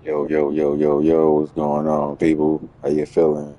Yo, yo, yo, yo, yo, what's going on, people? How you feeling?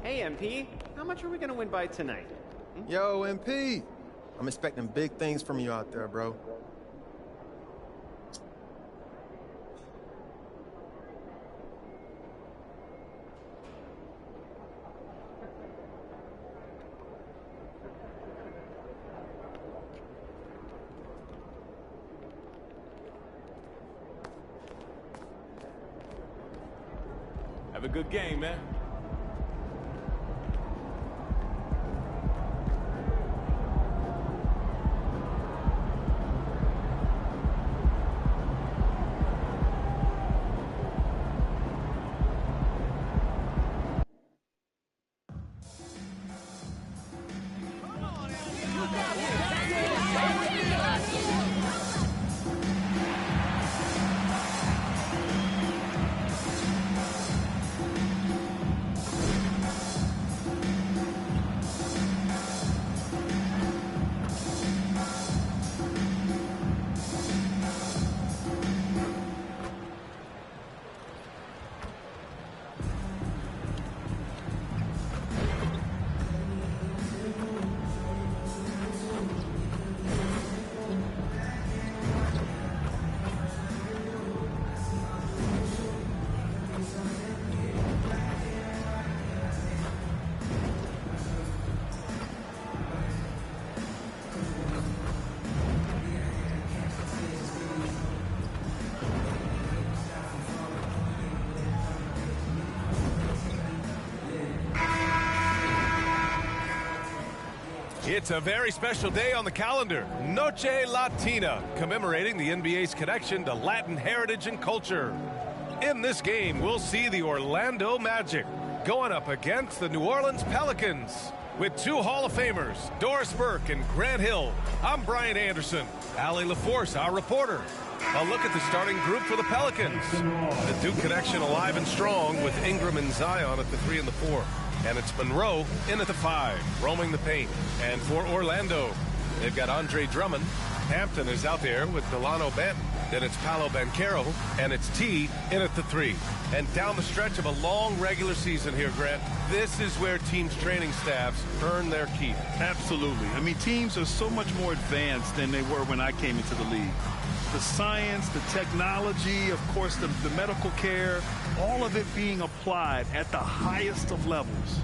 Hey, MP, how much are we gonna win by tonight? Yo, MP. I'm expecting big things from you out there, bro. Have a good game, man. It's a very special day on the calendar, Noche Latina, commemorating the NBA's connection to Latin heritage and culture. In this game, we'll see the Orlando Magic going up against the New Orleans Pelicans. With two Hall of Famers, Doris Burke and Grant Hill, I'm Brian Anderson. Allie LaForce, our reporter. A look at the starting group for the Pelicans. The Duke connection alive and strong with Ingram and Zion at the 3 and the 4. And it's Monroe in at the 5, roaming the paint. And for Orlando, they've got Andre Drummond. Hampton is out there with Delano Banton. Then it's Paolo Banchero, and it's T in at the 3. And down the stretch of a long regular season here, Grant, this is where teams' training staffs earn their keep. Absolutely. I mean, teams are so much more advanced than they were when I came into the league. The science, the technology, of course, the medical care, all of it being applied at the highest of levels.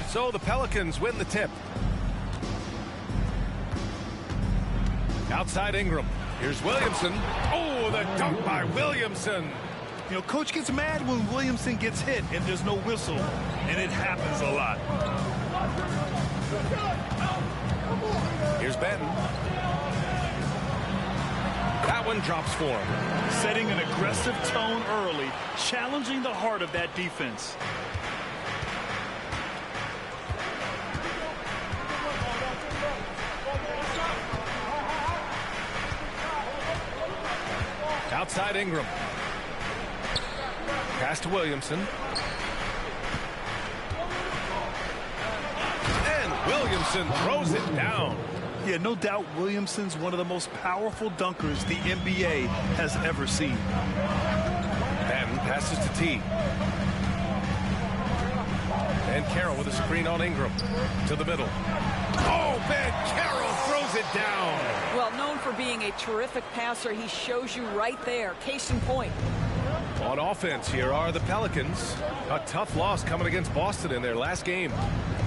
So the Pelicans win the tip. Outside Ingram. Here's Williamson. Oh, the dunk by Williamson. You know, coach gets mad when Williamson gets hit and there's no whistle, and it happens a lot. Here's Benton. That one drops for him. Setting an aggressive tone early, challenging the heart of that defense. Outside Ingram. Pass to Williamson. And Williamson throws it down. Yeah, no doubt Williamson's one of the most powerful dunkers the NBA has ever seen. Benton passes to T. And Carroll with a screen on Ingram. To the middle. Oh, Ben Carroll throws it down. Well, known for being a terrific passer, he shows you right there. Case in point. On offense, here are the Pelicans. A tough loss coming against Boston in their last game.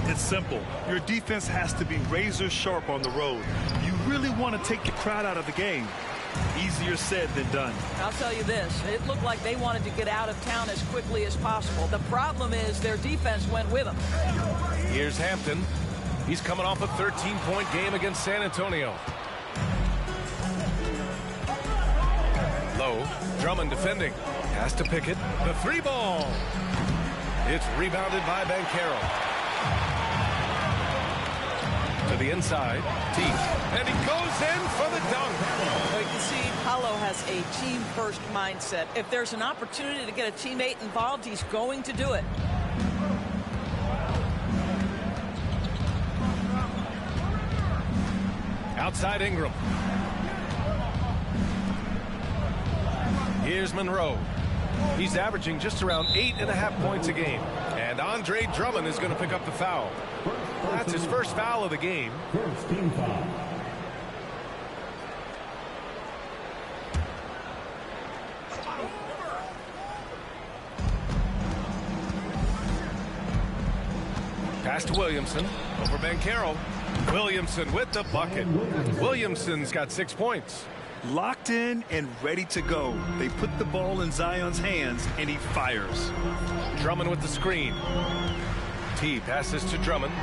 It's simple. Your defense has to be razor sharp on the road. You really want to take the crowd out of the game. Easier said than done. I'll tell you this. It looked like they wanted to get out of town as quickly as possible. The problem is their defense went with them. Here's Hampton. He's coming off a 13-point game against San Antonio. Low. Drummond defending. Pass to Pickett. The three ball. It's rebounded by Banchero. To the inside. Teague. And he goes in for the dunk. Well, you see, Paolo has a team-first mindset. If there's an opportunity to get a teammate involved, he's going to do it. Outside Ingram. Here's Monroe. He's averaging just around 8.5 points a game. And Andre Drummond is going to pick up the foul. That's his first foul of the game. First team foul. Pass to Williamson. Over Banchero. Williamson with the bucket. Williamson's got 6 points. Locked in and ready to go. They put the ball in Zion's hands, and he fires. Drummond with the screen. T passes to Drummond.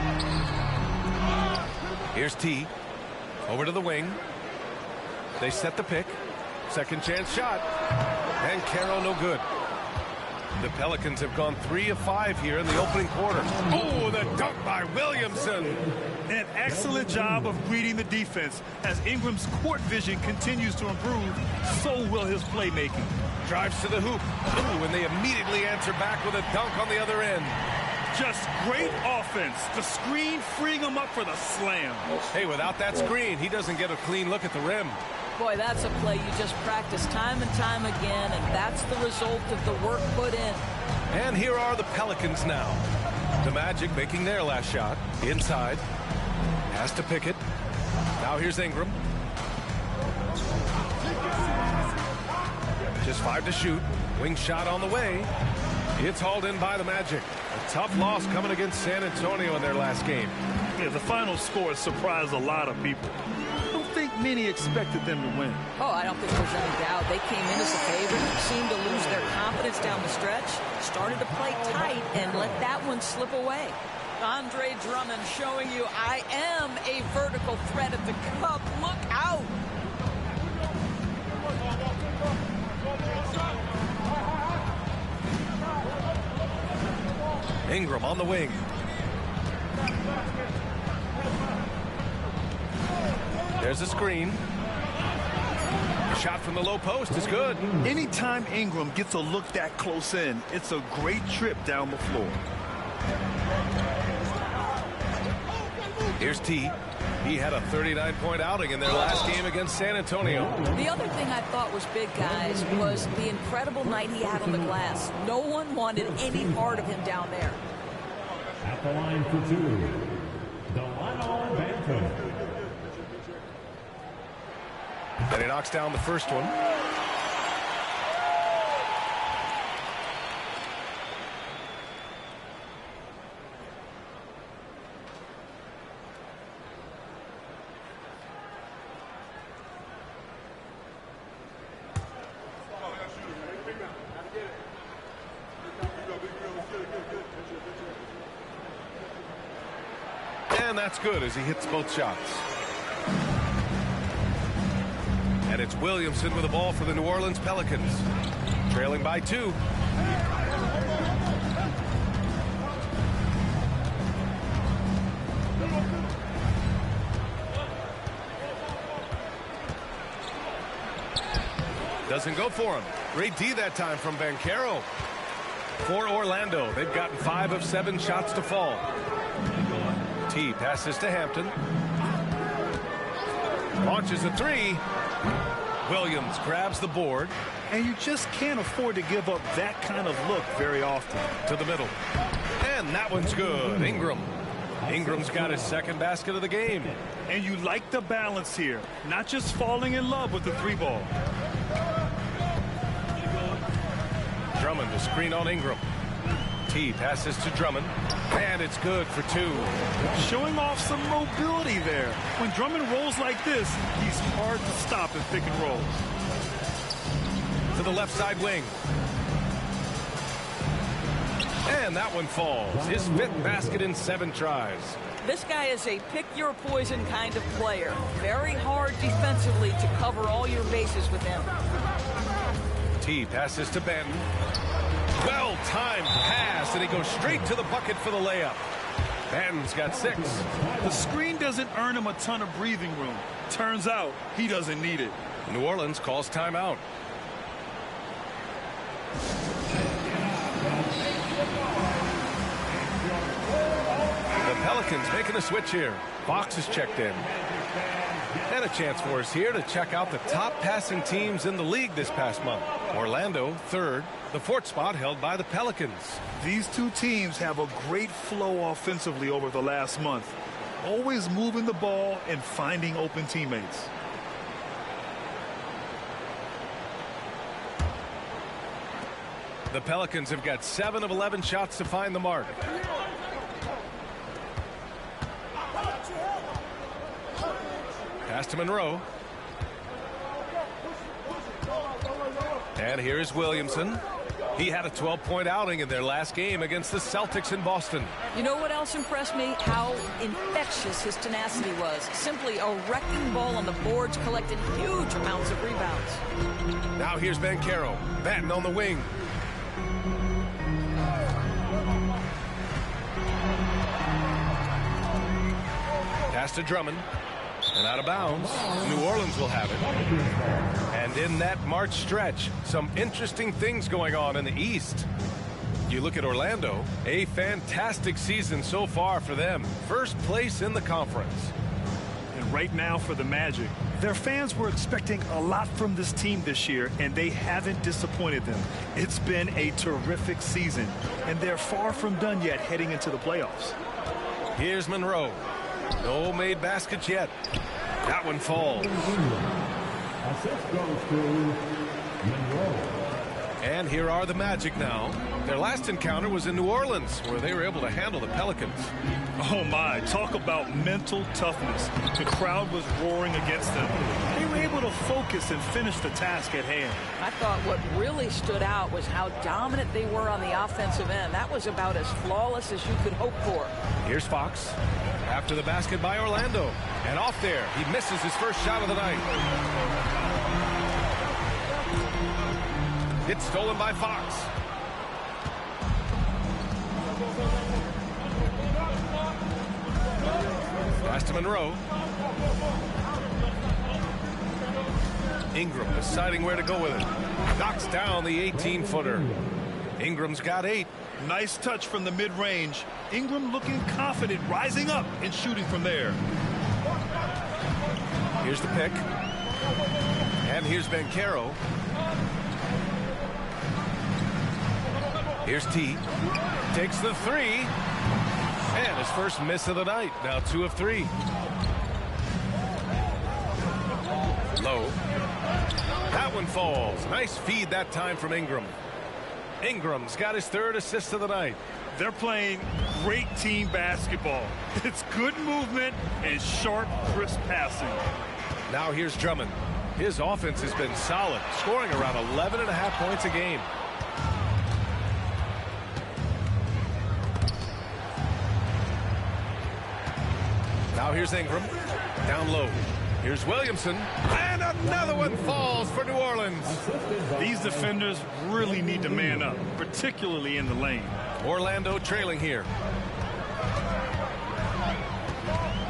Here's T. Over to the wing. They set the pick. Second chance shot. And Banchero no good. The Pelicans have gone 3 of 5 here in the opening quarter. Oh, the dunk by Williamson. An excellent job of reading the defense. As Ingram's court vision continues to improve, so will his playmaking. Drives to the hoop. Ooh, and they immediately answer back with a dunk on the other end. Just great offense. The screen freeing him up for the slam. Hey, without that screen, he doesn't get a clean look at the rim. Boy, that's a play you just practice time and time again, and that's the result of the work put in. And here are the Pelicans now. The Magic making their last shot. Inside. Pass to Pickett. Now here's Ingram. Just 5 to shoot. Wing shot on the way. It's hauled in by the Magic. A tough loss coming against San Antonio in their last game. Yeah, the final score surprised a lot of people. I don't think many expected them to win. Oh, I don't think there's any doubt. They came in as a favorite, seemed to lose their confidence down the stretch, started to play tight, and let that one slip away. Andre Drummond showing you, I am a vertical threat at the cup. Look out! Ingram on the wing. There's a screen. Shot from the low post is good. Anytime Ingram gets a look that close in, it's a great trip down the floor. Here's T. He had a 39-point outing in their last game against San Antonio. The other thing I thought was big, guys, was the incredible night he had on the glass. No one wanted any part of him down there. At the line for two, Delano Banton. And he knocks down the first one. And that's good as he hits both shots. And it's Williamson with the ball for the New Orleans Pelicans. Trailing by 2. Doesn't go for him. Great D that time from Banchero. For Orlando, they've gotten 5 of 7 shots to fall. T passes to Hampton. Launches a 3. Williams grabs the board. And you just can't afford to give up that kind of look very often. To the middle. And that one's good. Ingram. Ingram's got his second basket of the game. And you like the balance here. Not just falling in love with the 3 ball. Drummond to screen on Ingram. T passes to Drummond, and it's good for 2. Showing off some mobility there. When Drummond rolls like this, he's hard to stop in pick and rolls. To the left side wing. And that one falls. His 5th basket in 7 tries. This guy is a pick-your-poison kind of player. Very hard defensively to cover all your bases with him. T passes to Benton. Well-timed pass, and he goes straight to the bucket for the layup. Benton's got 6. The screen doesn't earn him a ton of breathing room. Turns out he doesn't need it. New Orleans calls timeout. The Pelicans making a switch here. Fox is checked in. And a chance for us here to check out the top passing teams in the league this past month. Orlando, 3rd. The 4th spot held by the Pelicans. These two teams have a great flow offensively over the last month. Always moving the ball and finding open teammates. The Pelicans have got 7 of 11 shots to find the mark. Pass to Monroe. And here's Williamson. He had a 12-point outing in their last game against the Celtics in Boston. You know what else impressed me? How infectious his tenacity was. Simply a wrecking ball on the boards, collected huge amounts of rebounds. Now here's Banchero. Batten on the wing. Pass to Drummond. And out of bounds. New Orleans will have it. And in that March stretch, some interesting things going on in the East. You look at Orlando, a fantastic season so far for them. 1st place in the conference. And right now for the Magic, their fans were expecting a lot from this team this year, and they haven't disappointed them. It's been a terrific season, and they're far from done yet heading into the playoffs. Here's Monroe. No made baskets yet. That one falls. Assist goes to Monroe. And here are the Magic now. Their last encounter was in New Orleans, where they were able to handle the Pelicans. Oh my, talk about mental toughness. The crowd was roaring against them. They were able to focus and finish the task at hand. I thought what really stood out was how dominant they were on the offensive end. That was about as flawless as you could hope for. Here's Fox. After the basket by Orlando. And off there, he misses his first shot of the night. It's stolen by Fox. Pass to Monroe. Ingram deciding where to go with it. Knocks down the 18-footer. Ingram's got 8. Nice touch from the mid-range. Ingram looking confident, rising up and shooting from there. Here's the pick. And here's Banchero. Here's T. Takes the 3. And his first miss of the night. Now 2 of 3. Low. That one falls. Nice feed that time from Ingram. Ingram's got his 3rd assist of the night. They're playing great team basketball. It's good movement and sharp, crisp passing. Now here's Drummond. His offense has been solid, scoring around 11.5 points a game. Now here's Ingram. Down low. Here's Williamson. And another one falls for New Orleans. These defenders really need to man up, particularly in the lane. Orlando trailing here.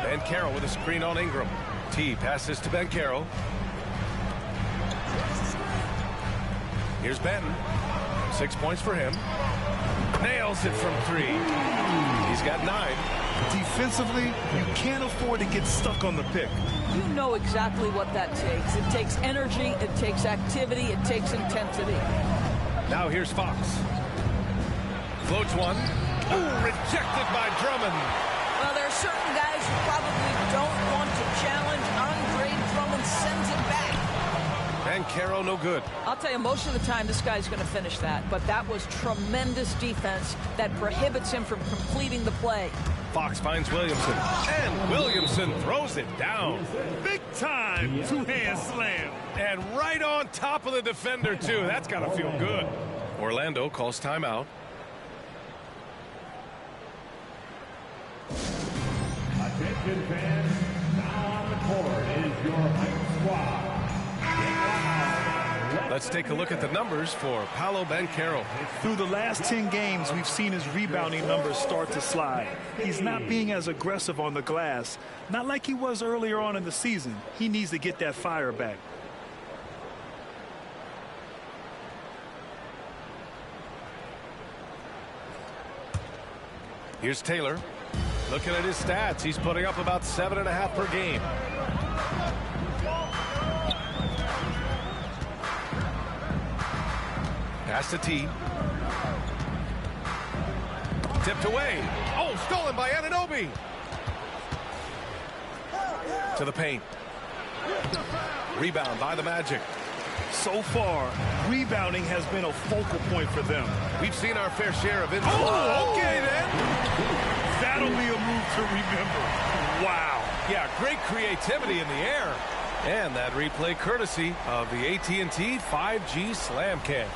Banchero with a screen on Ingram. T passes to Banchero. Here's Benton. 6 points for him. Nails it from 3. He's got 9. Defensively, you can't afford to get stuck on the pick. You know exactly what that takes. It takes energy, it takes activity, it takes intensity. Now here's Fox. Floats one. Ooh, rejected by Drummond. Well, there are certain guys who probably don't want to challenge. Andre Drummond sends it back. Banchero, no good. I'll tell you, most of the time this guy's going to finish that, but that was tremendous defense that prohibits him from completing the play. Fox finds Williamson, and Williamson throws it down. Big time two-hand slam. And right on top of the defender, too. That's got to feel good. Orlando calls timeout. Attention fans, now on the court is your home squad. Let's take a look at the numbers for Paolo Banchero. Through the last 10 games, we've seen his rebounding numbers start to slide. He's not being as aggressive on the glass, not like he was earlier on in the season. He needs to get that fire back. Here's Taylor. Looking at his stats, he's putting up about 7.5 per game. Pass to T. Tipped away. Oh, stolen by Anunoby. To the paint. Rebound by the Magic. So far, rebounding has been a focal point for them. We've seen our fair share of inflow. Oh, okay then. That'll be a move to remember. Wow. Yeah, great creativity in the air. And that replay courtesy of the AT&T 5G Slam Cam.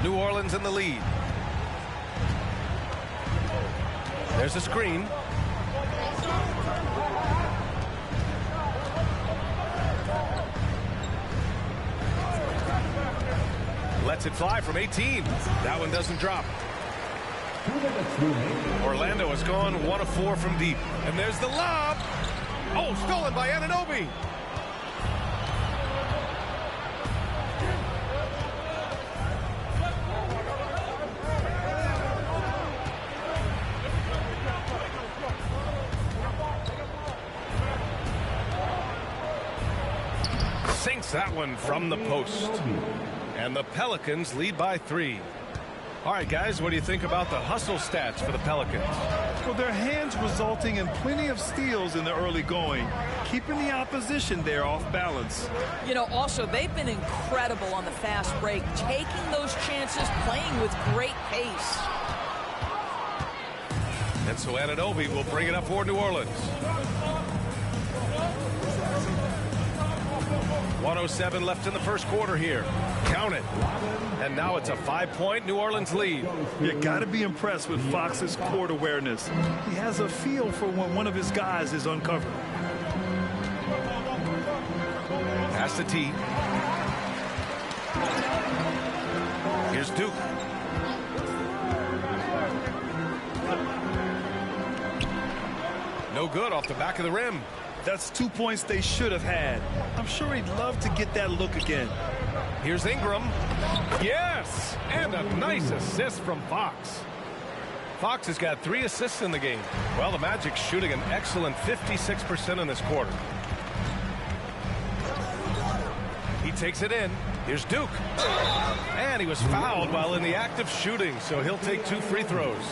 New Orleans in the lead. There's a screen. Lets it fly from 18. That one doesn't drop. Orlando has gone 1 of 4 from deep. And there's the lob. Oh, stolen by Anunoby. Sinks that one from the post. And the Pelicans lead by 3. All right, guys, what do you think about the hustle stats for the Pelicans? Well, their hands resulting in plenty of steals in the early going, keeping the opposition there off balance. You know, also, they've been incredible on the fast break, taking those chances, playing with great pace. And so Anunoby will bring it up for New Orleans. 1:07 left in the first quarter here. Count it. And now it's a 5-point New Orleans lead. You got to be impressed with Fox's court awareness. He has a feel for when one of his guys is uncovered. Pass to T. Here's Duke. No good off the back of the rim. That's 2 points they should have had. I'm sure he'd love to get that look again. Here's Ingram. Yes! And a nice assist from Fox. Fox has got 3 assists in the game. Well, the Magic shooting an excellent 56% in this quarter. He takes it in. Here's Duke. And he was fouled while in the act of shooting, so he'll take 2 free throws.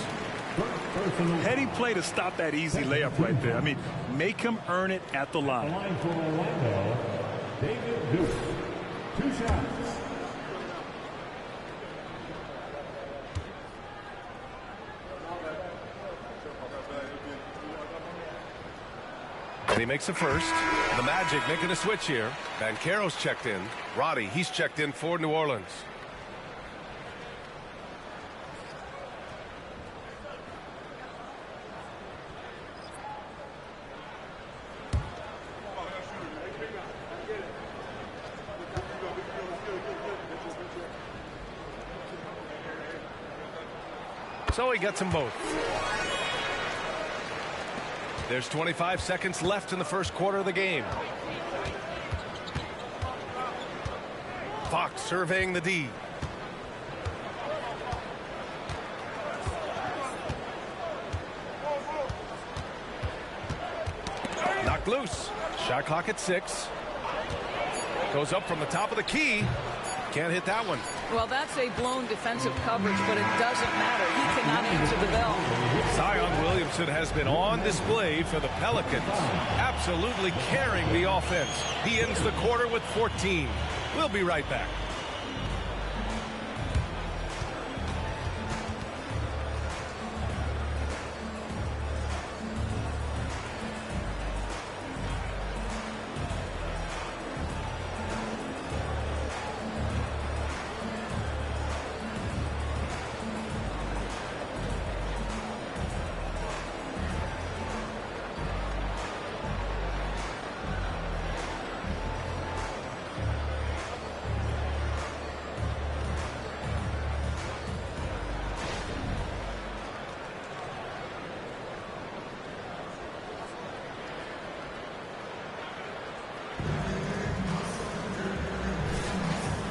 Heady play to stop that easy layup right there. I mean, make him earn it at the line. Line for Orlando, David Duke. 2 shots. And he makes a first. The Magic making a switch here. Banchero's checked in. Roddy, he's checked in for New Orleans. So he gets them both. There's 25 seconds left in the first quarter of the game. Fox surveying the D. Knocked loose. Shot clock at 6. Goes up from the top of the key. Can't hit that one. Well, that's a blown defensive coverage, but it doesn't matter. He cannot answer the bell. Zion Williamson has been on display for the Pelicans, absolutely carrying the offense. He ends the quarter with 14. We'll be right back.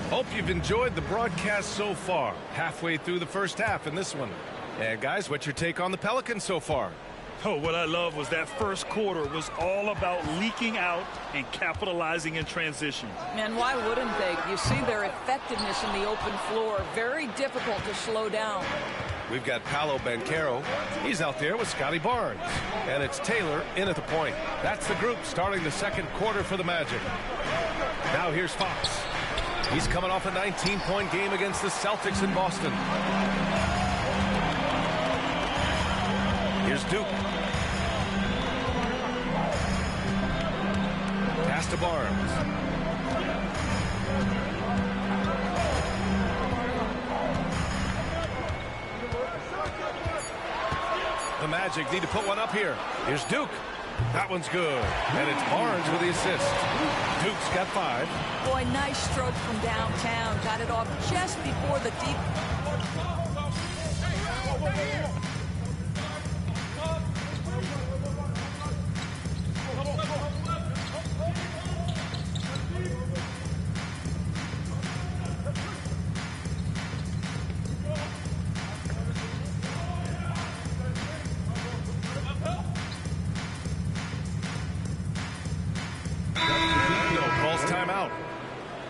Hope you've enjoyed the broadcast so far. Halfway through the first half in this one. And guys, what's your take on the Pelicans so far? Oh, what I love was that first quarter was all about leaking out and capitalizing in transition. And why wouldn't they? You see their effectiveness in the open floor. Very difficult to slow down. We've got Paolo Banchero. He's out there with Scotty Barnes. And it's Taylor in at the point. That's the group starting the second quarter for the Magic. Now here's Fox. He's coming off a 19-point game against the Celtics in Boston. Here's Duke. Pass to Barnes. The Magic need to put one up here. Here's Duke. That one's good. And it's Barnes with the assist. Duke's got 5. Boy, nice stroke from downtown. Got it off just before the deep.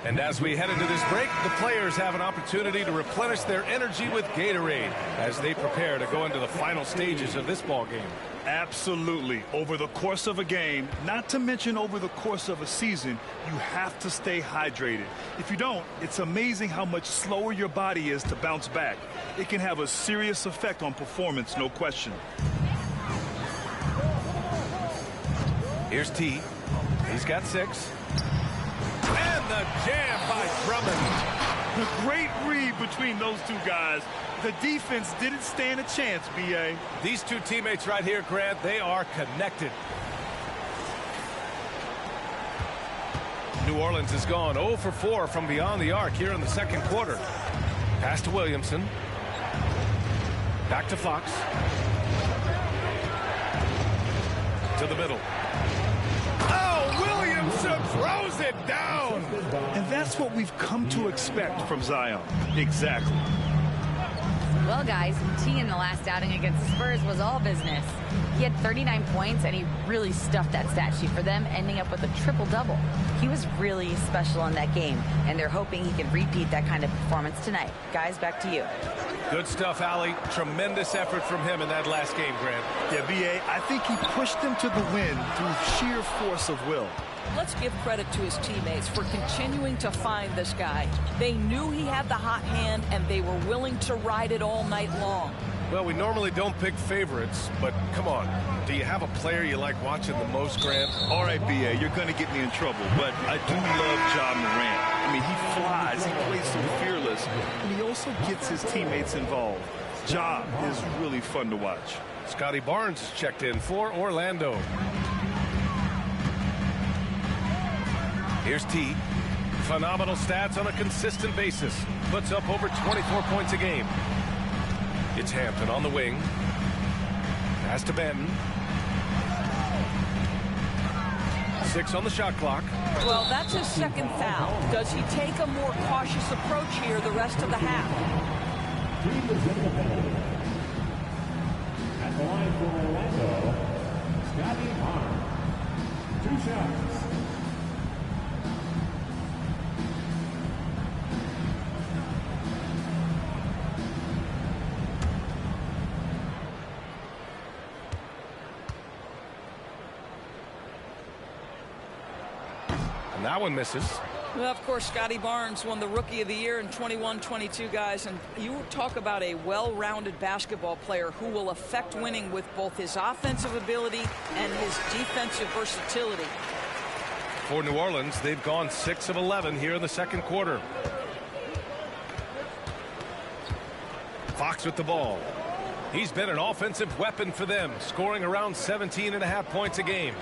And as we head into this break, the players have an opportunity to replenish their energy with Gatorade as they prepare to go into the final stages of this ball game. Absolutely. Over the course of a game, not to mention over the course of a season, you have to stay hydrated. If you don't, it's amazing how much slower your body is to bounce back. It can have a serious effect on performance, no question. Here's T. He's got 6. And the jam by Drummond. A great read between those two guys. The defense didn't stand a chance, B.A. These two teammates right here, Grant, they are connected. New Orleans has gone 0 for 4 from beyond the arc here in the second quarter. Pass to Williamson. Back to Fox. To the middle. Throws it down. And that's what we've come to expect from Zion. Exactly. Well, guys, T in the last outing against the Spurs was all business. He had 39 points, and he really stuffed that stat sheet for them, ending up with a triple-double. He was really special in that game, and they're hoping he can repeat that kind of performance tonight. Guys, back to you. Good stuff, Allie. Tremendous effort from him in that last game, Grant. Yeah, B.A., I think he pushed them to the win through sheer force of will. Let's give credit to his teammates for continuing to find this guy. They knew he had the hot hand, and they were willing to ride it all night long. Well, we normally don't pick favorites, but come on. Do you have a player you like watching the most, Grant? All right, B.A., you're going to get me in trouble, but I do love Ja Morant. I mean, he flies, he plays so fearless, and he also gets his teammates involved. Ja is really fun to watch. Scotty Barnes is checked in for Orlando. Here's T. Phenomenal stats on a consistent basis. Puts up over 24 points a game. It's Hampton on the wing. Pass to Benton. 6 on the shot clock. Well, that's his second foul. Does he take a more cautious approach here the rest of the half? At the line for Orlando, Scotty Barnes. 2 shots. That one misses. Well, of course, Scotty Barnes won the Rookie of the Year in 21-22, guys. And you talk about a well-rounded basketball player who will affect winning with both his offensive ability and his defensive versatility. For New Orleans, they've gone 6 of 11 here in the second quarter. Fox with the ball. He's been an offensive weapon for them, scoring around 17.5 points a game.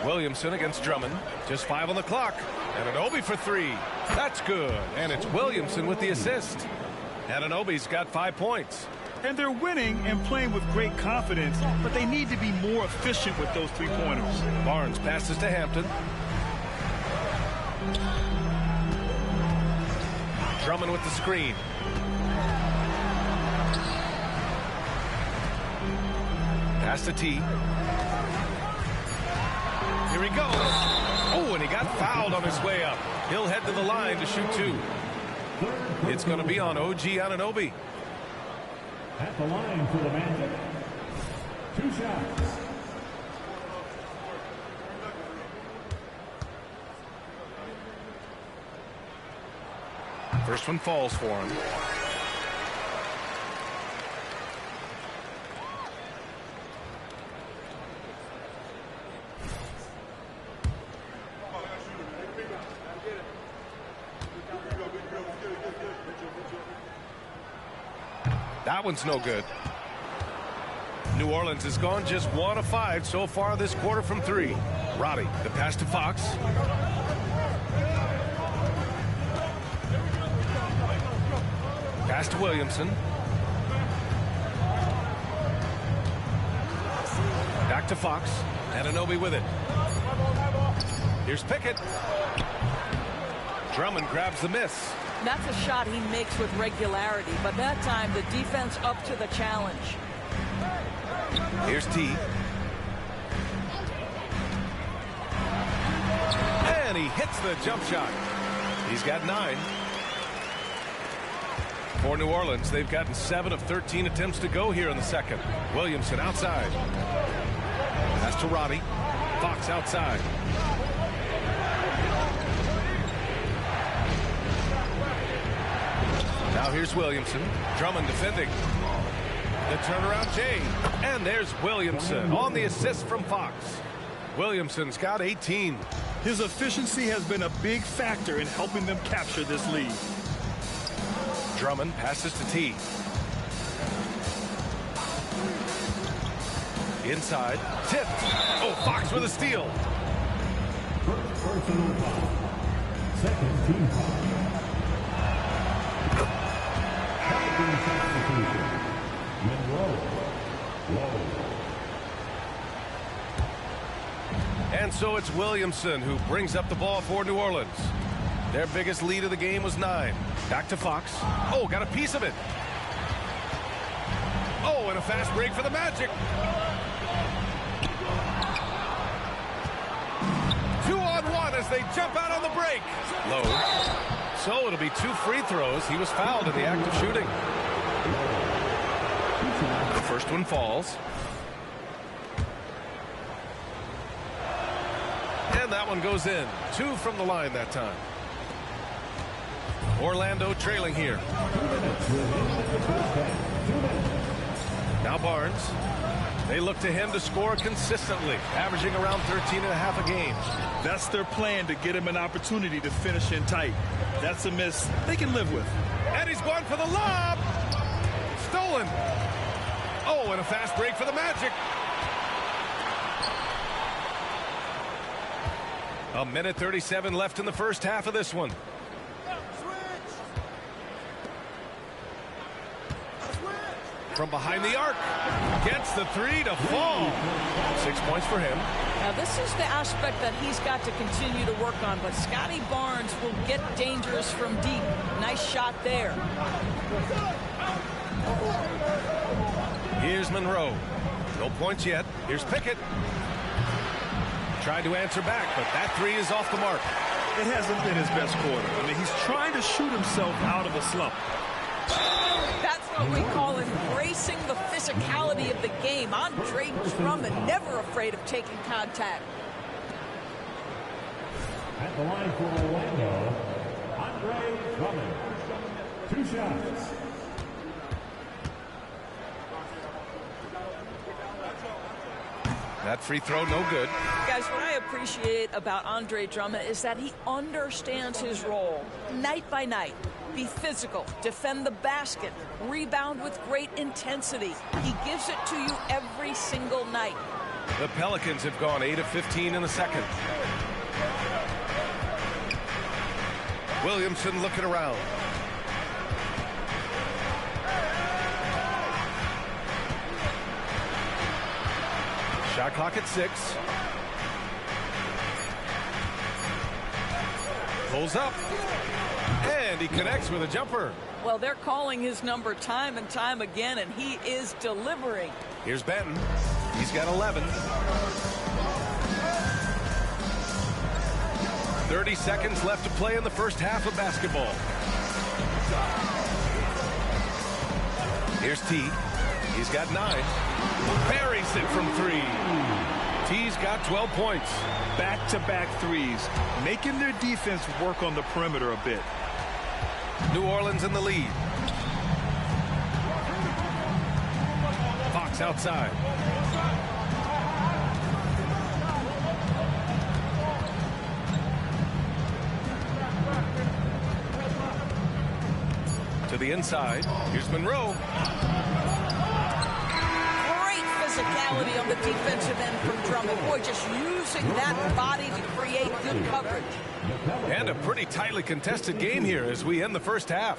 Williamson against Drummond. Just 5 on the clock. Anunoby for 3. That's good. And it's Williamson with the assist. Anunoby's got 5 points. And they're winning and playing with great confidence, but they need to be more efficient with those three-pointers. Barnes passes to Hampton. Drummond with the screen. Pass to T. Here he goes. Oh, and he got fouled on his way up. He'll head to the line to shoot 2. It's going to be on OG Anunoby. At the line for the Magic. 2 shots. First one falls for him. That one's no good. New Orleans has gone just 1 of 5 so far this quarter from 3. Roddy, the pass to Fox. Pass to Williamson. Back to Fox. Anunoby with it. Here's Pickett. Drummond grabs the miss. That's a shot he makes with regularity, but that time the defense up to the challenge. Here's T. And he hits the jump shot. He's got 9. For New Orleans, they've gotten 7 of 13 attempts to go here in the second. Williamson outside. Pass to Roddy. Fox outside. Now here's Williamson. Drummond defending. The turnaround Jay. And there's Williamson on the assist from Fox. Williamson's got 18. His efficiency has been a big factor in helping them capture this lead. Drummond passes to T. Inside. Tipped. Oh, Fox with a steal. First personal foul. Second team foul. Substitution. Monroe. Low. And so it's Williamson who brings up the ball for New Orleans. Their biggest lead of the game was 9. Back to Fox. Oh, got a piece of it. Oh, and a fast break for the Magic. 2-on-1 as they jump out on the break. Low. So it'll be 2 free throws. He was fouled in the act of shooting. The first one falls. And that one goes in. 2 from the line that time. Orlando trailing here. Now Barnes. They look to him to score consistently, averaging around 13.5 a game. That's their plan, to get him an opportunity to finish in tight. That's a miss they can live with. And he's going for the lob. Stolen. Oh, and a fast break for the Magic. 1:37 left in the first half of this one. From behind the arc. Gets the 3 to fall. 6 points for him. Now this is the aspect that he's got to continue to work on, but Scotty Barnes will get dangerous from deep. Nice shot there. Here's Monroe. No points yet. Here's Pickett. Tried to answer back, but that 3 is off the mark. It hasn't been his best quarter. I mean, he's trying to shoot himself out of a slump. That's what we call embracing the physicality of the game. Andre Drummond, never afraid of taking contact. At the line for Orlando, Andre Drummond. 2 shots. That free throw, no good. Guys, what I appreciate about Andre Drummond is that he understands his role night by night. Be physical, defend the basket, rebound with great intensity. He gives it to you every single night. The Pelicans have gone 8 of 15 in the second. Williamson looking around. Shot clock at 6. Pulls up. And he connects with a jumper. Well, they're calling his number time and time again, and he is delivering. Here's Benton. He's got 11. 30 seconds left to play in the first half of basketball. Here's T. He's got 9. Buries it from 3. T's got 12 points. Back-to-back threes, making their defense work on the perimeter a bit. New Orleans in the lead. Fox outside. To the inside. Here's Monroe. Great physicality on the defensive end from Drummond. Boy, just using that body to create good coverage. And a pretty tightly contested game here as we end the first half.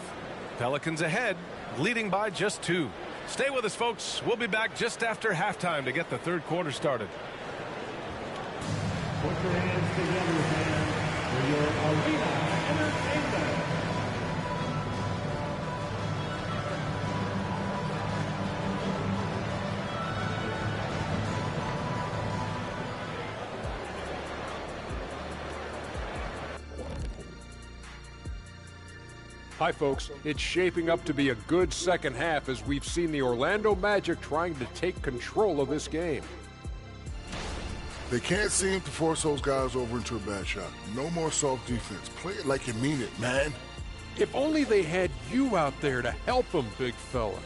Pelicans ahead, leading by just 2. Stay with us, folks. We'll be back just after halftime to get the third quarter started. Put your hands together, fans, for your arena entertainment. Hi, folks. It's shaping up to be a good second half as we've seen the Orlando Magic trying to take control of this game. They can't seem to force those guys over into a bad shot. No more soft defense. Play it like you mean it, man. If only they had you out there to help them, big fella.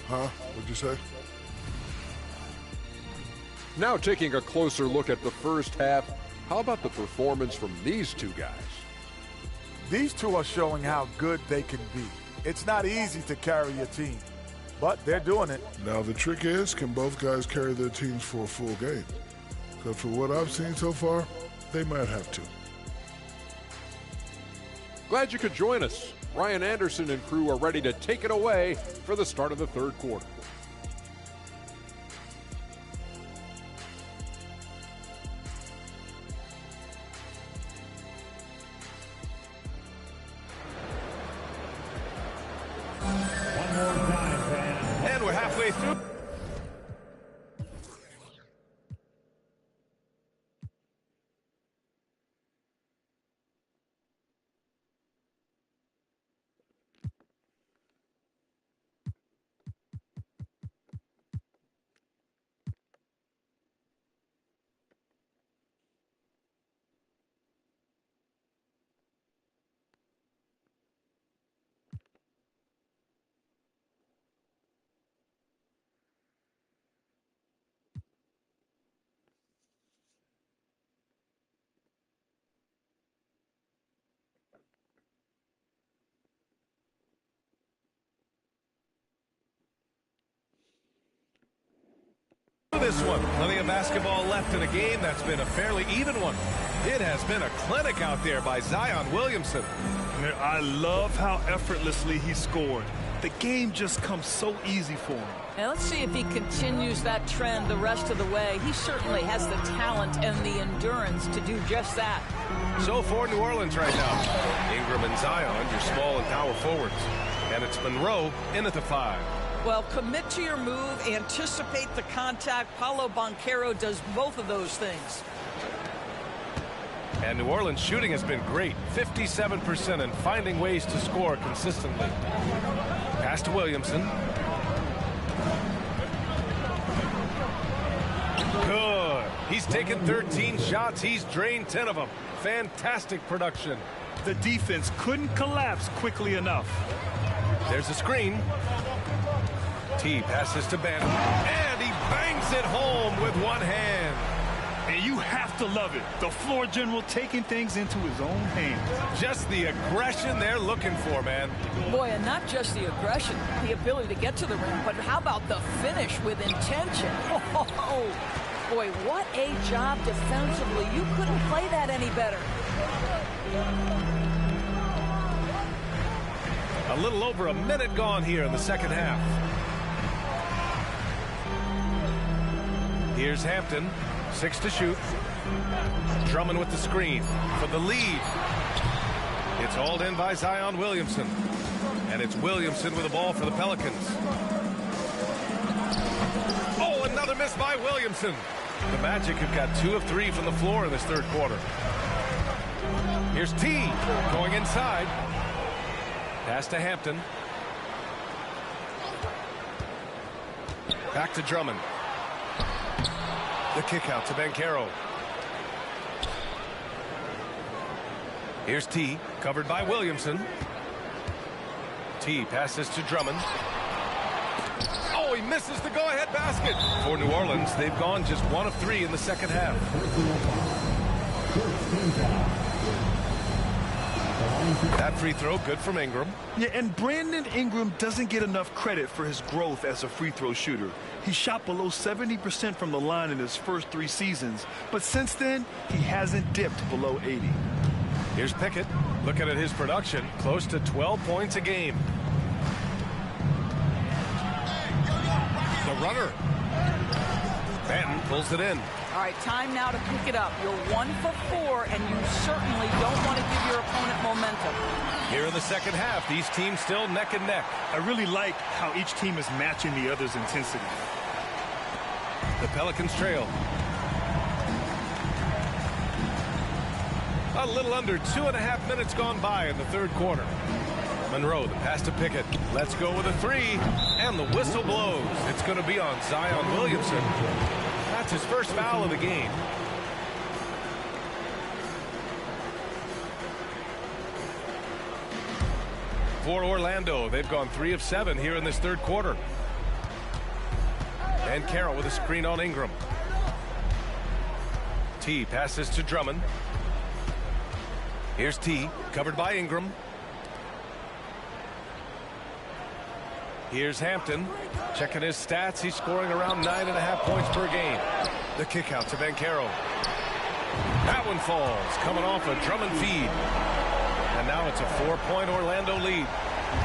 Huh? What'd you say? Now taking a closer look at the first half, how about the performance from these two guys? These two are showing how good they can be. It's not easy to carry your team, but they're doing it. Now the trick is, can both guys carry their teams for a full game? Because for what I've seen so far, they might have to. Glad you could join us. Ryan Anderson and crew are ready to take it away for the start of the third quarter. And we're halfway through. This one, plenty of basketball left in a game that's been a fairly even one. It has been a clinic out there by Zion Williamson. I love how effortlessly he scored. The game just comes so easy for him. Now let's see if he continues that trend the rest of the way. He certainly has the talent and the endurance to do just that. So for New Orleans right now, Ingram and Zion, your small and power forwards. And it's Monroe in at the 5. Well, commit to your move, anticipate the contact. Paolo Banchero does both of those things. And New Orleans shooting has been great, 57%, and finding ways to score consistently. Pass to Williamson. Good. He's taken 13 shots. He's drained 10 of them. Fantastic production. The defense couldn't collapse quickly enough. There's a screen. T passes to Ben, and he bangs it home with one hand. And you have to love it. The floor general taking things into his own hands. Just the aggression they're looking for, man. Boy, and not just the aggression, the ability to get to the rim, but how about the finish with intention? Oh, boy, what a job defensively. You couldn't play that any better. A little over a minute gone here in the second half. Here's Hampton. 6 to shoot. Drummond with the screen for the lead. It's hauled in by Zion Williamson. And it's Williamson with the ball for the Pelicans. Oh, another miss by Williamson. The Magic have got 2 of 3 from the floor in this third quarter. Here's T going inside. Pass to Hampton. Back to Drummond. The kick out to Banchero. Here's T, covered by Williamson. T passes to Drummond. Oh, he misses the go-ahead basket. For New Orleans, they've gone just 1 of 3 in the second half. That free throw, good from Ingram. Yeah, and Brandon Ingram doesn't get enough credit for his growth as a free throw shooter. He shot below 70% from the line in his first 3 seasons, but since then, he hasn't dipped below 80. Here's Pickett, looking at his production, close to 12 points a game. The runner. Banton pulls it in. All right, time now to pick it up. You're 1 for 4, and you certainly don't want to give your opponent momentum. Here in the second half, these teams still neck and neck. I really like how each team is matching the other's intensity. The Pelicans trail. A little under 2.5 minutes gone by in the third quarter. Monroe, the pass to Pickett. Let's go with a 3, and the whistle blows. It's going to be on Zion Williamson. That's his first foul of the game. For Orlando, they've gone 3 of 7 here in this third quarter. And Carroll with a screen on Ingram. T passes to Drummond. Here's T, covered by Ingram. Here's Hampton. Checking his stats, he's scoring around 9.5 points per game. The kick out to Banchero. That one falls, coming off a Drummond feed. And now it's a 4-point Orlando lead.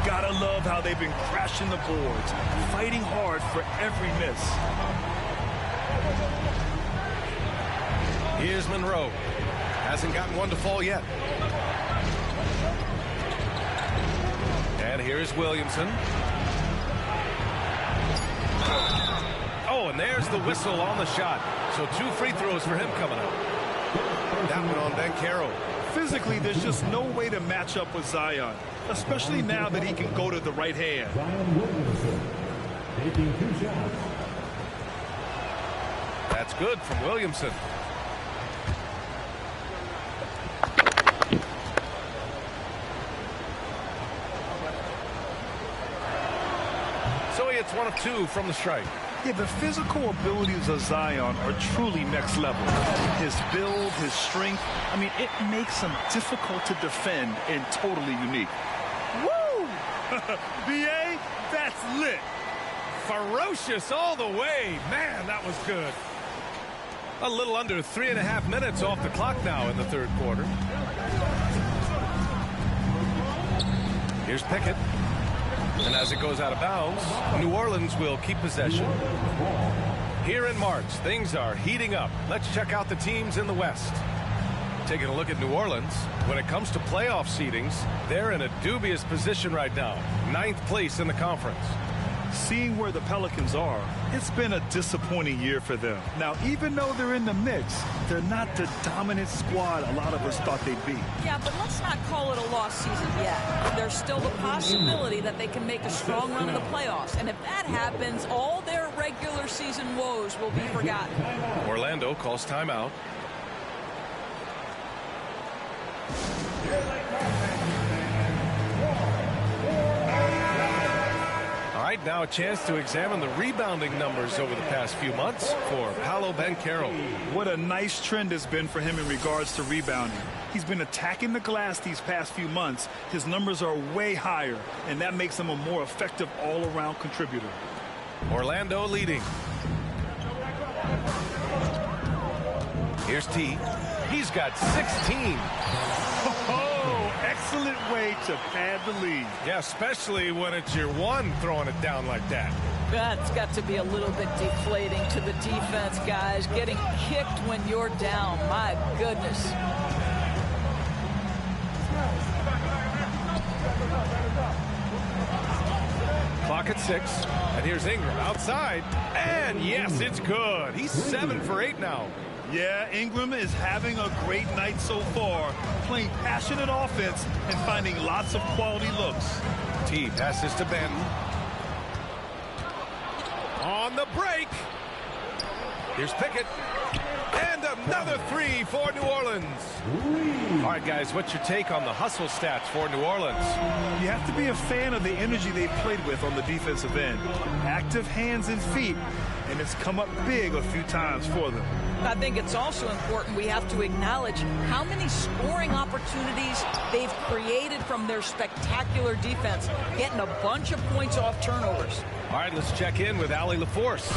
Gotta love how they've been crashing the boards, fighting hard for every miss. Here's Monroe. Hasn't gotten one to fall yet. And here's Williamson. Oh, and there's the whistle on the shot. So 2 free throws for him coming up. That one on Banchero. Physically, there's just no way to match up with Zion, especially now that he can go to the right hand. Zion Williamson taking 2 shots. That's good from Williamson. So he hits 1 of 2 from the strike. Yeah, the physical abilities of Zion are truly next level. His build, his strength, I mean, it makes him difficult to defend and totally unique. Woo! B.A., that's lit. Ferocious all the way. Man, that was good. A little under 3.5 minutes off the clock now in the third quarter. Here's Pickett. And as it goes out of bounds, New Orleans will keep possession. Here in March, things are heating up. Let's check out the teams in the West. Taking a look at New Orleans, when it comes to playoff seedings, they're in a dubious position right now. 9th place in the conference. seeing where the Pelicans are, it's been a disappointing year for them. Now, even though they're in the mix, they're not the dominant squad a lot of us thought they'd be. Yeah, but let's not call it a lost season yet. There's still the possibility that they can make a strong run in the playoffs. And if that happens, all their regular season woes will be forgotten. Orlando calls timeout. All right, now a chance to examine the rebounding numbers over the past few months for Paolo Banchero. What a nice trend has been for him in regards to rebounding. He's been attacking the glass these past few months. His numbers are way higher, and that makes him a more effective all-around contributor. Orlando leading. Here's T. He's got 16. Oh, excellent way to pad the lead. Yeah, especially when it's your one throwing it down like that. That's got to be a little bit deflating to the defense, guys. Getting kicked when you're down. My goodness. Clock at 6. And here's Ingram outside. And yes, it's good. He's 7 for 8 now. Yeah, Ingram is having a great night so far, playing passionate offense and finding lots of quality looks. T passes to Benton. On the break. Here's Pickett. And another three for New Orleans. All right, guys, what's your take on the hustle stats for New Orleans? You have to be a fan of the energy they played with on the defensive end. Active hands and feet, and it's come up big a few times for them. I think it's also important we have to acknowledge how many scoring opportunities they've created from their spectacular defense, getting a bunch of points off turnovers. All right, let's check in with Allie LaForce.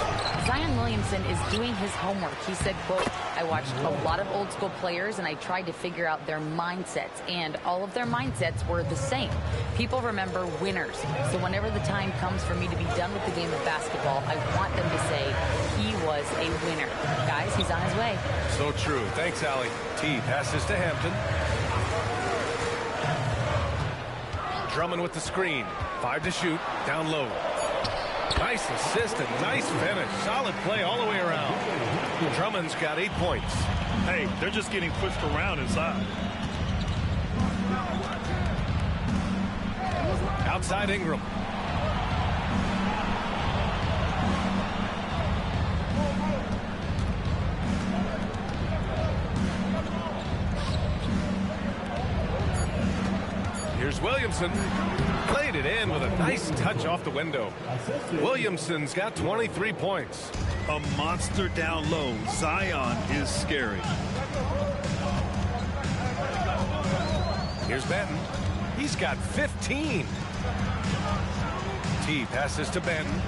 Zion Williamson is doing his homework. He said, quote, I watched a lot of old school players and I tried to figure out their mindsets, and all of their mindsets were the same. People remember winners. So whenever the time comes for me to be done with the game of basketball, I want them to say he was a winner. Guys, he's on his way. So true. Thanks, Allie. T passes to Hampton. Drummond with the screen. 5 to shoot. Down low. Nice assist and nice finish. Solid play all the way around. Drummond's got 8 points. Hey, they're just getting pushed around inside. Outside Ingram. Here's Williamson. Played it in with a nice touch off the window. Williamson's got 23 points. A monster down low. Zion is scary. Here's Benton. He's got 15. T passes to Benton.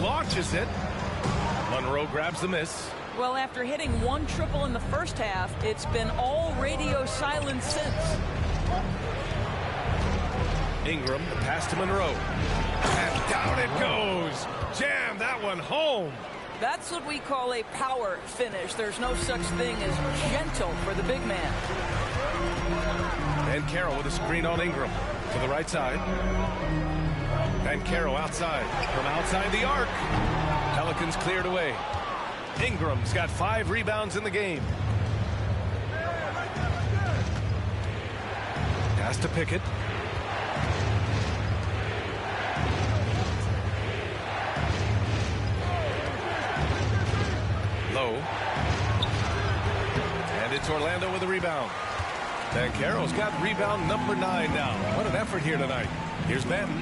Launches it. Monroe grabs the miss. Well, after hitting one triple in the first half, it's been all radio silence since. Ingram, the pass to Monroe. And down it goes. Jam that one home. That's what we call a power finish. There's no such thing as gentle for the big man. Banchero with a screen on Ingram. To the right side. Banchero outside. From outside the arc. Pelicans cleared away. Ingram's got 5 rebounds in the game. Pass to Pickett. Low. And it's Orlando with a rebound. Banchero's got rebound number 9 now. What an effort here tonight. Here's Benton.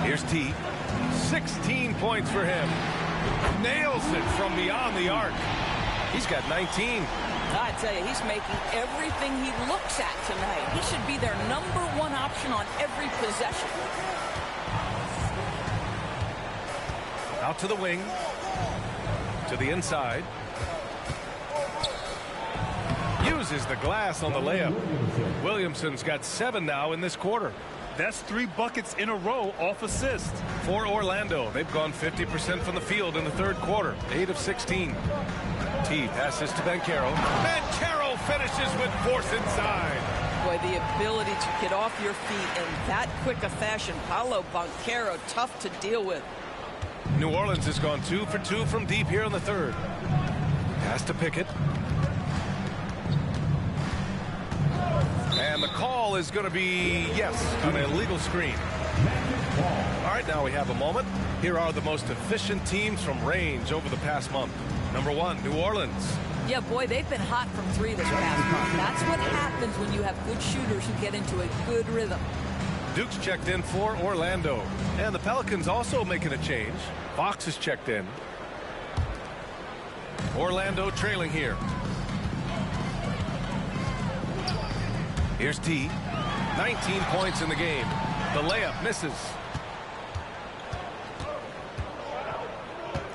Here's T. 16 points for him. Nails it from beyond the arc. He's got 19. I tell you, he's making everything he looks at tonight. He should be their #1 option on every possession. Out to the wing. To the inside. Uses the glass on the layup. Williamson's got 7 now in this quarter. That's 3 buckets in a row off assist. For Orlando, they've gone 50% from the field in the third quarter. 8 of 16. T passes to Banchero. Banchero finishes with force inside. Boy, the ability to get off your feet in that quick a fashion. Paolo Banchero, tough to deal with. New Orleans has gone 2 for 2 from deep here in the third. Pass to Pickett. And the call is going to be, yes, an illegal screen. All right, now we have a moment. Here are the most efficient teams from range over the past month. Number 1, New Orleans. Yeah, boy, they've been hot from 3 this past month. That's what happens when you have good shooters who get into a good rhythm. Duke's checked in for Orlando. And the Pelicans also making a change. Fox is checked in. Orlando trailing here. Here's T. 19 points in the game. The layup misses.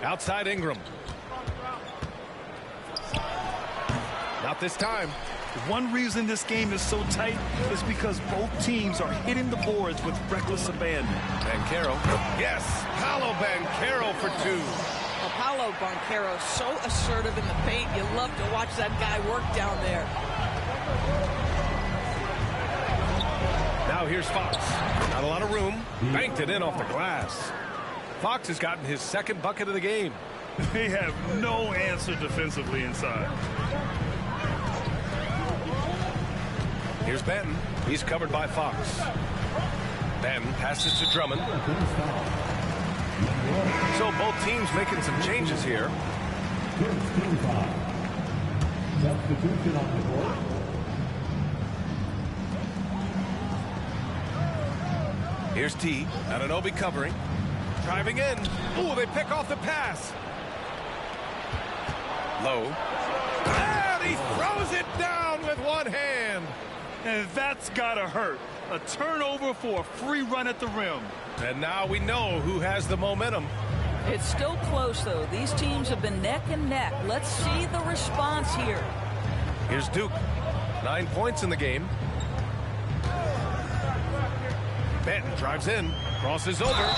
Outside Ingram. Not this time. One reason this game is so tight is because both teams are hitting the boards with reckless abandon. Banchero. Yes, Paolo Banchero for 2. Well, Paolo Banchero so assertive in the paint. You love to watch that guy work down there. Now here's Fox. Not a lot of room. Banked it in off the glass. Fox has gotten his second bucket of the game. They have no answer defensively inside. Here's Benton. He's covered by Fox. Benton passes to Drummond. So both teams making some changes here. Substitution on the court. Here's T. Anunoby covering. Driving in. Ooh, they pick off the pass. Low. And he throws it down with one hand. And that's gotta hurt. A turnover for a free run at the rim. And now we know who has the momentum. It's still close, though. These teams have been neck and neck. Let's see the response here. Here's Duke. 9 points in the game. Benton drives in, crosses over.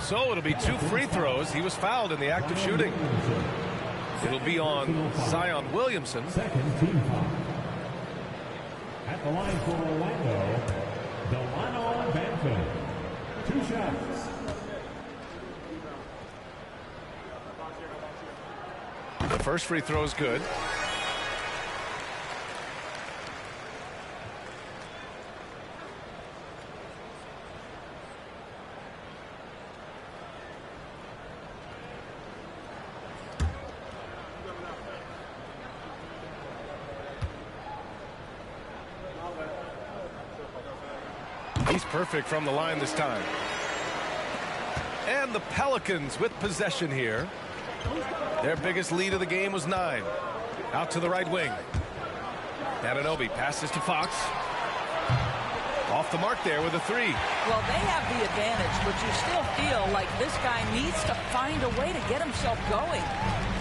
So it'll be 2 free throws. He was fouled in the act of shooting. It'll be on Zion Williamson. Second team foul. At the line for Orlando, Delano Banton. 2 shots. The first free throw is good. He's perfect from the line this time. And the Pelicans with possession here. Their biggest lead of the game was 9. Out to the right wing. Anunoby passes to Fox. Off the mark there with a 3. Well, they have the advantage, but you still feel like this guy needs to find a way to get himself going.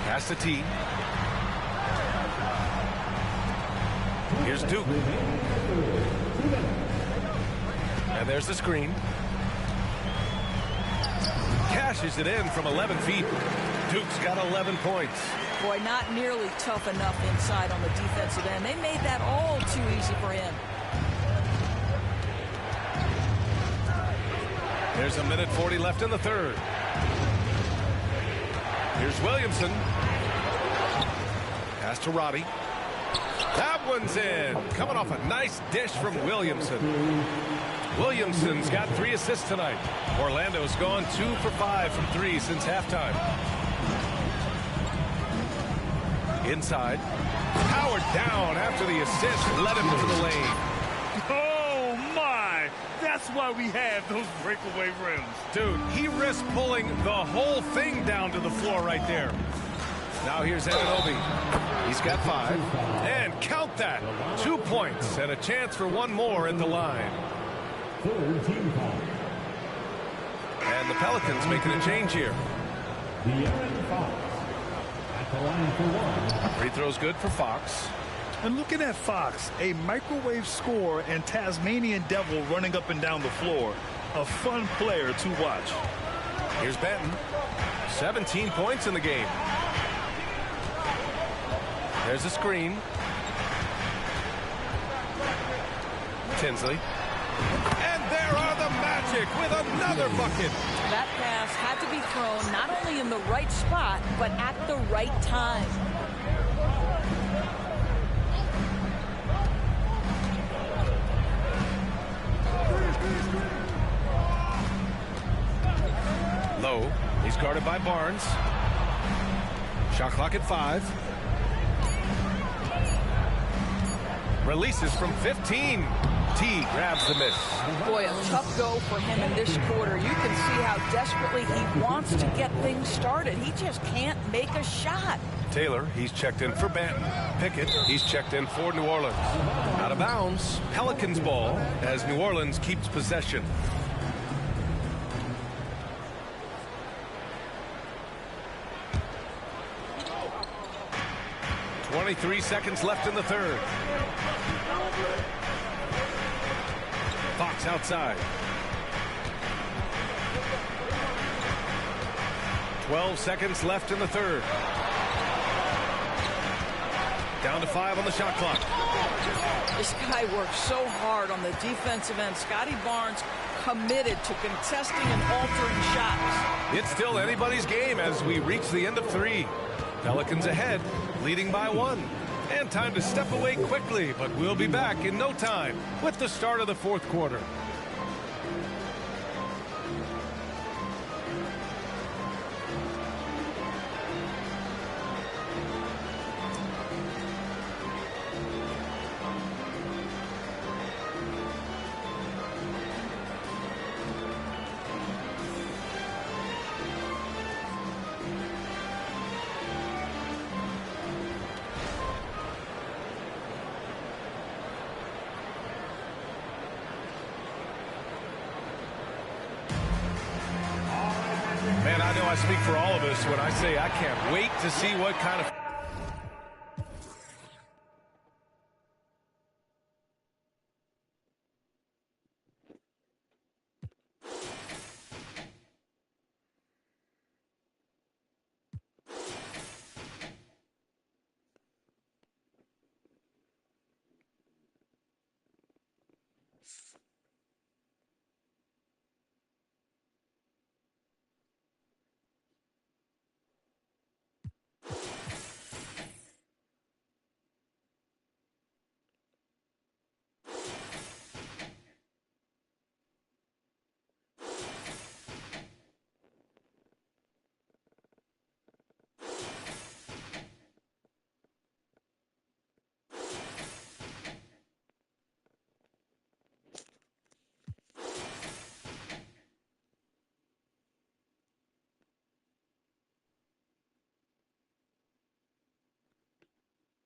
Pass to T. Here's Duke. And there's the screen. Cashes it in from 11 feet. Duke's got 11 points. Boy, not nearly tough enough inside on the defensive end. They made that all too easy for him. There's a minute 40 left in the third. Here's Williamson. Pass to Robbie. That one's in. Coming off a nice dish from Williamson. Williamson's got 3 assists tonight. Orlando's gone 2 for 5 from 3 since halftime. Inside. Howard down after the assist. Led him to the lane. Oh, my. That's why we have those breakaway rims. Dude, he risked pulling the whole thing down to the floor right there. Now here's Anunoby. He's got 5. And count that. 2 points and a chance for one more at the line. Third team foul. And the Pelicans making a change here. De'Aaron Fox. At the line for 1. Free throw's good for Fox. And looking at Fox, a microwave scorer and Tasmanian devil running up and down the floor. A fun player to watch. Here's Benton. 17 points in the game. There's a screen. Tinsley. And there are the Magic with another bucket. That pass had to be thrown not only in the right spot, but at the right time. Low. He's guarded by Barnes. Shot clock at 5. Releases from 15. T grabs the miss. Boy, a tough go for him in this quarter. You can see how desperately he wants to get things started. He just can't make a shot. Taylor, he's checked in for Banton. Pickett, he's checked in for New Orleans. Out of bounds, Pelicans ball as New Orleans keeps possession. .23 seconds left in the third. Fox outside. 12 seconds left in the third. Down to 5 on the shot clock. This guy works so hard on the defensive end. Scotty Barnes committed to contesting and altering shots. It's still anybody's game as we reach the end of 3. Pelicans ahead, leading by 1. And time to step away quickly, but we'll be back in no time with the start of the fourth quarter. Man, I know I speak for all of us when I say I can't wait to see what kind of...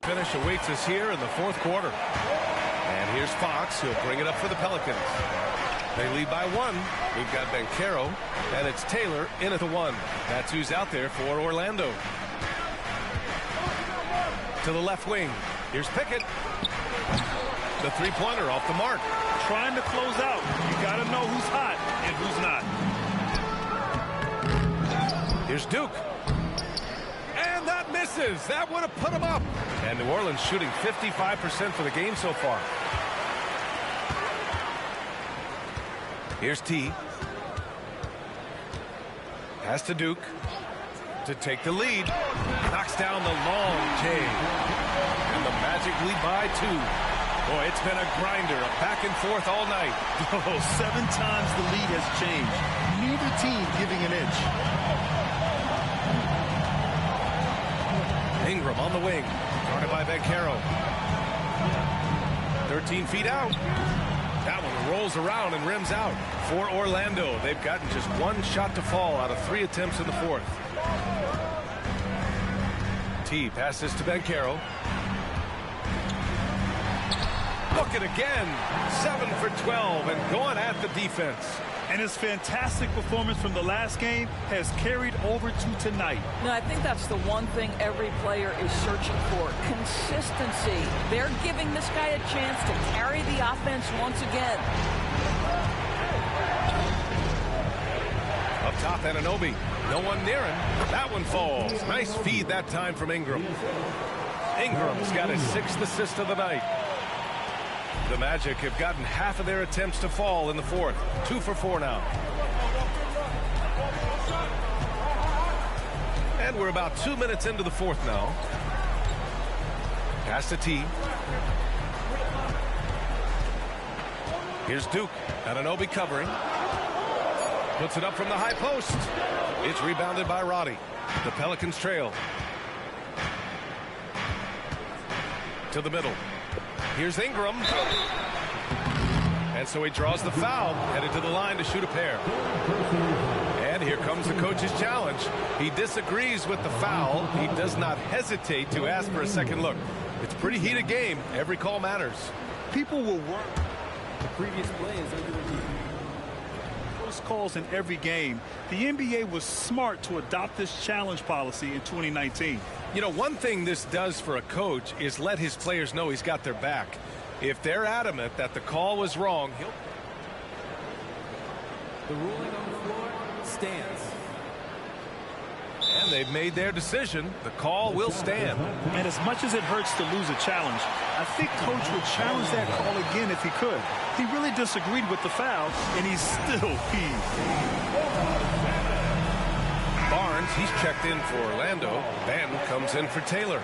Finish awaits us here in the fourth quarter. And here's Fox. He'll bring it up for the Pelicans. They lead by 1. We've got Banchero, and it's Taylor in at the 1. That's who's out there for Orlando. To the left wing. Here's Pickett. The three-pointer off the mark. Trying to close out. You got to know who's hot and who's not. Here's Duke. And that misses. That would have put him up. And New Orleans shooting 55% for the game so far. Here's T. Pass to Duke to take the lead. Knocks down the long J. And the Magic lead by 2. Boy, it's been a grinder, a back and forth all night. Oh, 7 times the lead has changed. Neither team giving an inch. Ingram on the wing. Guarded by Banchero. 13 feet out. That one rolls around and rims out for Orlando. They've gotten just 1 shot to fall out of 3 attempts in the fourth. T passes to Banchero. Look at again. 7 for 12 and going at the defense. And his fantastic performance from the last game has carried over to tonight. No, I think that's the one thing every player is searching for. Consistency. They're giving this guy a chance to carry the offense once again. Up top, Anunoby. No one near him. That one falls. Nice feed that time from Ingram. Ingram's got his 6th assist of the night. The Magic have gotten half of their attempts to fall in the fourth. 2 for 4 now. And we're about 2 minutes into the fourth now. Pass to T. Here's Duke. Anunoby covering. Puts it up from the high post. It's rebounded by Roddy. The Pelicans trail. To the middle. Here's Ingram. And so he draws the foul, headed to the line to shoot a pair. And here comes the coach's challenge. He disagrees with the foul. He does not hesitate to ask for a second look. It's a pretty heated game. Every call matters. People will work. The previous play is under review. Close calls in every game. The NBA was smart to adopt this challenge policy in 2019. You know, one thing this does for a coach is let his players know he's got their back. If they're adamant that the call was wrong, he'll... The ruling on the floor stands. And they've made their decision. The call will stand. And as much as it hurts to lose a challenge, I think Coach would challenge that call again if he could. He really disagreed with the foul, and he's still peeved. Barnes, he's checked in for Orlando. Ben comes in for Taylor.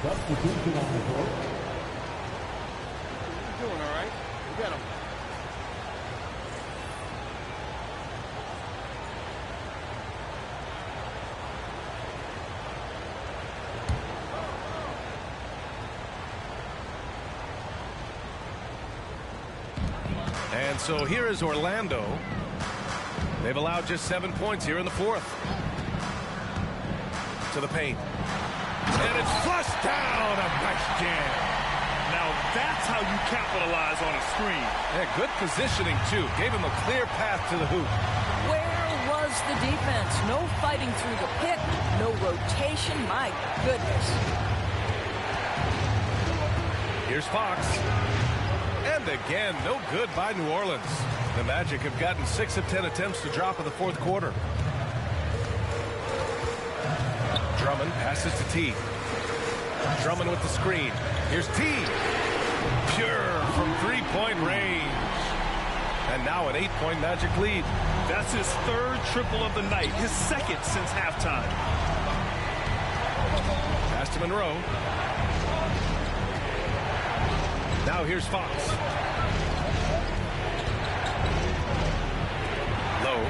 Substitution on the court. You're doing all right. You got him. And so here is Orlando. They've allowed just 7 points here in the fourth. To the paint. And it's flushed down. A nice jam. Now that's how you capitalize on a screen. Yeah, good positioning, too. Gave him a clear path to the hoop. Where was the defense? No fighting through the pick. No rotation. My goodness. Here's Fox. And again, no good by New Orleans. The Magic have gotten 6 of 10 attempts to drop in the fourth quarter. Drummond passes to T. Drummond with the screen. Here's T. Pure from three-point range. And now an 8-point Magic lead. That's his third triple of the night, his second since halftime. Pass to Monroe. Now here's Fox. Low.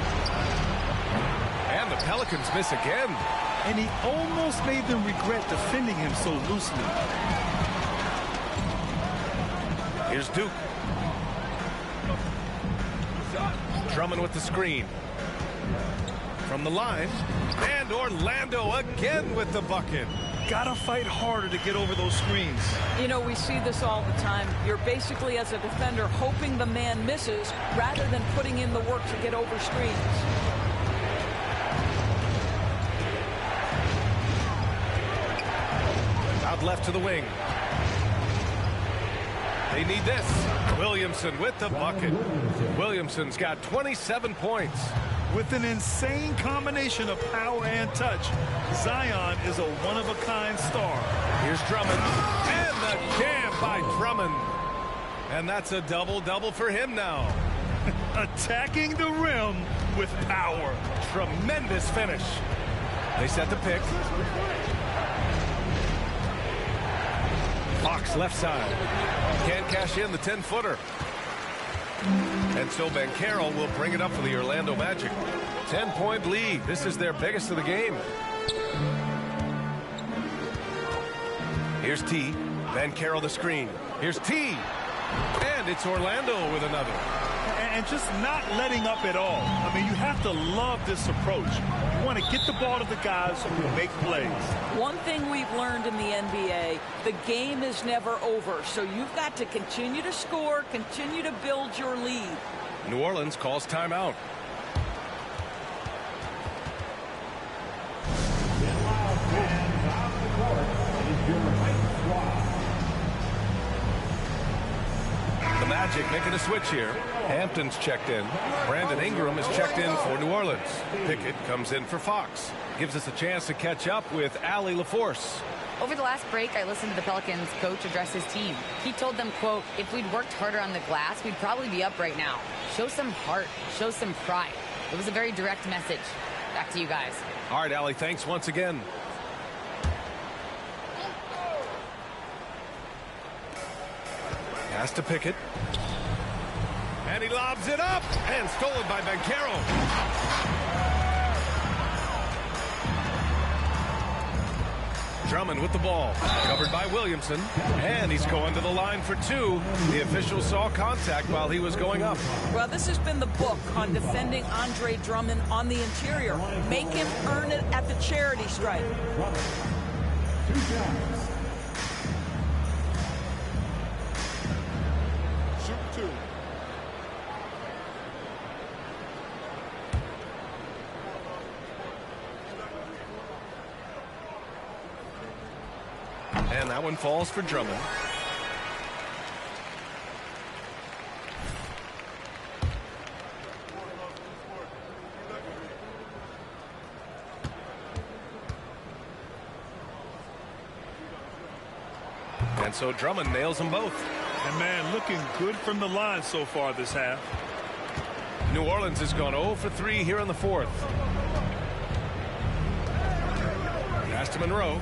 And the Pelicans miss again. And he almost made them regret defending him so loosely. Here's Duke. Drummond with the screen. From the line. And Orlando again with the bucket. Gotta fight harder to get over those screens. You know, we see this all the time. You're basically, as a defender, hoping the man misses rather than putting in the work to get over screens. Out left to the wing. They need this. Williamson with the bucket. Williamson's got 27 points. With an insane combination of power and touch, Zion is a one-of-a-kind star. Here's Drummond. And the jam by Drummond. And that's a double-double for him now. Attacking the rim with power. Tremendous finish. They set the pick. Fox left side. Can't cash in the 10-footer. And so Banchero will bring it up for the Orlando Magic. 10-point lead. This is their biggest of the game. Here's T. Banchero the screen. Here's T. And it's Orlando with another. And just not letting up at all. I mean, you have to love this approach. You want to get the ball to the guys who can make plays. One thing we've learned in the NBA, the game is never over. So you've got to continue to score, continue to build your lead. New Orleans calls timeout. Magic making a switch here. Hampton's checked in. Brandon Ingram is checked in for New Orleans. Pickett comes in for Fox. Gives us a chance to catch up with Allie LaForce. Over the last break, I listened to the Pelicans coach address his team. He told them, quote, if we'd worked harder on the glass, we'd probably be up right now. Show some heart. Show some pride. It was a very direct message. Back to you guys. All right, Allie, thanks once again. Pass to Pickett. And he lobs it up. And stolen by Banchero. Drummond with the ball. Covered by Williamson. And he's going to the line for two. The official saw contact while he was going up. Well, this has been the book on defending Andre Drummond on the interior. Make him earn it at the charity stripe. 2 shots. Shoot 2. And that one falls for Drummond. And so Drummond nails them both. And man, looking good from the line so far this half. New Orleans has gone 0 for 3 here in the fourth. Pass to Monroe.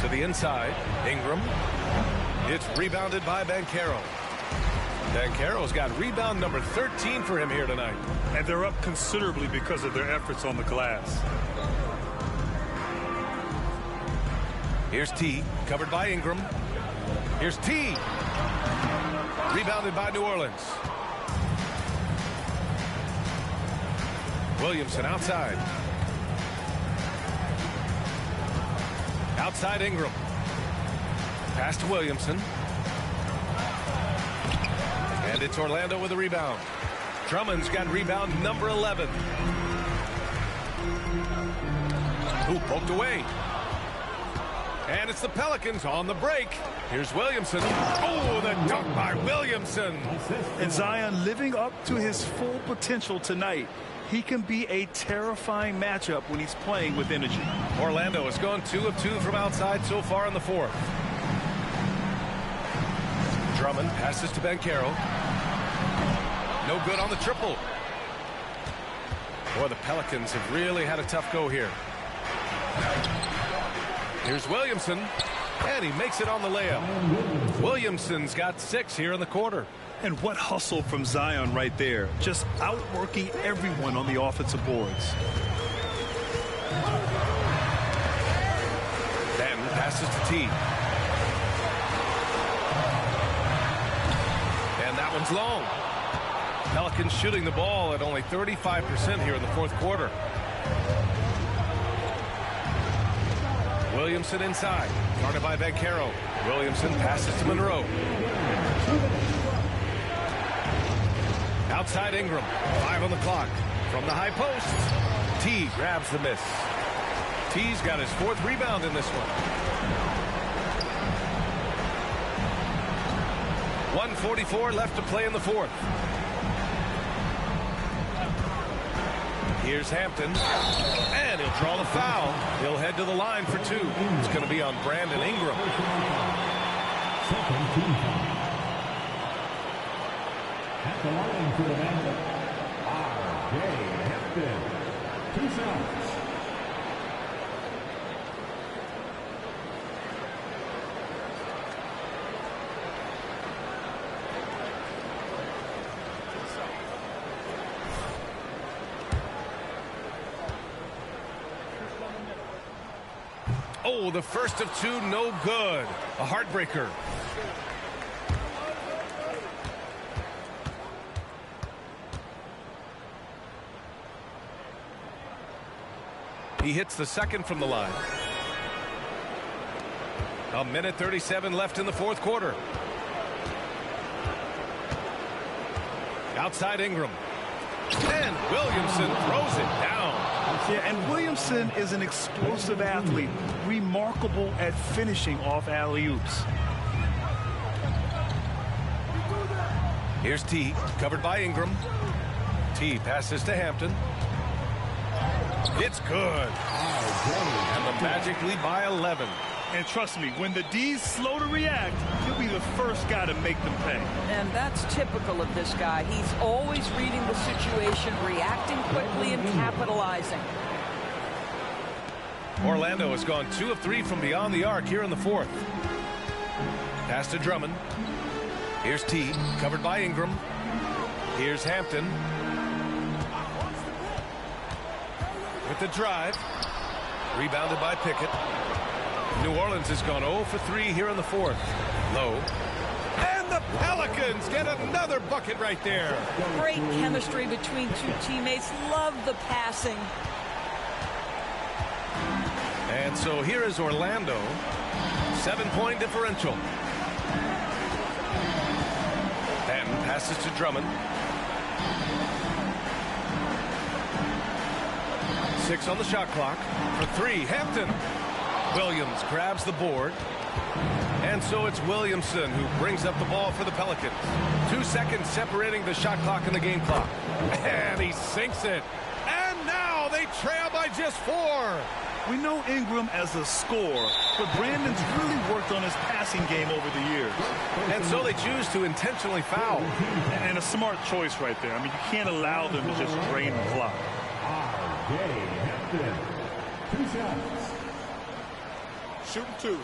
To the inside. Ingram. It's rebounded by Banchero. Banchero's got rebound number 13 for him here tonight. And they're up considerably because of their efforts on the glass. Here's T, covered by Ingram. Here's T. Rebounded by New Orleans. Williamson outside. Outside Ingram. Pass to Williamson. And it's Orlando with a rebound. Drummond's got rebound number 11. Who poked away. And it's the Pelicans on the break. Here's Williamson. Oh, the dunk by Williamson. And Zion living up to his full potential tonight. He can be a terrifying matchup when he's playing with energy. Orlando has gone 2 of 2 from outside so far in the fourth. Drummond passes to Banchero. No good on the triple. Boy, the Pelicans have really had a tough go here. Here's Williamson, and he makes it on the layup. Williamson's got 6 here in the quarter. And what hustle from Zion right there. Just outworking everyone on the offensive boards. Then passes to T. And that one's long. Pelicans shooting the ball at only 35% here in the fourth quarter. Williamson inside. Guarded by Banchero. Williamson passes to Monroe. Outside Ingram. 5 on the clock. From the high post. T grabs the miss. T's got his 4th rebound in this one. 1:44 left to play in the fourth. Here's Hampton. And he'll draw the foul. He'll head to the line for 2. It's going to be on Brandon Ingram. Second team foul. At the line for the Magic, R.J. Hampton. 2 shots. Oh, the first of 2, no good. A heartbreaker. He hits the second from the line. 1:37 left in the fourth quarter. Outside Ingram. And Williamson throws it down. Yeah, and Williamson is an explosive athlete, remarkable at finishing off alley-oops. Here's T, covered by Ingram. T passes to Hampton. It's good. And the Magic lead by 11. And trust me, when the D's slow to react, he'll be the first guy to make them pay. And that's typical of this guy. He's always reading the situation, reacting quickly, and capitalizing. Orlando has gone 2 of 3 from beyond the arc here in the fourth. Pass to Drummond. Here's T, covered by Ingram. Here's Hampton. With the drive. Rebounded by Pickett. New Orleans has gone 0 for 3 here in the fourth. Low. And the Pelicans get another bucket right there. Great chemistry between two teammates. Love the passing. And so here is Orlando. 7-point differential. Patton passes to Drummond. 6 on the shot clock. For 3, Hampton. Williams grabs the board. And so it's Williamson who brings up the ball for the Pelicans. 2 seconds separating the shot clock and the game clock. And he sinks it. And now they trail by just 4. We know Ingram as a scorer, but Brandon's really worked on his passing game over the years. And so they choose to intentionally foul. And a smart choice right there. I mean, you can't allow them to just drain the clock. Hampton. 2 shots. Shooting 2.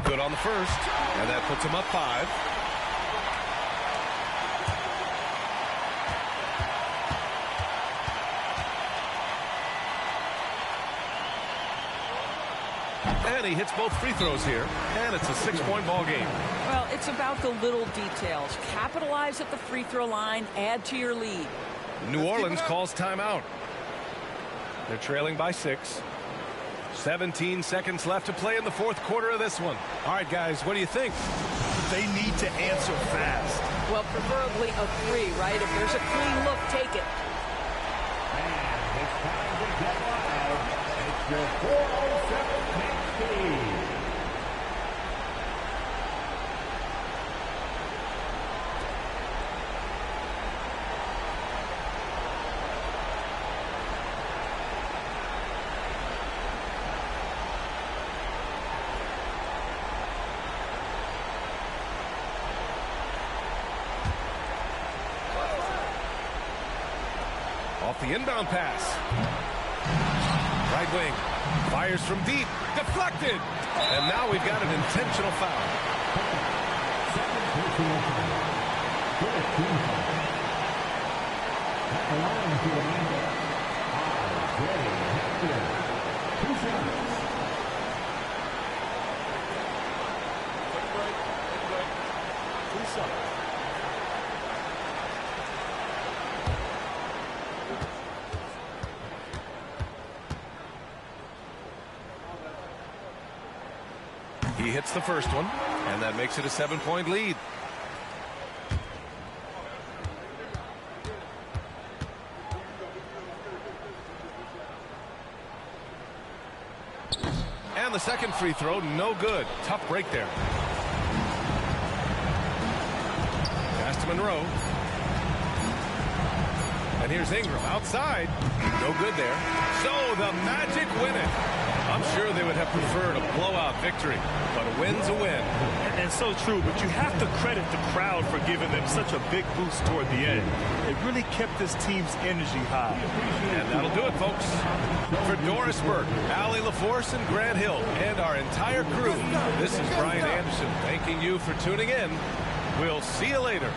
Good on the first, and that puts him up 5. And he hits both free throws here, and it's a 6-point ball game. Well, it's about the little details. Capitalize at the free throw line, add to your lead. New Orleans calls timeout. They're trailing by 6. 17 seconds left to play in the fourth quarter of this one. All right, guys, what do you think? They need to answer fast. Well, preferably a 3, right? If there's a clean look, take it. And it's time to get live. It's your 407 Speed. Off the inbound pass. Right wing. Fires from deep. Deflected. And now we've got an intentional foul. He hits the first one, and that makes it a 7-point lead. And the second free throw, no good. Tough break there. Pass to Monroe. And here's Ingram outside. No good there. So the Magic win it. I'm sure they would have preferred a blowout victory, but a win's a win. And so true, but you have to credit the crowd for giving them such a big boost toward the end. It really kept this team's energy high. And that'll do it, folks. For Doris Burke, Allie LaForce, and Grant Hill, and our entire crew, this is Brian Anderson thanking you for tuning in. We'll see you later.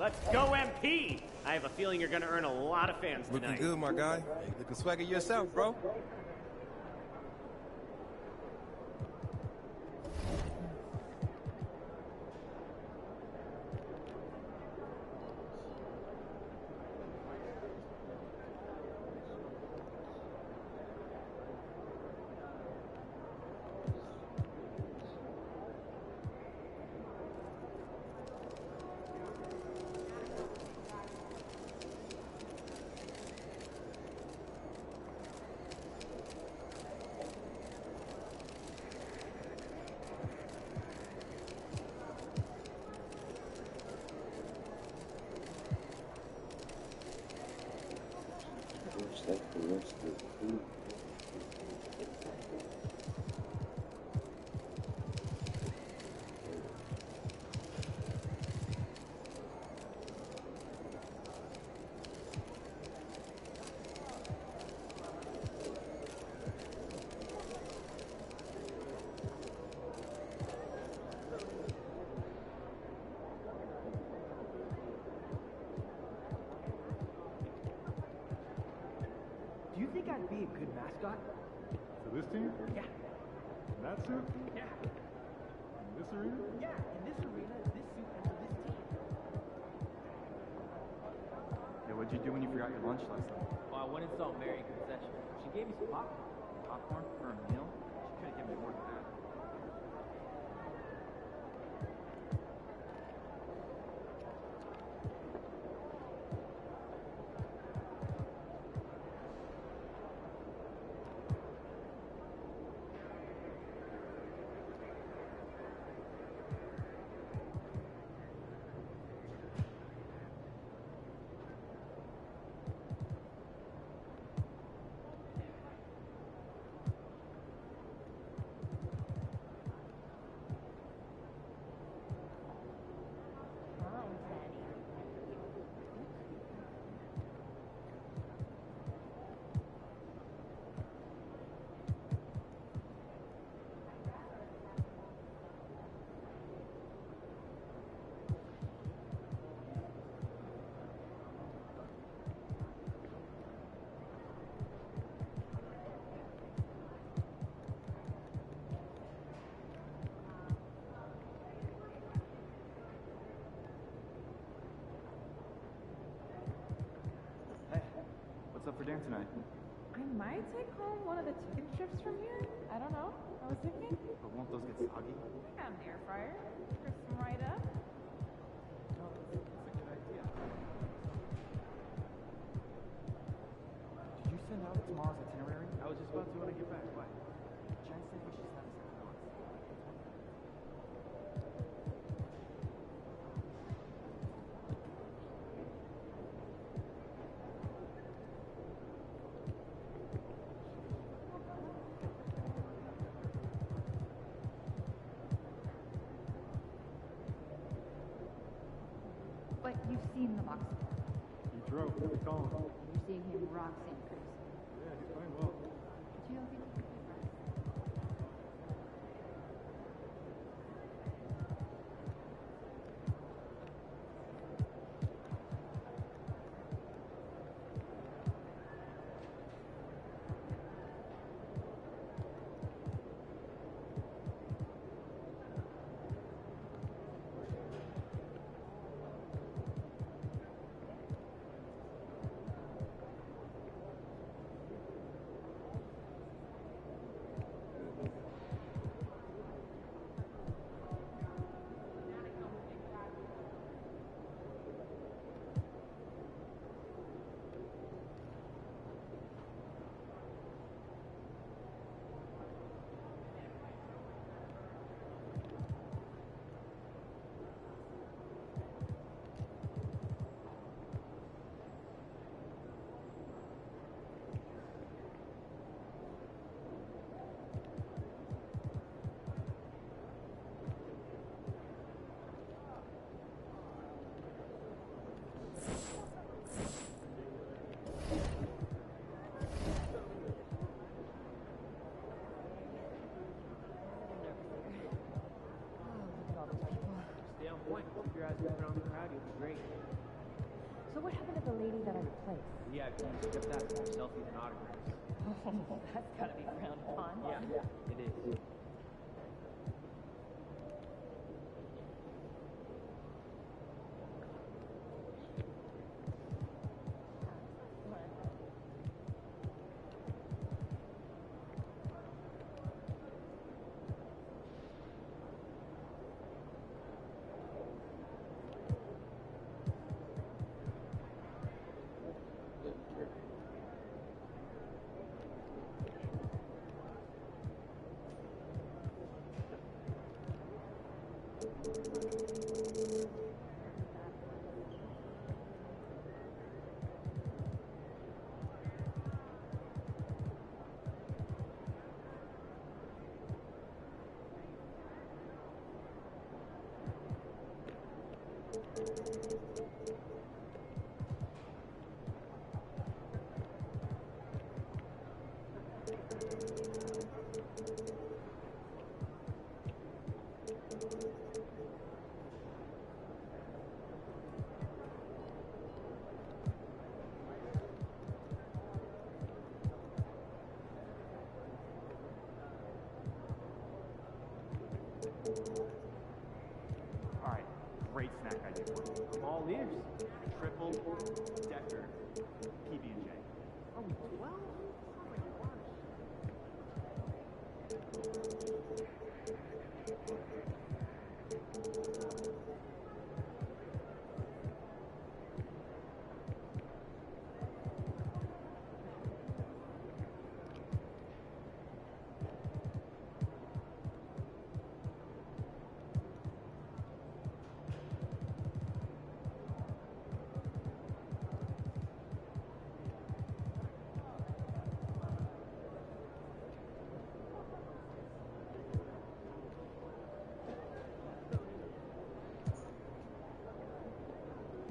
Let's go, MP! I have a feeling you're going to earn a lot of fans tonight. Looking good, my guy. Looking swagger yourself, bro. Do you think I'd be a good mascot? For this team? Yeah. In that suit? Yeah. In this arena? Yeah, in this arena, this suit, and for this team. Yeah, what'd you do when you forgot your lunch last night? Well, I went and saw Mary in concession. She gave me some popcorn. Popcorn for a meal? She could have given me more than that. What's up for dinner tonight? I might take home one of the chicken strips from here. I don't know. I was thinking. But won't those get soggy? I got an air fryer. Crisp them right up. No, that's a good idea. Did you send out tomorrow's itinerary? I was just about to when I get back. What? Jen said we should send this out once. But you've seen the box. He drove. What they call him? You're seeing him rock St. Cruz. Yeah, he's playing well. Do you know if he can play for us? lady that I replaced. Yeah, can you skip that more selfies and autographs? Oh, that's gotta be frowned upon. Yeah, it is. Alright, great snack idea for you. I'm all ears. Triple decker PB&J. Oh, 12? Oh my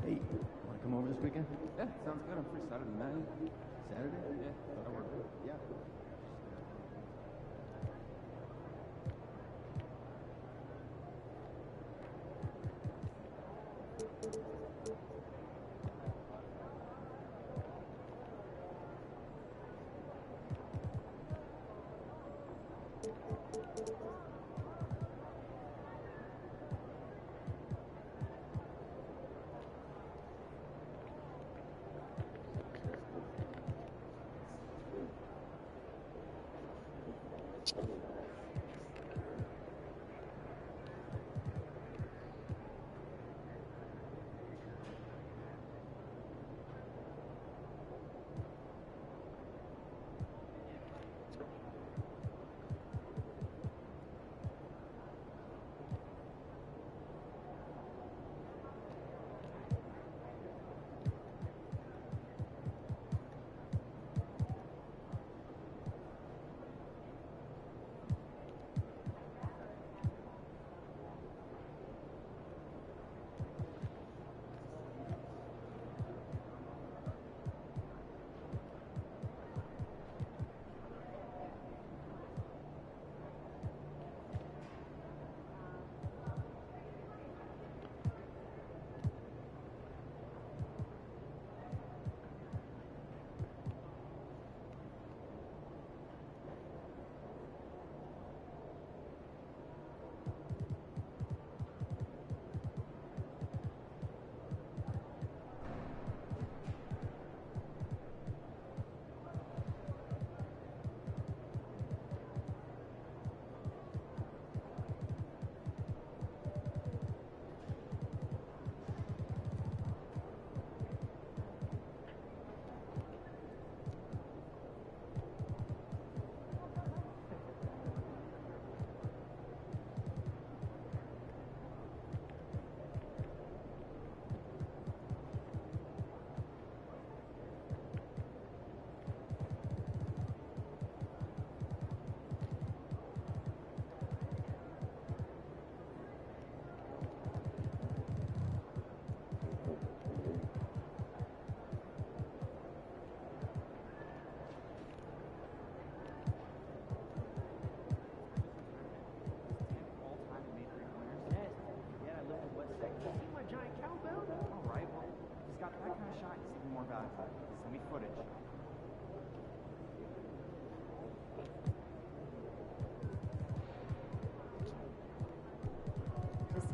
Hey, wanna come over this weekend? Yeah, sounds good. I'm free Saturday night. Saturday? Yeah, that work. Yeah.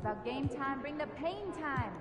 about game time, bring the pain time.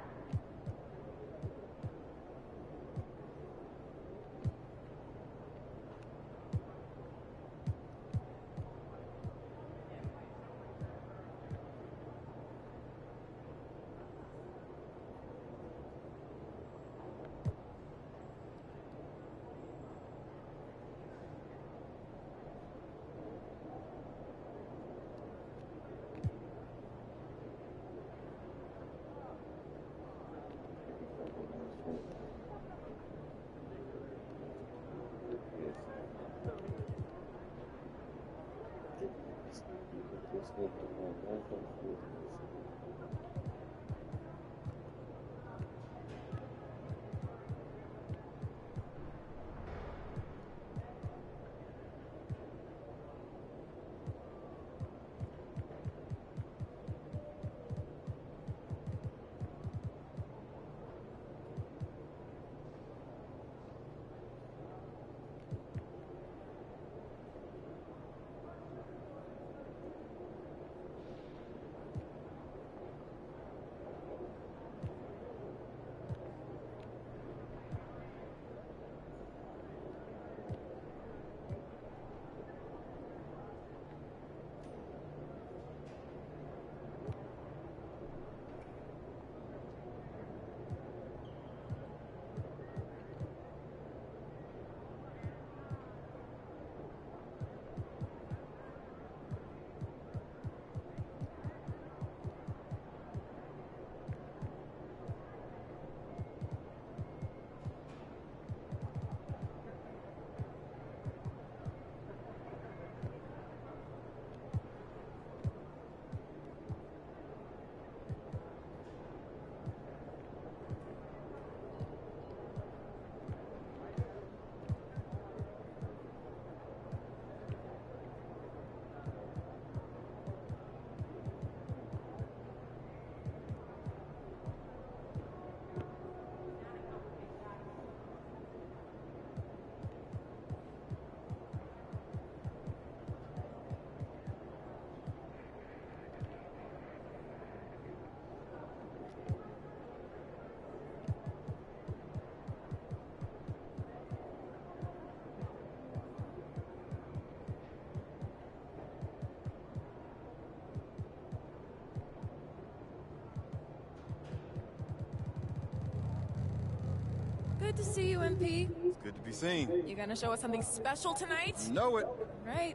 Good to see you, MP. It's good to be seen. You gonna show us something special tonight? You know it. Right.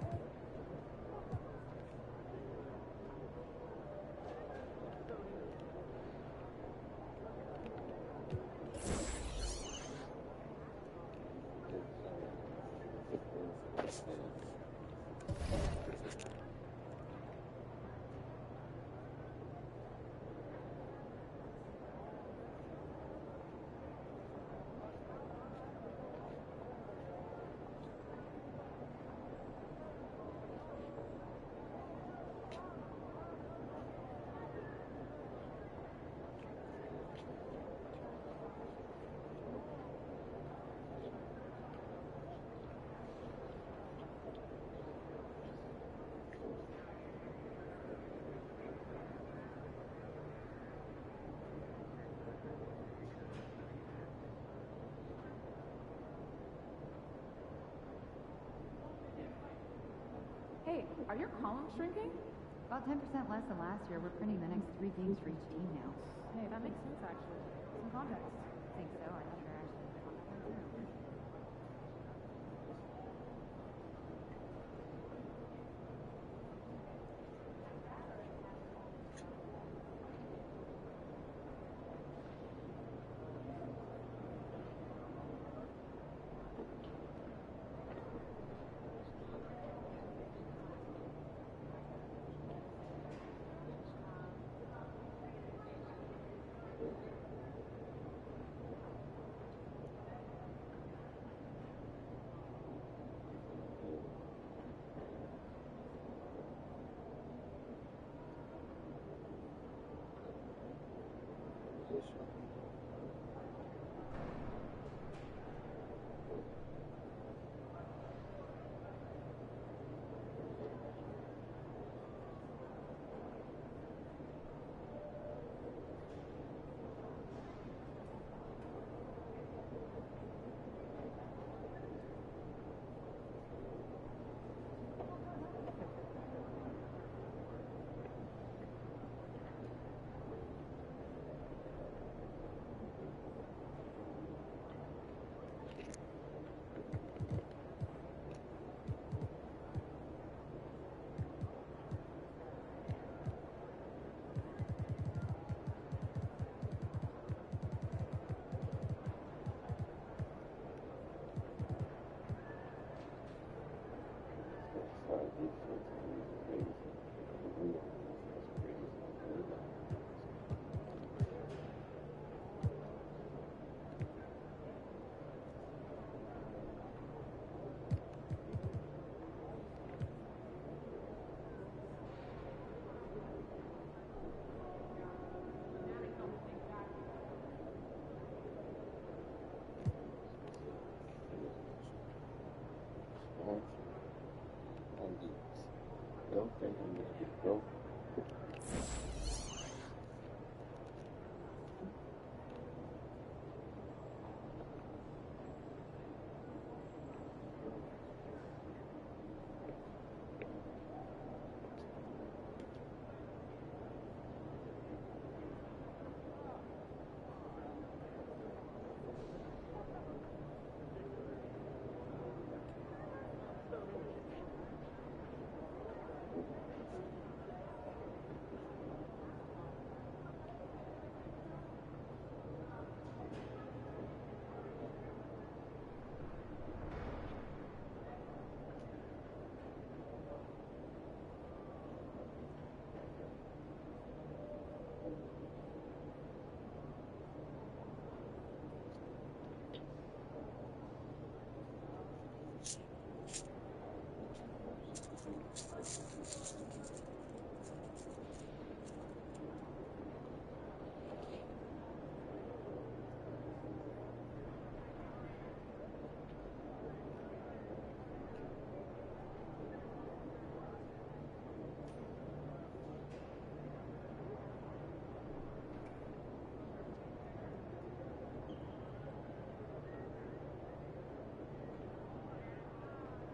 Hey, are your columns shrinking? About 10% less than last year. We're printing the next 3 games for each team now. Hey, that makes sense, actually. Some context. Think so? I thought you were actually.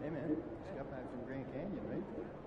Hey man, just got back from Grand Canyon, right? Yeah.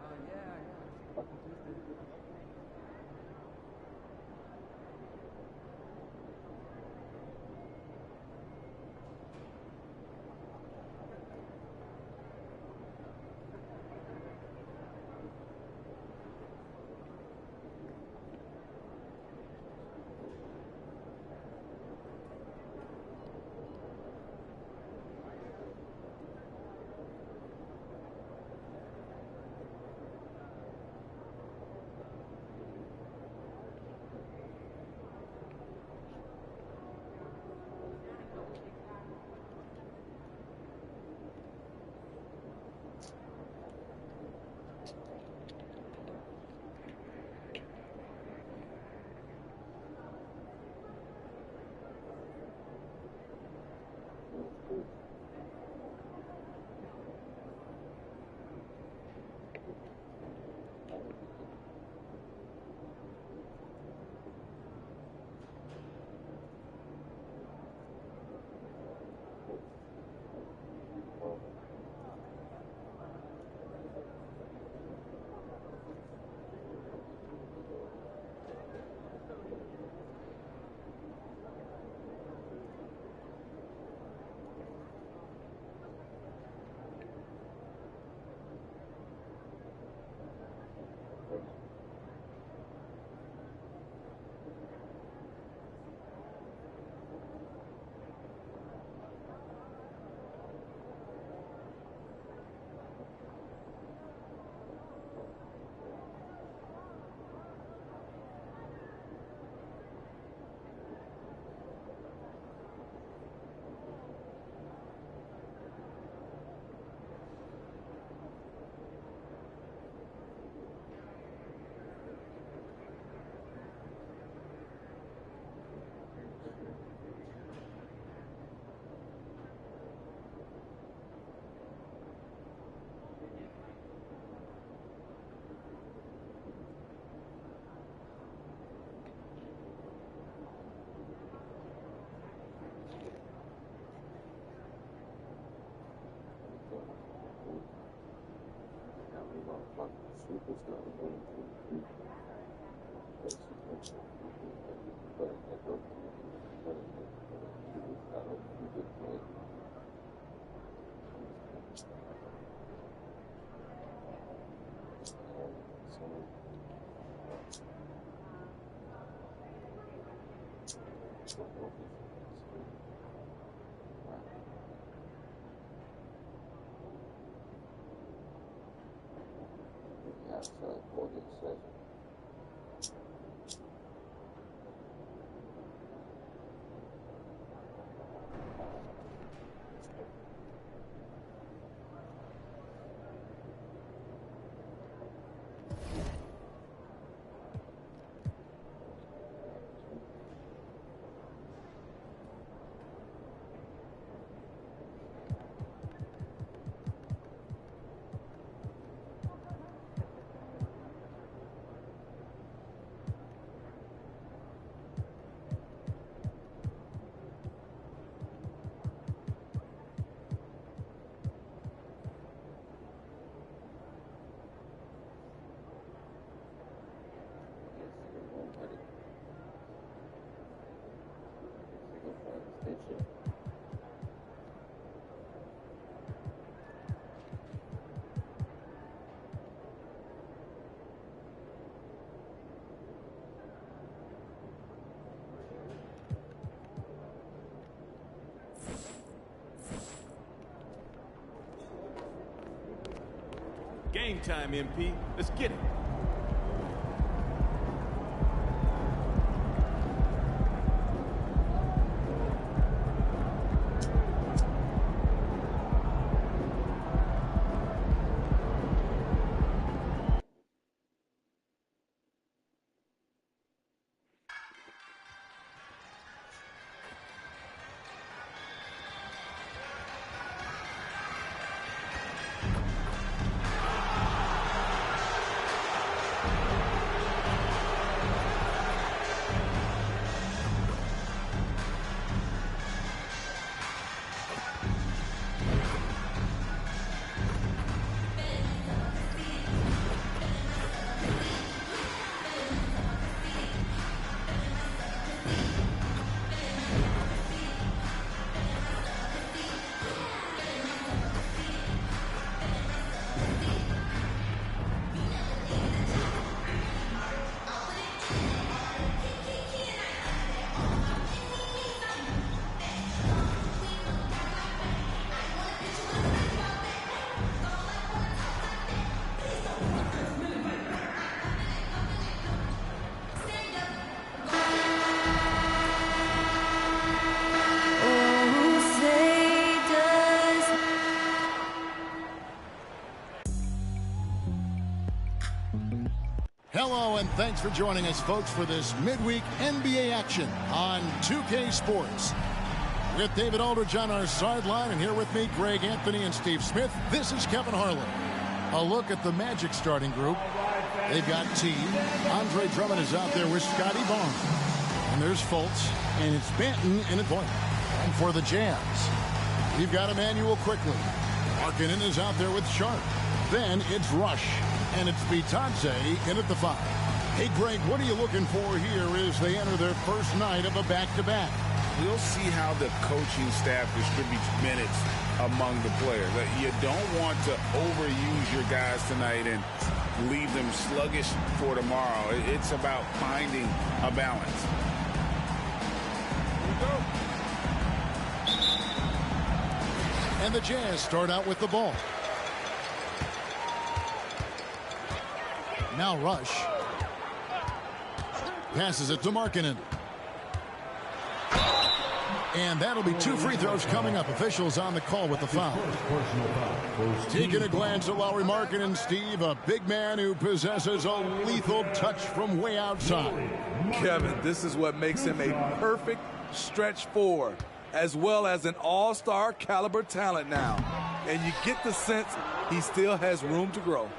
Game time, MP. Let's get it. Hello, and thanks for joining us, folks, for this midweek NBA action on 2K Sports. With David Aldridge on our sideline, and here with me, Greg Anthony and Steve Smith, this is Kevin Harlan. A look at the Magic starting group. They've got T. Andre Drummond is out there with Scotty Barnes. And there's Fultz, and it's Banton in at point. And for the Jazz, we've got Emmanuel Quickley. Markkanen is out there with Sharp. Then it's Rush, and it's Bitadze in at the 5. Hey, Greg, what are you looking for here as they enter their first night of a back-to-back? We'll see how the coaching staff distributes minutes among the players. You don't want to overuse your guys tonight and leave them sluggish for tomorrow. It's about finding a balance. Here we go. And the Jazz start out with the ball. Now Rush. Passes it to Markkanen. And that'll be 2 free throws coming up. Officials on the call with the foul. Taking a glance at Lauri Markkanen, Steve, a big man who possesses a lethal touch from way outside. Kevin, this is what makes him a perfect stretch 4, as well as an all-star caliber talent now. And you get the sense he still has room to grow.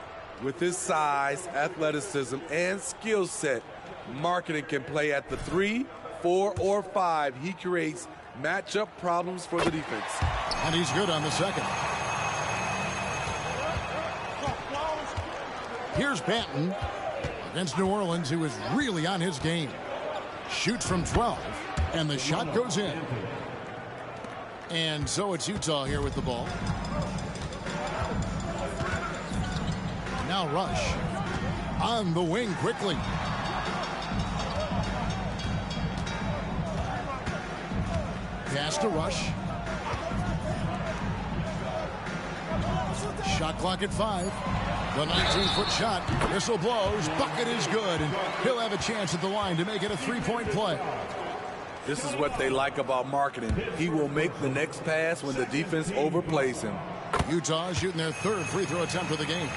With his size, athleticism, and skill set, Markkanen can play at the 3, 4, or 5. He creates matchup problems for the defense. And he's good on the second. Here's Banton against New Orleans, who is really on his game. Shoots from 12, and the shot goes in. And so it's Utah here with the ball. Now Rush on the wing quickly. Pass to Rush. Shot clock at 5. The 19-foot shot. Whistle blows. Bucket is good. And he'll have a chance at the line to make it a three-point play. This is what they like about marketing. He will make the next pass when the defense overplays him. Utah shooting their third free throw attempt of the game.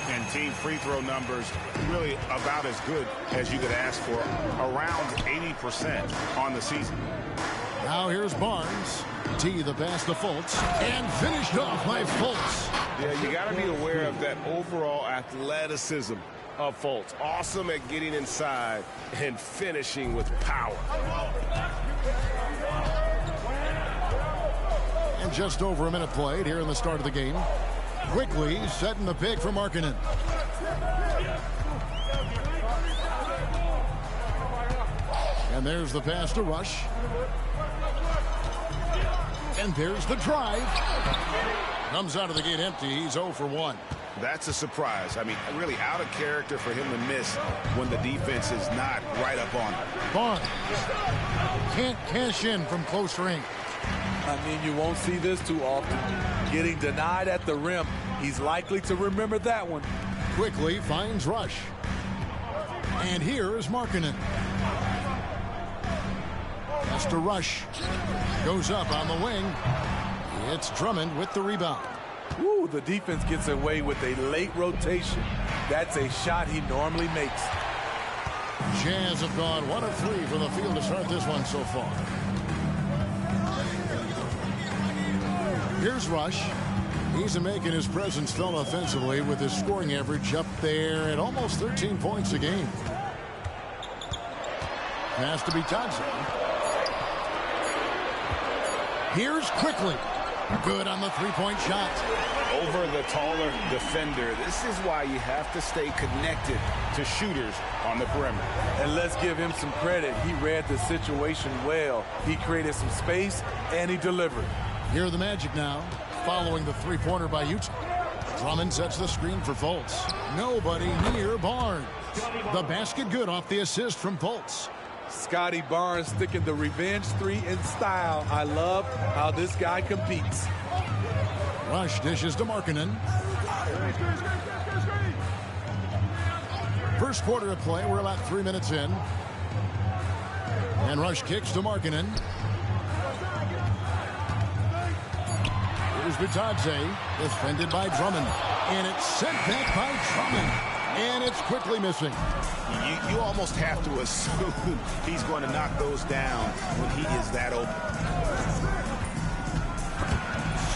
And team free throw numbers really about as good as you could ask for, around 80% on the season. Now here's Barnes. T the pass to Fultz. And finished off by Fultz. Yeah, you got to be aware of that overall athleticism of Fultz. Awesome at getting inside and finishing with power. And just over a minute played here in the start of the game. Quickly setting the pick for Markkanen. And there's the pass to Rush. And there's the drive. Comes out of the gate empty. He's 0 for 1. That's a surprise. I mean, really out of character for him to miss when the defense is not right up on him. Barnes can't cash in from close range. I mean, you won't see this too often. Getting denied at the rim. He's likely to remember that one. Quickly finds Rush. And here is Markkanen. Pass to Rush. Goes up on the wing. It's Drummond with the rebound. Ooh, the defense gets away with a late rotation. That's a shot he normally makes. Jazz have gone 1 of 3 from the field to start this one so far. Here's Rush. He's making his presence felt offensively with his scoring average up there at almost 13 points a game. Pass to Bitadze. Here's Quickly. Good on the three-point shot. Over the taller defender. This is why you have to stay connected to shooters on the perimeter. And let's give him some credit. He read the situation well. He created some space, and he delivered. Here are the Magic now, following the three-pointer by Utah. Drummond sets the screen for Fultz. Nobody near Barnes. The basket good off the assist from Fultz. Scotty Barnes sticking the revenge three in style. I love how this guy competes. Rush dishes to Markkanen. First quarter of play. We're about 3 minutes in. And Rush kicks to Markkanen. Here's Bitadze, defended by Drummond. And it's sent back by Drummond. And it's quickly missing. You almost have to assume he's going to knock those down when he is that open.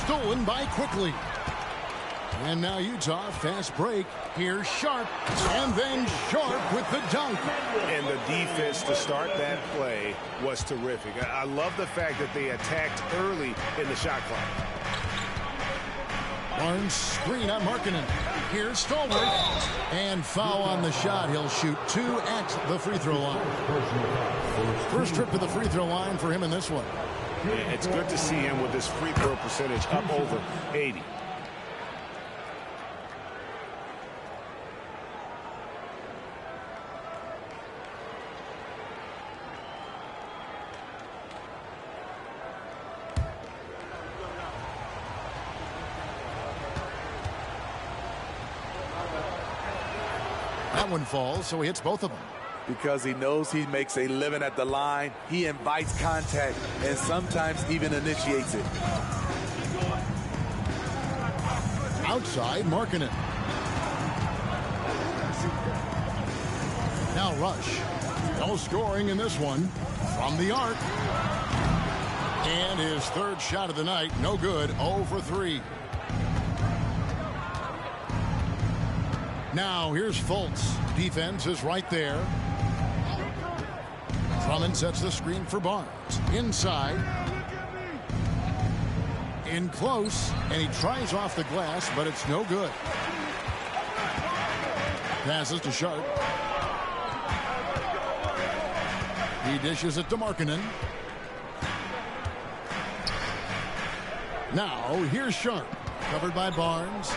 Stolen by Quickly. And now Utah, fast break. Here's Sharp. And then Sharp with the dunk. And the defense to start that play was terrific. I love the fact that they attacked early in the shot clock. Barnes screen on Markkanen. Here's Stallworth. And foul on the shot. He'll shoot 2 at the free throw line. First trip to the free throw line for him in this one. Yeah, it's good to see him with his free throw percentage up over 80. That one falls, so he hits both of them. Because he knows he makes a living at the line, he invites contact and sometimes even initiates it. Outside, Markkanen. Now Rush. No scoring in this one. From the arc. And his third shot of the night, no good, 0 for 3. Now here's Fultz. Defense is right there. Drummond sets the screen for Barnes. Inside. In close. And he tries off the glass, but it's no good. Passes to Sharp. He dishes it to Markkanen. Now here's Sharp. Covered by Barnes.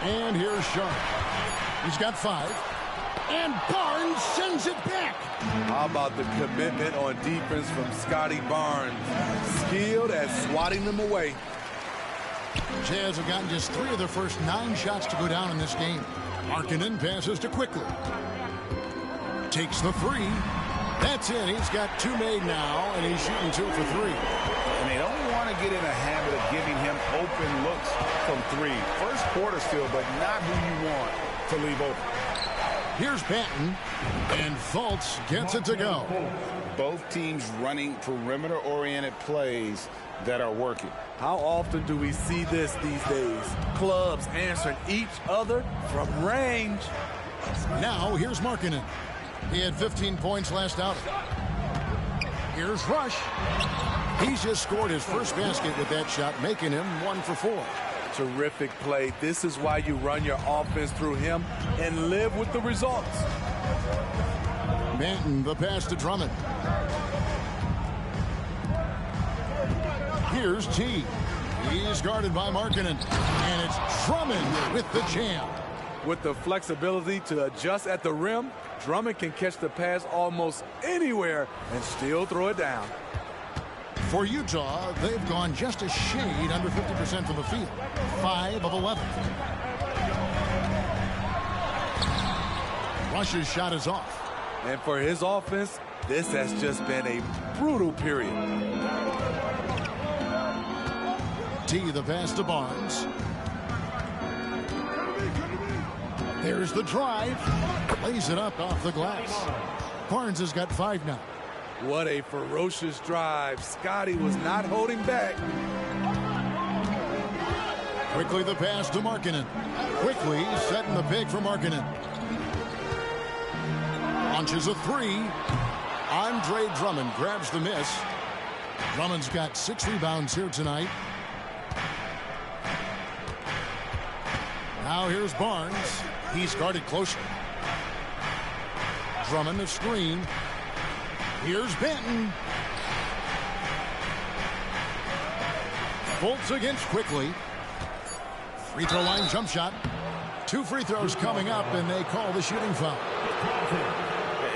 And here's Sharp. He's got 5. And Barnes sends it back. How about the commitment on defense from Scotty Barnes? Skilled at swatting them away. Jazz have gotten just 3 of their first 9 shots to go down in this game. Markkanen passes to Quickly. Takes the 3. That's it. He's got 2 made now, and he's shooting 2 for 3. And they don't want to get in a habit of giving him open looks from 3. First quarter still, but not who you want to leave open. Here's Banton, and Fultz gets it to go. Both teams running perimeter-oriented plays that are working. How often do we see this these days? Clubs answering each other from range. Now here's Markkanen. He had 15 points last outing. Here's Rush. He's just scored his first basket with that shot, making him 1 for 4. Terrific play. This is why you run your offense through him and live with the results. Banton, the pass to Drummond. Here's T. He's guarded by Markkanen. And it's Drummond with the jam. With the flexibility to adjust at the rim, Drummond can catch the pass almost anywhere and still throw it down. For Utah, they've gone just a shade under 50% from the field. 5 of 11. Rush's shot is off. And for his offense, this has just been a brutal period. T, the pass to Barnes. There's the drive. Lays it up off the glass. Barnes has got 5 now. What a ferocious drive. Scotty was not holding back. Quickly the pass to Markkanen. Quickly setting the pick for Markkanen. Launches a 3. Andre Drummond grabs the miss. Drummond's got 6 rebounds here tonight. Now here's Barnes. He's guarded closely. Drummond the screen. Here's Banton. Fultz against Quickly. Free throw line jump shot. 2 free throws coming up, and they call the shooting foul.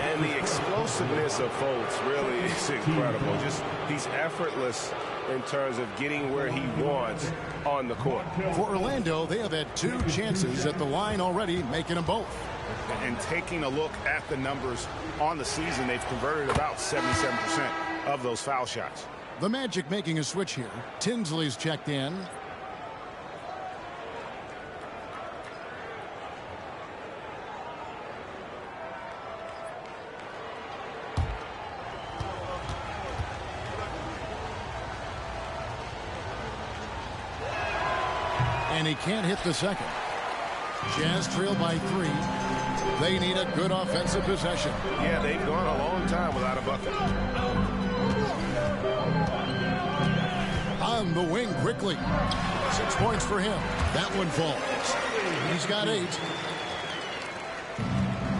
And the explosiveness of Fultz really is incredible. Just he's effortless in terms of getting where he wants on the court. For Orlando, they have had 2 chances at the line already, making them both. And taking a look at the numbers on the season, they've converted about 77% of those foul shots. The Magic making a switch here. Tinsley's checked in. And he can't hit the second. Jazz trail by 3. They need a good offensive possession. Yeah, they've gone a long time without a bucket. On the wing quickly. 6 points for him. That one falls. He's got 8.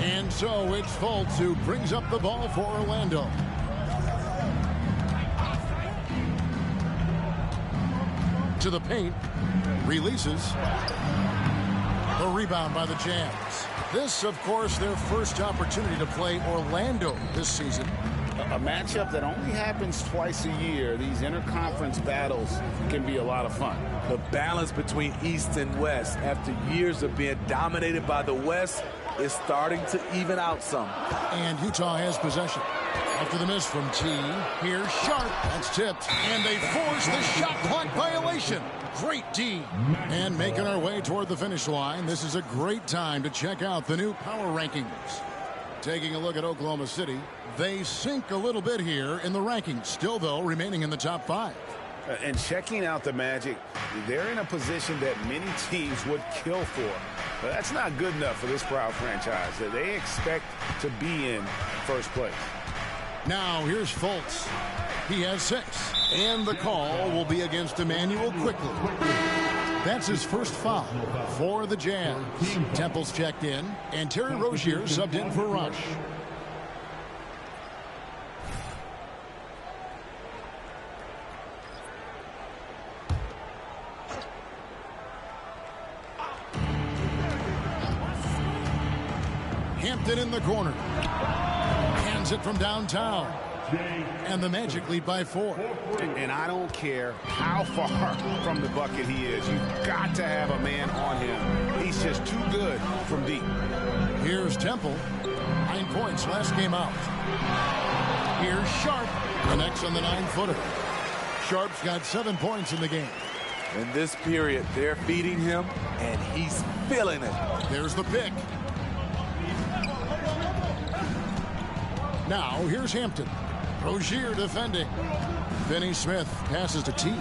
And so it's Fultz who brings up the ball for Orlando. To the paint. Releases. The rebound by the Jazz. This, of course, their first opportunity to play Orlando this season. A matchup that only happens twice a year. These interconference battles can be a lot of fun. The balance between East and West after years of being dominated by the West is starting to even out some. And Utah has possession. After the miss from T, here's Sharp. That's tipped. And they force the shot clock violation. Great D. And making our way toward the finish line, this is a great time to check out the new power rankings. Taking a look at Oklahoma City, they sink a little bit here in the rankings. Still, though, remaining in the top 5. And checking out the Magic, they're in a position that many teams would kill for. But that's not good enough for this proud franchise. They expect to be in first place. Now here's Fultz. He has 6. And the call will be against Emmanuel Quickly. That's his first foul for the Jazz. Temple's checked in, and Terry Rozier subbed in for Rush. Hampton in the corner. Hands it from downtown. And the Magic lead by 4. And I don't care how far from the bucket he is. You've got to have a man on him. He's just too good from deep. Here's Temple. 9 points last game out. Here's Sharp. Connects on the 9-footer. Sharp's got 7 points in the game. In this period, they're feeding him, and he's feeling it. There's the pick. Now, here's Hampton. Rozier defending. Finney Smith passes to T.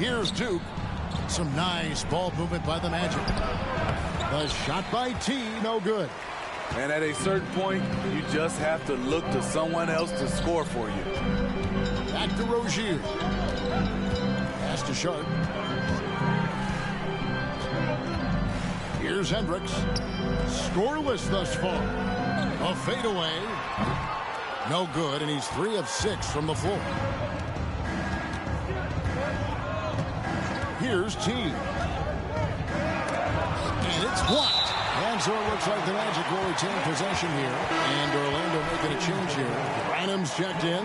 Here's Duke. Some nice ball movement by the Magic. The shot by T, no good. And at a certain point, you just have to look to someone else to score for you. Back to Rozier. Pass to Sharp. Here's Hendricks. Scoreless thus far. A fadeaway. No good, and he's 3 of 6 from the floor. Here's T. And it's blocked. And so it looks like the Magic will retain possession here. And Orlando making a change here. Branham's checked in.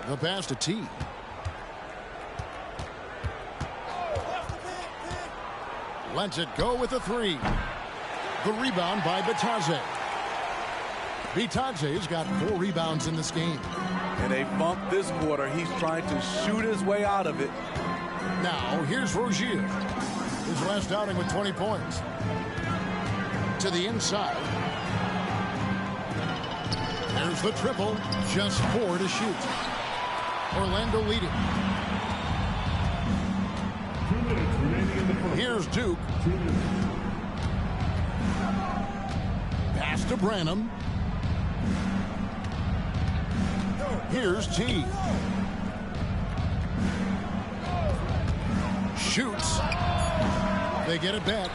The pass to T. Lets it go with a 3. The rebound by Bitadze. Bitadze's got 4 rebounds in this game. And they bump this quarter. He's trying to shoot his way out of it. Now, here's Rozier. His last outing with 20 points. To the inside. There's the triple. Just 4 to shoot. Orlando leading. Here's Duke. Pass to Branham. Here's T. Shoots. They get it back.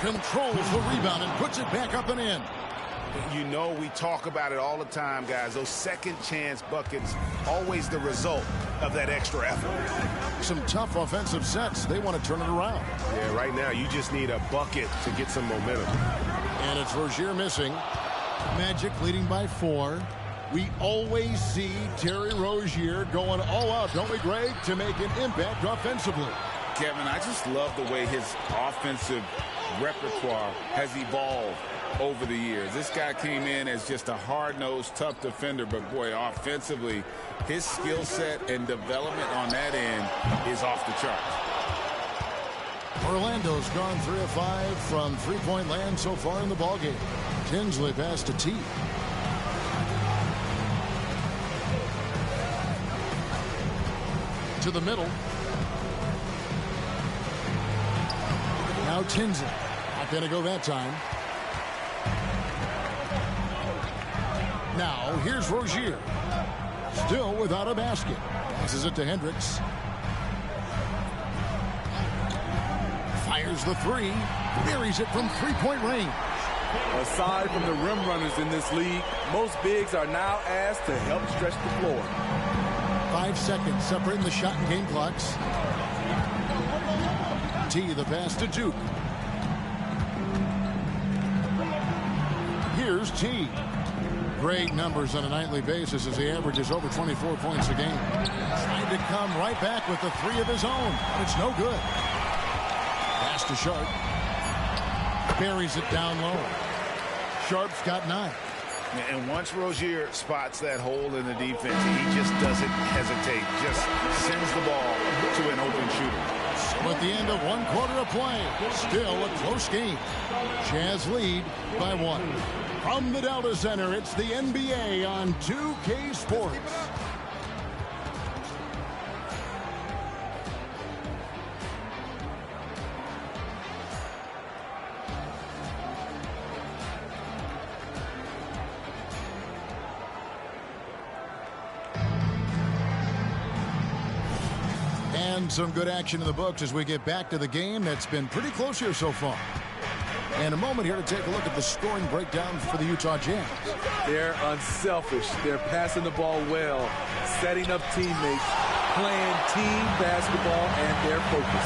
Controls the rebound and puts it back up and in. You know, we talk about it all the time, guys. Those second chance buckets, always the result of that extra effort. Some tough offensive sets. They want to turn it around. Yeah, right now you just need a bucket to get some momentum. And it's Rozier missing. Magic leading by 4. We always see Terry Rozier going all out, don't we, Greg, to make an impact offensively. Kevin, I just love the way his offensive repertoire has evolved over the years. This guy came in as just a hard-nosed, tough defender, but boy, offensively, his skill set and development on that end is off the charts. Orlando's gone 3 of 5 from three-point land so far in the ballgame. Tinsley pass to T. To the middle. Now Tinsley. Not going to go that time. Now, here's Rozier. Still without a basket. Passes it to Hendricks. Fires the 3. Buries it from three-point range. Aside from the rim runners in this league, most bigs are now asked to help stretch the floor. 5 seconds separating the shot and game clocks. T, the pass to Duke. Here's T. Great numbers on a nightly basis as he averages over 24 points a game. Trying to come right back with the 3 of his own. It's no good. Pass to Sharp. Buries it down low. Sharp's got 9. And once Rozier spots that hole in the defense, he just doesn't hesitate. Just sends the ball to an open shooter. So at the end of 1 quarter of play, still a close game. Jazz lead by 1. From the Delta Center, it's the NBA on 2K Sports. And some good action in the books as we get back to the game that's been pretty close here so far. And a moment here to take a look at the scoring breakdown for the Utah Jazz. They're unselfish. They're passing the ball well, setting up teammates, playing team basketball, and their focus.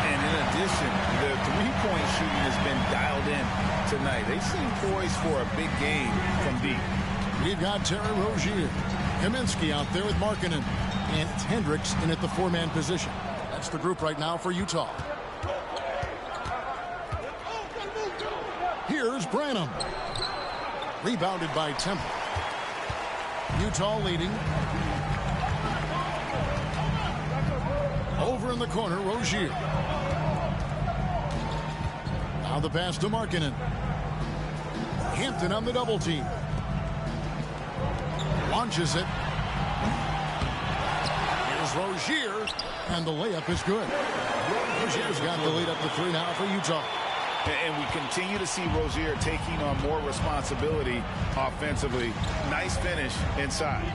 And in a addition, the three-point shooting has been dialed in tonight. They seem poised for a big game from deep. We've got Terry Rozier, Kaminsky out there with Markkanen, and Hendricks in at the four-man position. That's the group right now for Utah. Here's Branham. Rebounded by Temple. Utah leading. Over in the corner, Rozier. Now the pass to Markkanen. Hampton on the double team. Launches it. Here's Rozier, and the layup is good. Rozier's got the lead up to 3 now for Utah. And we continue to see Rozier taking on more responsibility offensively. Nice finish inside.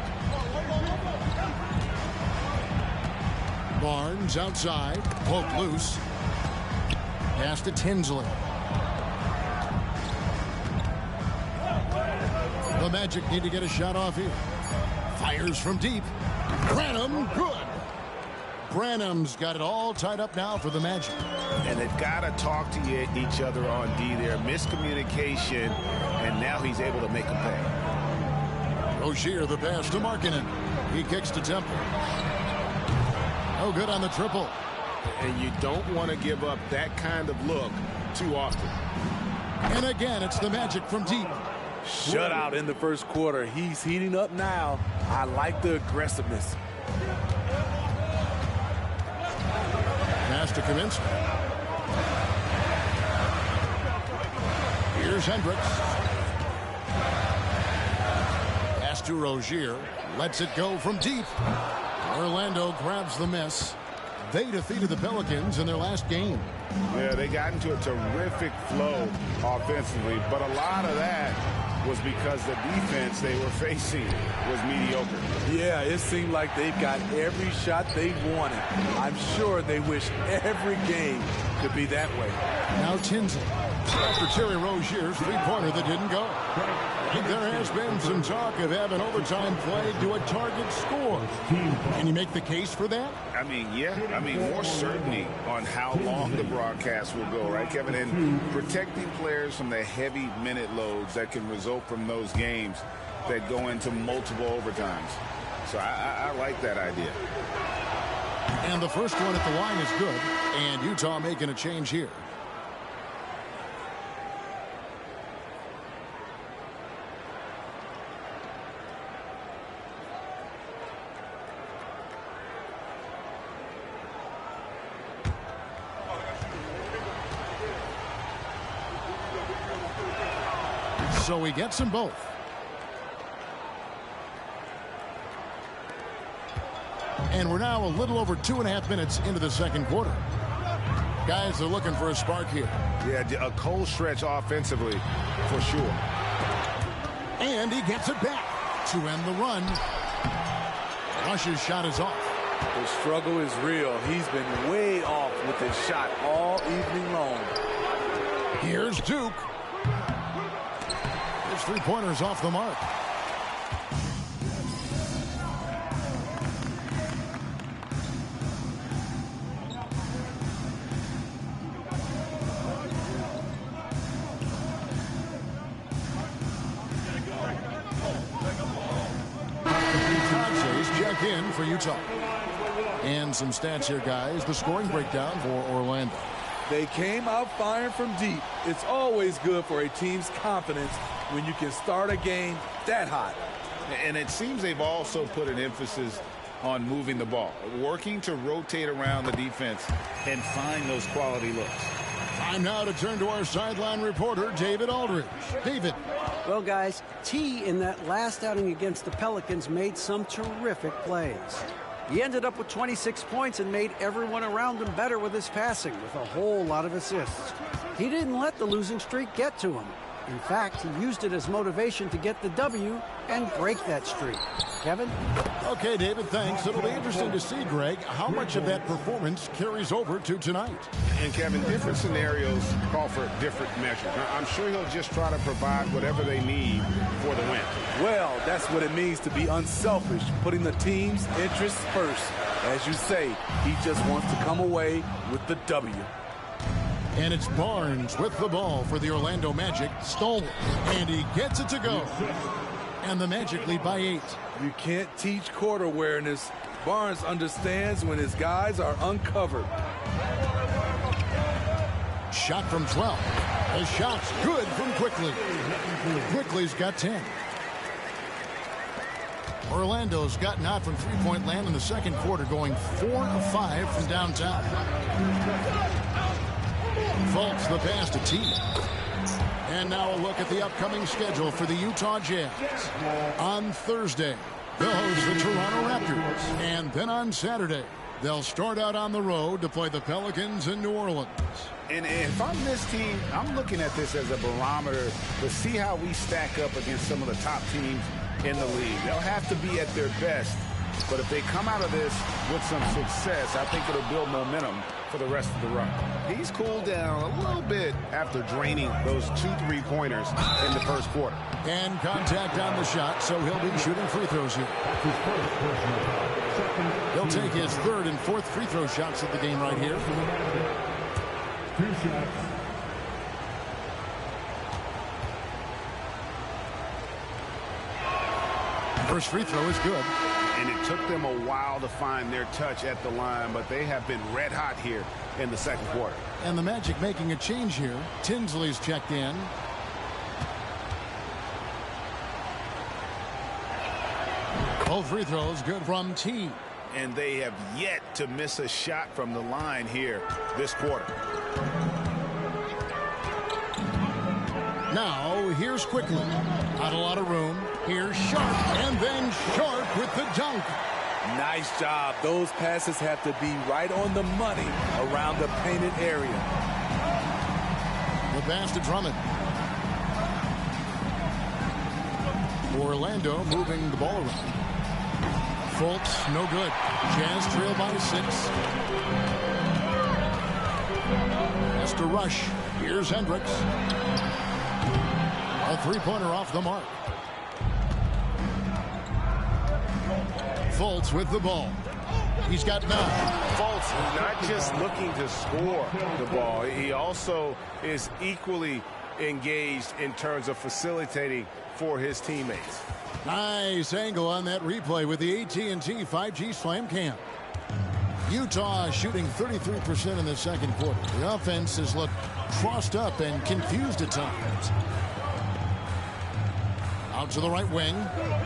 Barnes outside. Poke loose. Pass to Tinsley. The Magic need to get a shot off here. Fires from deep. Branham, good. Branham's got it all tied up now for the Magic. And they've got to talk to each other on D there. Miscommunication, and now he's able to make a pay. Rozier, the pass to Markkanen. He kicks to Temple. No good on the triple. And you don't want to give up that kind of look too often. And again, it's the Magic from deep. Shutout in the first quarter. He's heating up now. I like the aggressiveness. Pass to Kaminsky. Here's Hendricks. Pass to Rozier. Lets it go from deep. Orlando grabs the miss. They defeated the Pelicans in their last game. Yeah, they got into a terrific flow offensively, but a lot of that was because the defense they were facing was mediocre. Yeah, it seemed like they've got every shot they wanted. I'm sure they wish every game could be that way. Now Tinsley. After Terry Rozier's three-pointer that didn't go. There has been some talk of having overtime played to a target score. Can you make the case for that? I mean, yeah. I mean, more certainty on how long the broadcast will go, right, Kevin? And protecting players from the heavy minute loads that can result from those games that go into multiple overtimes. So I like that idea. And the first one at the line is good. And Utah making a change here. So he gets them both. And we're now a little over 2.5 minutes into the second quarter. Guys are looking for a spark here. Yeah, a cold stretch offensively, for sure. And he gets it back to end the run. Rush's shot is off. The struggle is real. He's been way off with his shot all evening long. Here's Duke. His three-pointer's off the mark. Check in for Utah. And some stats here, guys. The scoring breakdown for Orlando. They came out firing from deep. It's always good for a team's confidence when you can start a game that hot. And it seems they've also put an emphasis on moving the ball, working to rotate around the defense and find those quality looks. Time now to turn to our sideline reporter, David Aldridge. David. Well, guys, T in that last outing against the Pelicans made some terrific plays. He ended up with 26 points and made everyone around him better with his passing, with a whole lot of assists. He didn't let the losing streak get to him. In fact, he used it as motivation to get the W and break that streak. Kevin? Okay, David, thanks. It'll be interesting to see, Greg, how much of that performance carries over to tonight. And, Kevin, different scenarios call for different measures. I'm sure he'll just try to provide whatever they need for the win. Well, that's what it means to be unselfish, putting the team's interests first. As you say, he just wants to come away with the W. And it's Barnes with the ball for the Orlando Magic. Stolen. And he gets it to go. And the Magic lead by 8. You can't teach court awareness. Barnes understands when his guys are uncovered. Shot from 12. The shot's good from Quickly. Quickly's got 10. Orlando's gotten out from three-point land in the second quarter, going 4 of 5 from downtown. Fultz the pass to T. And now a look at the upcoming schedule for the Utah Jazz. On Thursday, they'll host the Toronto Raptors. And then on Saturday, they'll start out on the road to play the Pelicans in New Orleans. And if I'm this team, I'm looking at this as a barometer to see how we stack up against some of the top teams in the league. They'll have to be at their best, but if they come out of this with some success, I think it'll build momentum for the rest of the run. He's cooled down a little bit after draining those 2 3-pointers in the first quarter. And contact on the shot, so he'll be shooting free throws here. He'll take his third and fourth free throw shots of the game right here. 2 shots. First free throw is good. And it took them a while to find their touch at the line, but they have been red hot here in the second quarter. And the Magic making a change here. Tinsley's checked in. Both free throws good from T. And they have yet to miss a shot from the line here this quarter. Now, here's Quickly. Not a lot of room. Here's Sharp. And then Sharp with the dunk. Nice job. Those passes have to be right on the money around the painted area. The pass to Drummond. Orlando moving the ball around. Fultz, no good. Jazz trail by 6. That's to Rush. Here's Hendricks. A three-pointer off the mark. Fultz with the ball. He's got 9. Fultz not just looking to score the ball. He also is equally engaged in terms of facilitating for his teammates. Nice angle on that replay with the AT&T 5G Slam Cam. Utah shooting 33% in the second quarter. The offense has looked crossed up and confused at times. Out to the right wing.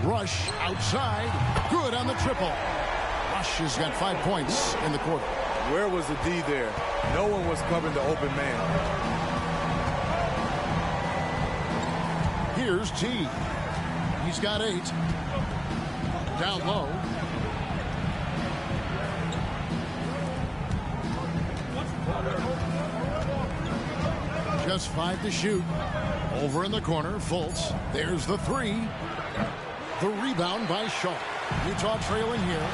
Rush outside. Good on the triple. Rush has got 5 points in the quarter. Where was the D there? No one was covering the open man. Here's T. He's got 8. Down low. Just 5 to shoot. Over in the corner, Fultz. There's the 3. The rebound by Shaw. Utah trailing here.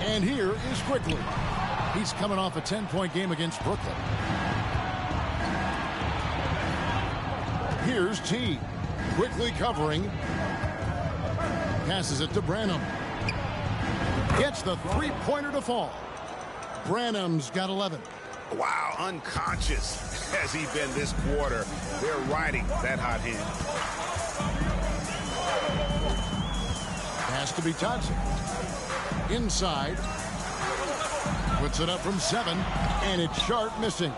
And here is Quickly. He's coming off a 10-point game against Brooklyn. Here's T. Quickly covering. Passes it to Branham. Gets the three-pointer to fall. Branham's got 11. Wow, unconscious has he been this quarter. They're riding that hot hand. Has to be Thompson. Inside. Puts it up from 7, and it's Sharp missing.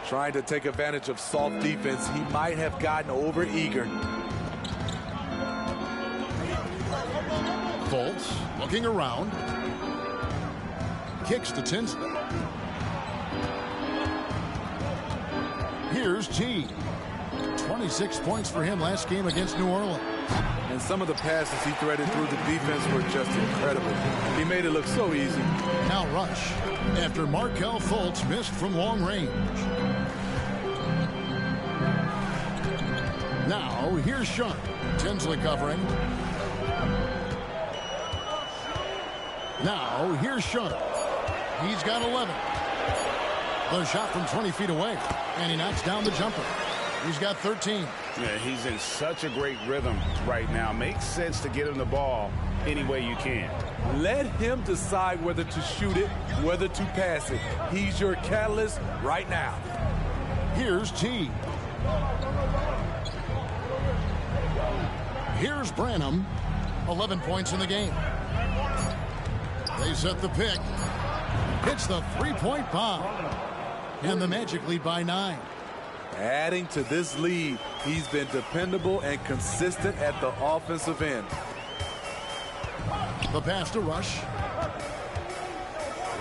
Trying to take advantage of soft defense. He might have gotten over eager. Fultz looking around. Kicks to Tinsley. Here's T. 26 points for him last game against New Orleans. And some of the passes he threaded through the defense were just incredible. He made it look so easy. Now Rush, after Markelle Fultz missed from long range. Now here's Sharp. Tinsley covering. Now here's Sharp. He's got 11. The shot from 20 feet away, and he knocks down the jumper. He's got 13. Yeah, he's in such a great rhythm right now. Makes sense to get him the ball any way you can. Let him decide whether to shoot it, whether to pass it. He's your catalyst right now. Here's T. Here's Branham. 11 points in the game. They set the pick. Hits the three-point bomb. And the Magic lead by 9. Adding to this lead, he's been dependable and consistent at the offensive end. The pass to Rush.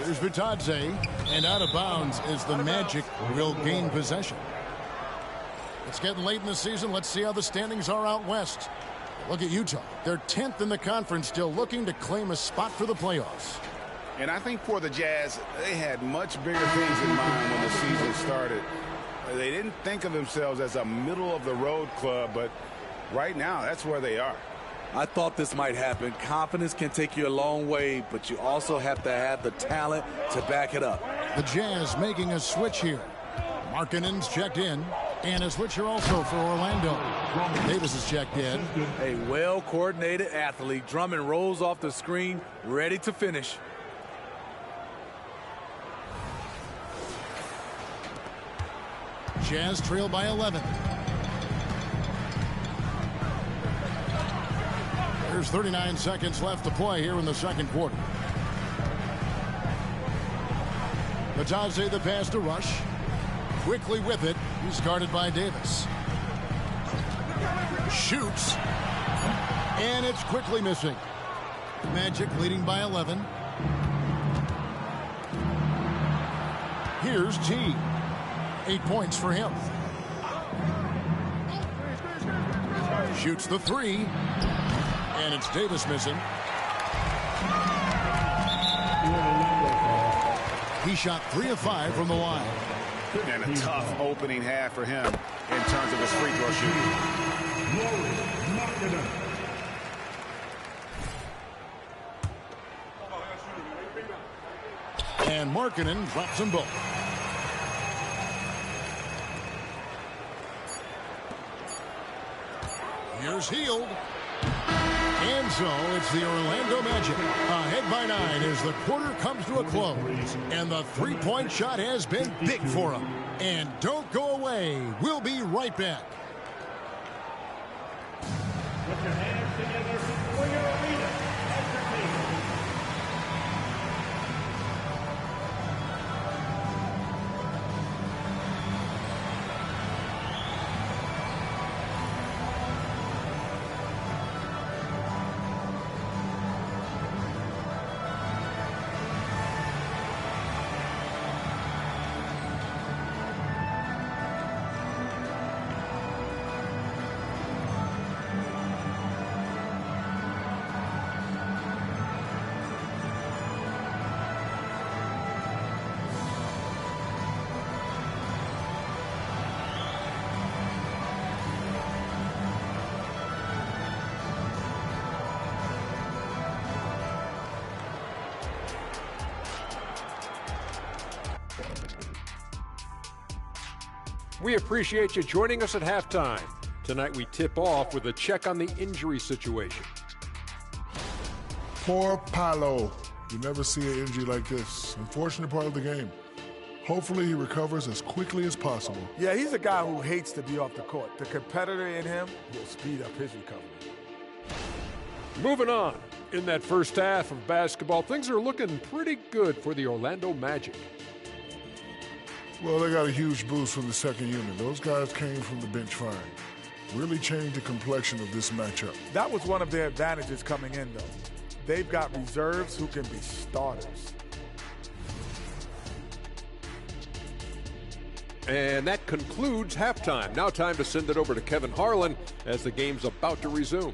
Here's Bitadze. And out of bounds as the Magic will gain possession. It's getting late in the season. Let's see how the standings are out west. Look at Utah. They're 10th in the conference, still looking to claim a spot for the playoffs. And I think for the Jazz, they had much bigger things in mind when the season started. They didn't think of themselves as a middle-of-the-road club, but right now, that's where they are. I thought this might happen. Confidence can take you a long way, but you also have to have the talent to back it up. The Jazz making a switch here. Markkanen's checked in. And a switcher also for Orlando. Davis is checked in. A well-coordinated athlete. Drummond rolls off the screen, ready to finish. Jazz trail by 11. There's 39 seconds left to play here in the second quarter. Bitadze the pass to Rush. Quickly with it. He's guarded by Davis. Shoots. And it's quickly missing. Magic leading by 11. Here's T. 8 points for him. Shoots the three. And it's Davis missing. He shot 3 of 5 from the line. And a tough opening half for him in terms of his free throw shooting. And Markkanen drops them both. Here's Hield. And so it's the Orlando Magic ahead by 9 as the quarter comes to a close. And the three-point shot has been big for them. And don't go away. We'll be right back. Put your hands together for your arena entertainment. We appreciate you joining us at halftime. Tonight we tip off with a check on the injury situation. Poor Paolo. You never see an injury like this. Unfortunate part of the game. Hopefully he recovers as quickly as possible. Yeah, he's a guy who hates to be off the court. The competitor in him will speed up his recovery. Moving on. In that first half of basketball, things are looking pretty good for the Orlando Magic. Well, they got a huge boost from the second unit. Those guys came from the bench fine. Really changed the complexion of this matchup. That was one of their advantages coming in, though. They've got reserves who can be starters. And that concludes halftime. Now time to send it over to Kevin Harlan as the game's about to resume.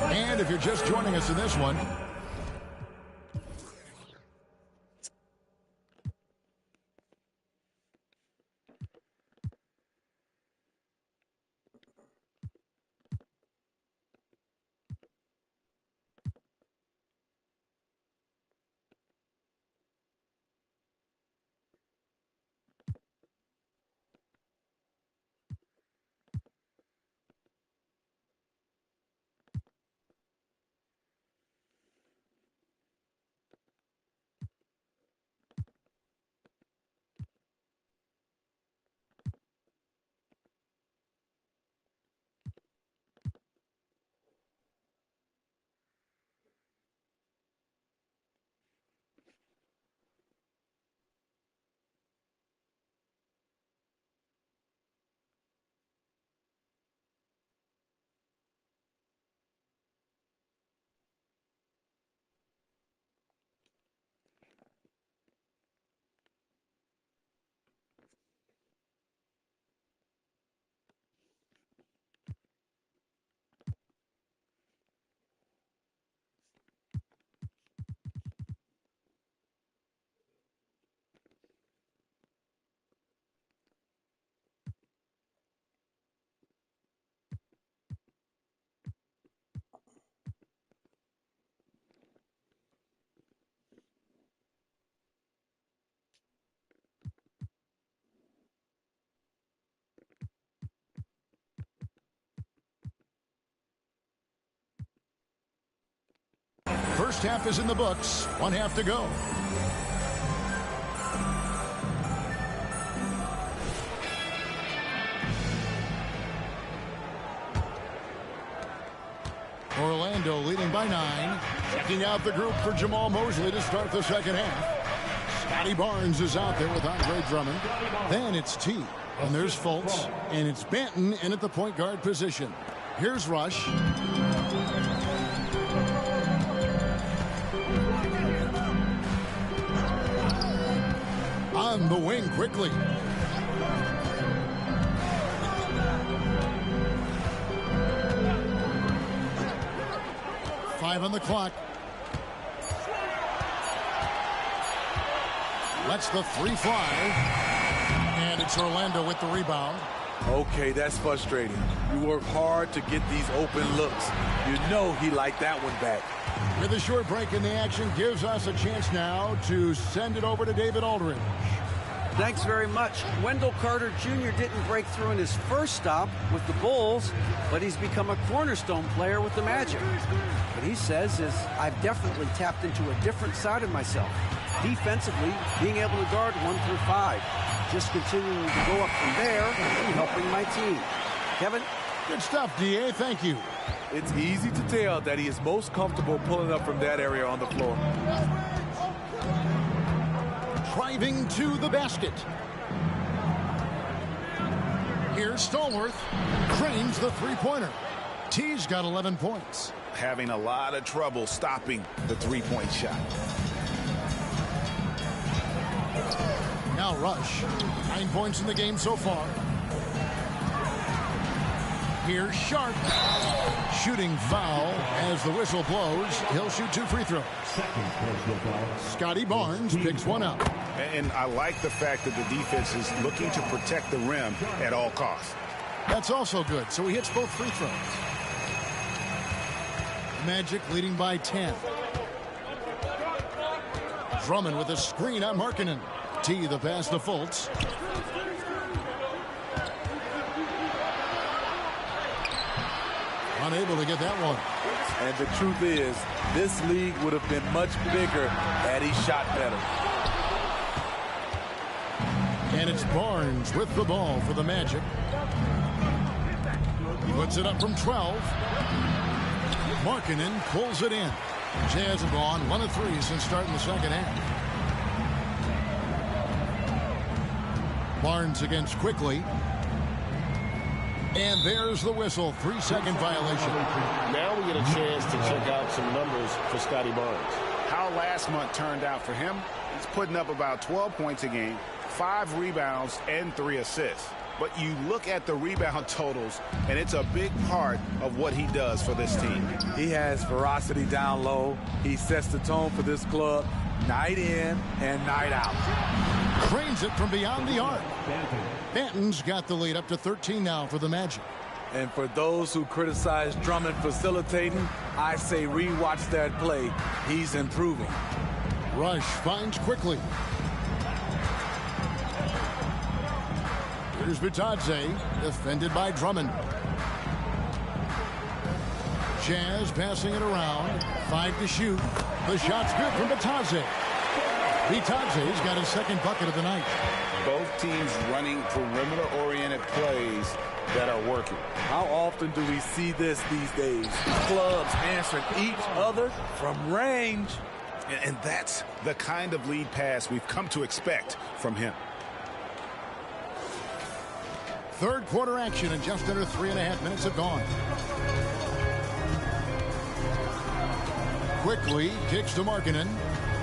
And if you're just joining us in this one, first half is in the books. 1 half to go. Orlando leading by 9. Checking out the group for Jamal Mosley to start the second half. Scotty Barnes is out there with Andre Drummond. Then it's T. And there's Fultz. And it's Banton in at the point guard position. Here's Rush. On the wing quickly. Five on the clock. Lets the three fly. And it's Orlando with the rebound. Okay, that's frustrating. You work hard to get these open looks. You know he liked that one back. With a short break in the action gives us a chance now to send it over to David Aldridge. Thanks very much. Wendell Carter Jr. didn't break through in his first stop with the Bulls, but he's become a cornerstone player with the Magic. What he says is, I've definitely tapped into a different side of myself. Defensively, being able to guard 1 through 5. Just continuing to go up from there and helping my team. Kevin? Good stuff, DA. Thank you. It's easy to tell that he is most comfortable pulling up from that area on the floor. Driving to the basket. Here's Stallworth. Cranes the three-pointer. T's got 11 points. Having a lot of trouble stopping the three-point shot. Now Rush. 9 points in the game so far. Here's Sharp. Shooting foul as the whistle blows. He'll shoot 2 free throws. Scotty Barnes picks one up. And I like the fact that the defense is looking to protect the rim at all costs. That's also good. So he hits both free throws. Magic leading by 10. Drummond with a screen on Markkanen. T the pass to Fultz. Unable to get that one. And the truth is, this league would have been much bigger had he shot better. And it's Barnes with the ball for the Magic. He puts it up from 12. Markkanen pulls it in. Jazz have gone 1 of 3 since starting the second half. Barnes against Quickly. And there's the whistle. 3-second violation. Now we get a chance to check out some numbers for Scotty Barnes. How last month turned out for him, he's putting up about 12 points a game, 5 rebounds, and 3 assists. But you look at the rebound totals, and it's a big part of what he does for this team. He has ferocity down low. He sets the tone for this club night in and night out. Cranes it from beyond the arc. Banton's got the lead up to 13 now for the Magic. And for those who criticize Drummond facilitating, I say rewatch that play. He's improving. Rush finds Quickly. Here's Bitadze, defended by Drummond. Jazz passing it around. 5 to shoot. The shot's good from Bitadze. Bitadze's got his second bucket of the night. Both teams running perimeter-oriented plays that are working. How often do we see this these days? Clubs answering each other from range. And that's the kind of lead pass we've come to expect from him. Third quarter action and just under 3.5 minutes have gone. Quickly kicks to Markkanen.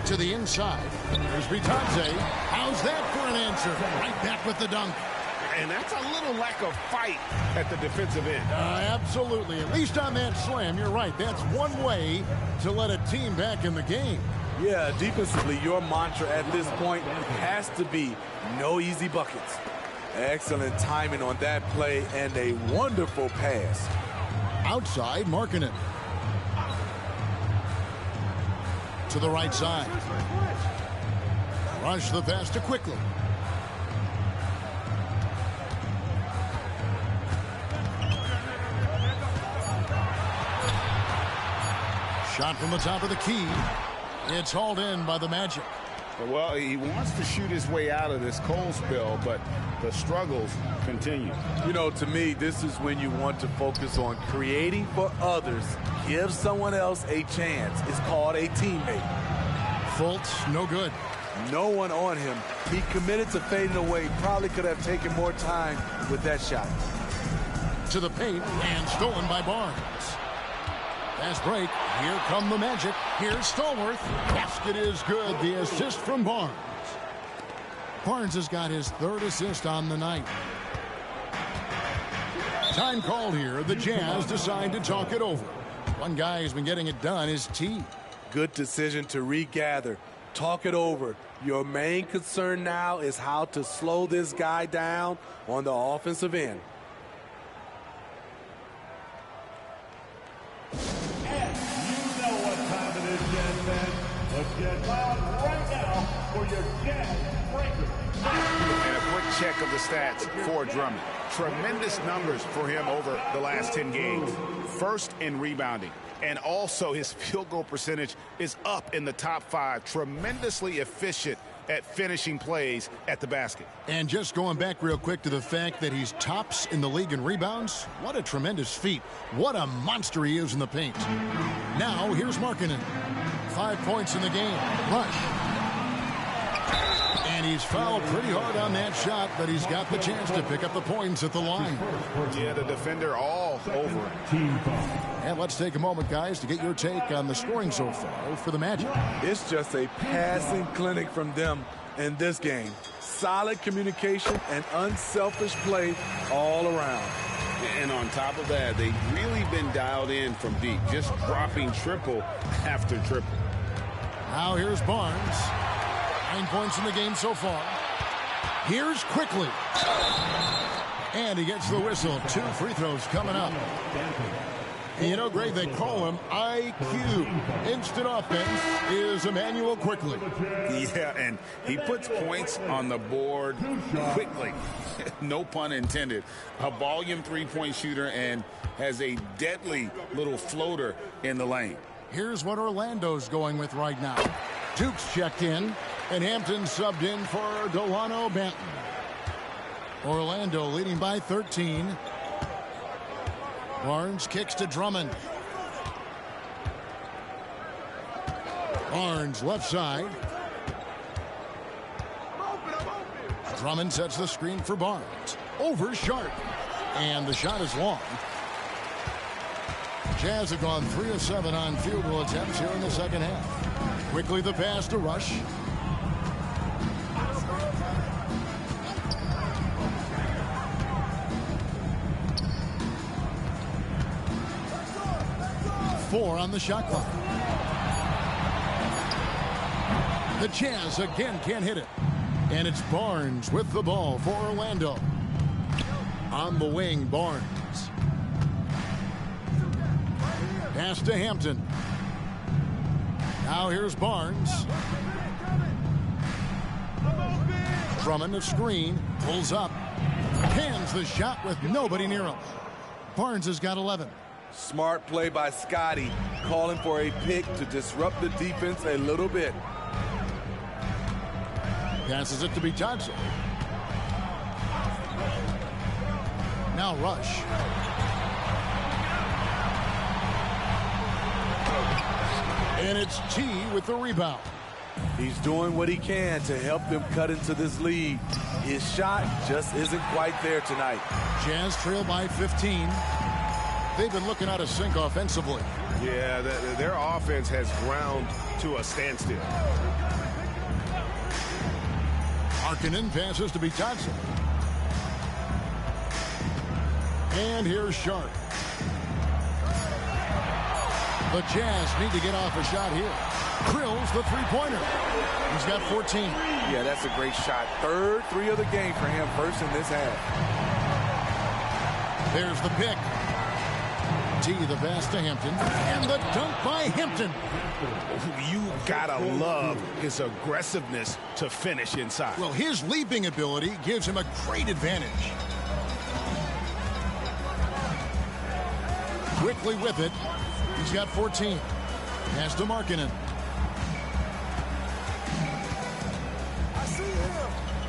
To the inside. There's Bitadze. How's that for an answer? Right back with the dunk. And that's a little lack of fight at the defensive end. Absolutely. At least on that slam, you're right. That's one way to let a team back in the game. Yeah, defensively, your mantra at this point has to be no easy buckets. Excellent timing on that play and a wonderful pass. Outside, Markkanen. To the right side. Rush the pass to Quickly. Shot from the top of the key. It's hauled in by the Magic. Well, he wants to shoot his way out of this cold spell, but the struggles continue. You know, to me, this is when you want to focus on creating for others. Give someone else a chance. It's called a teammate. Fultz, no good. No one on him. He committed to fading away. Probably could have taken more time with that shot. To the paint and stolen by Barnes. Fast break. Here come the Magic. Here's Stallworth. Basket is good. The assist from Barnes. Barnes has got his third assist on the night. Time called here. The Jazz decide to talk it over. One guy who's been getting it done is T. Good decision to regather. Talk it over. Your main concern now is how to slow this guy down on the offensive end. Let's get loud right now for your Jazz Breakers. And a quick check of the stats for Drummond. Tremendous numbers for him over the last 10 games. First in rebounding. And also his field goal percentage is up in the top 5. Tremendously efficient at finishing plays at the basket. And just going back real quick to the fact that he's tops in the league in rebounds. What a tremendous feat. What a monster he is in the paint. Now here's Markkanen. 5 points in the game. Rush. And he's fouled pretty hard on that shot, but he's got the chance to pick up the points at the line. Yeah, the defender all over it. And let's take a moment, guys, to get your take on the scoring so far for the Magic. It's just a passing clinic from them in this game. Solid communication and unselfish play all around. And on top of that, they've really been dialed in from deep, just dropping triple after triple. Now here's Barnes. 9 points in the game so far. Here's Quickly. And he gets the whistle. 2 free throws coming up. And you know, Greg, they call him IQ. Instant offense is Immanuel Quickley. Yeah, and he puts points on the board quickly. No pun intended. A volume three-point shooter and has a deadly little floater in the lane. Here's what Orlando's going with right now. Duke's checked in, and Hampton subbed in for Delano Banton. Orlando leading by 13. Barnes kicks to Drummond. Barnes left side. Drummond sets the screen for Barnes. Over Sharp. And the shot is long. Jazz have gone 3 of 7 on field goal attempts here in the second half. Quickly the pass to Rush. Four on the shot clock. The Jazz again can't hit it. And it's Barnes with the ball for Orlando. On the wing, Barnes. Pass to Hampton. Now here's Barnes. Drummond a screen. Pulls up. Hands the shot with nobody near him. Barnes has got 11. Smart play by Scotty, calling for a pick to disrupt the defense a little bit. Passes it to Bitadze. Now Rush. And it's T with the rebound. He's doing what he can to help them cut into this lead. His shot just isn't quite there tonight. Jazz trail by 15. They've been looking out of sync offensively. Yeah, their offense has ground to a standstill. Markkanen passes to Bitadze. And here's Sharp. The Jazz need to get off a shot here. Krill's the three-pointer. He's got 14. Yeah, that's a great shot. Third 3 of the game for him, first in this half. There's the pick. T the pass to Hampton. And the dunk by Hampton. You gotta love his aggressiveness to finish inside. Well, his leaping ability gives him a great advantage. Quickly with it. He's got 14. Pass to Markkanen.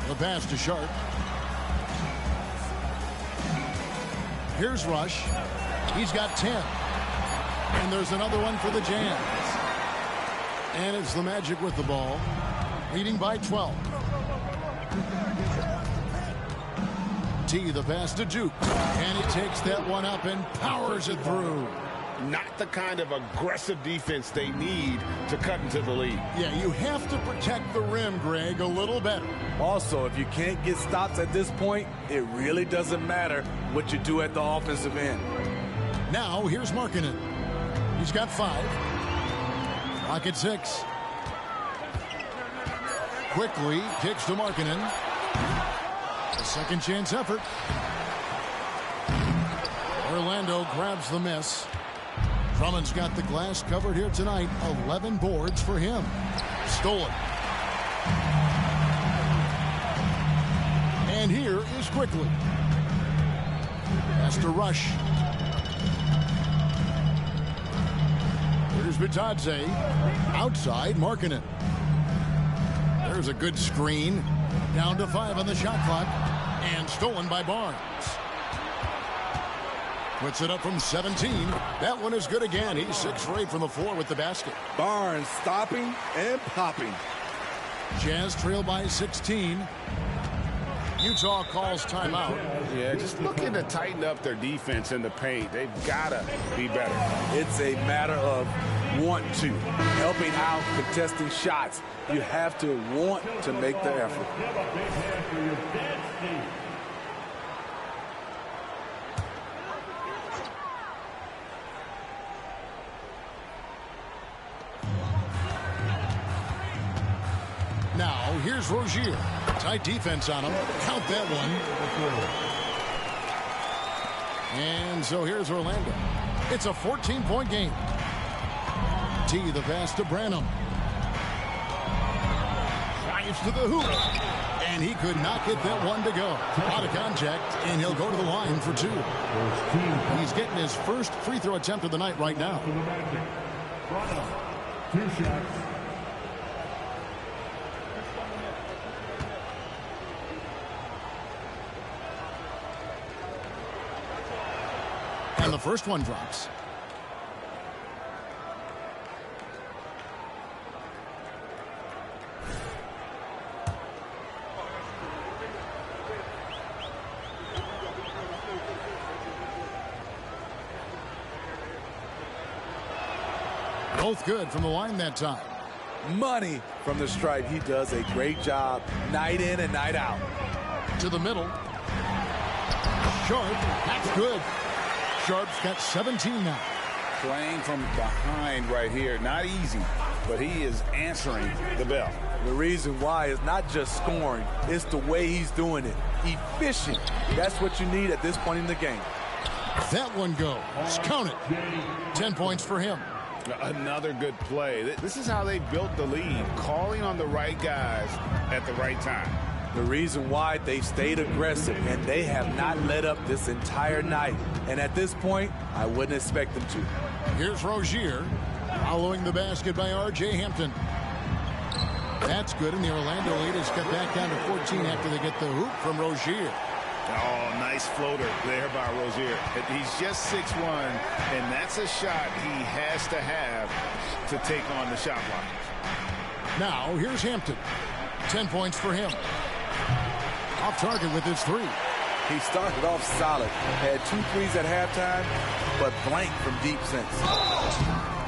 The pass to Sharp. Here's Rush. He's got 10. And there's another one for the Jazz. And it's the Magic with the ball, leading by 12. T, the pass to Duke. And he takes that one up and powers it through. Not the kind of aggressive defense they need to cut into the lead. Yeah, you have to protect the rim, Greg, a little better. Also, if you can't get stops at this point, it really doesn't matter what you do at the offensive end. Now, here's Markkanen. He's got 5. Clock at 6. Quickly kicks to Markkanen. A second chance effort. Orlando grabs the miss. Drummond's got the glass covered here tonight. 11 boards for him. Stolen. And here is Quickly. Has to Rush. Here's Bitadze. Outside Markkanen. There's a good screen. Down to 5 on the shot clock. And stolen by Barnes. Puts it up from 17. That one is good again. He's 6 for 8 from the floor with the basket. Barnes stopping and popping. Jazz trail by 16. Utah calls timeout. Yeah, just looking to tighten up their defense in the paint. They've got to be better. It's a matter of want to. Helping out, contesting shots. You have to want to make the effort. Now, here's Rozier. Tight defense on him. Count that one. And so here's Orlando. It's a 14-point game. T, the pass to Branham. Drives to the hoop. And he could not get that one to go. Out of contact, and he'll go to the line for 2. He's getting his first free throw attempt of the night right now. 2 shots. And the first one drops. Both good from the line that time. Money from the stripe. He does a great job night in and night out. To the middle. Sharp. That's good. Sharp's got 17 now. Playing from behind right here. Not easy, but he is answering the bell. The reason why is not just scoring. It's the way he's doing it. Efficient. That's what you need at this point in the game. That one goes. Count it. 10 points for him. Another good play. This is how they built the lead. Calling on the right guys at the right time. The reason why they've stayed aggressive and they have not let up this entire night. And at this point, I wouldn't expect them to. Here's Rozier following the basket by R.J. Hampton. That's good, and the Orlando lead is cut back down to 14 after they get the hoop from Rozier. Oh, nice floater there by Rozier. He's just 6'1", and that's a shot he has to have to take on the shot blockers. Now, here's Hampton. 10 points for him. Off target with his 3. He started off solid. Had 2 threes at halftime, but blank from deep since.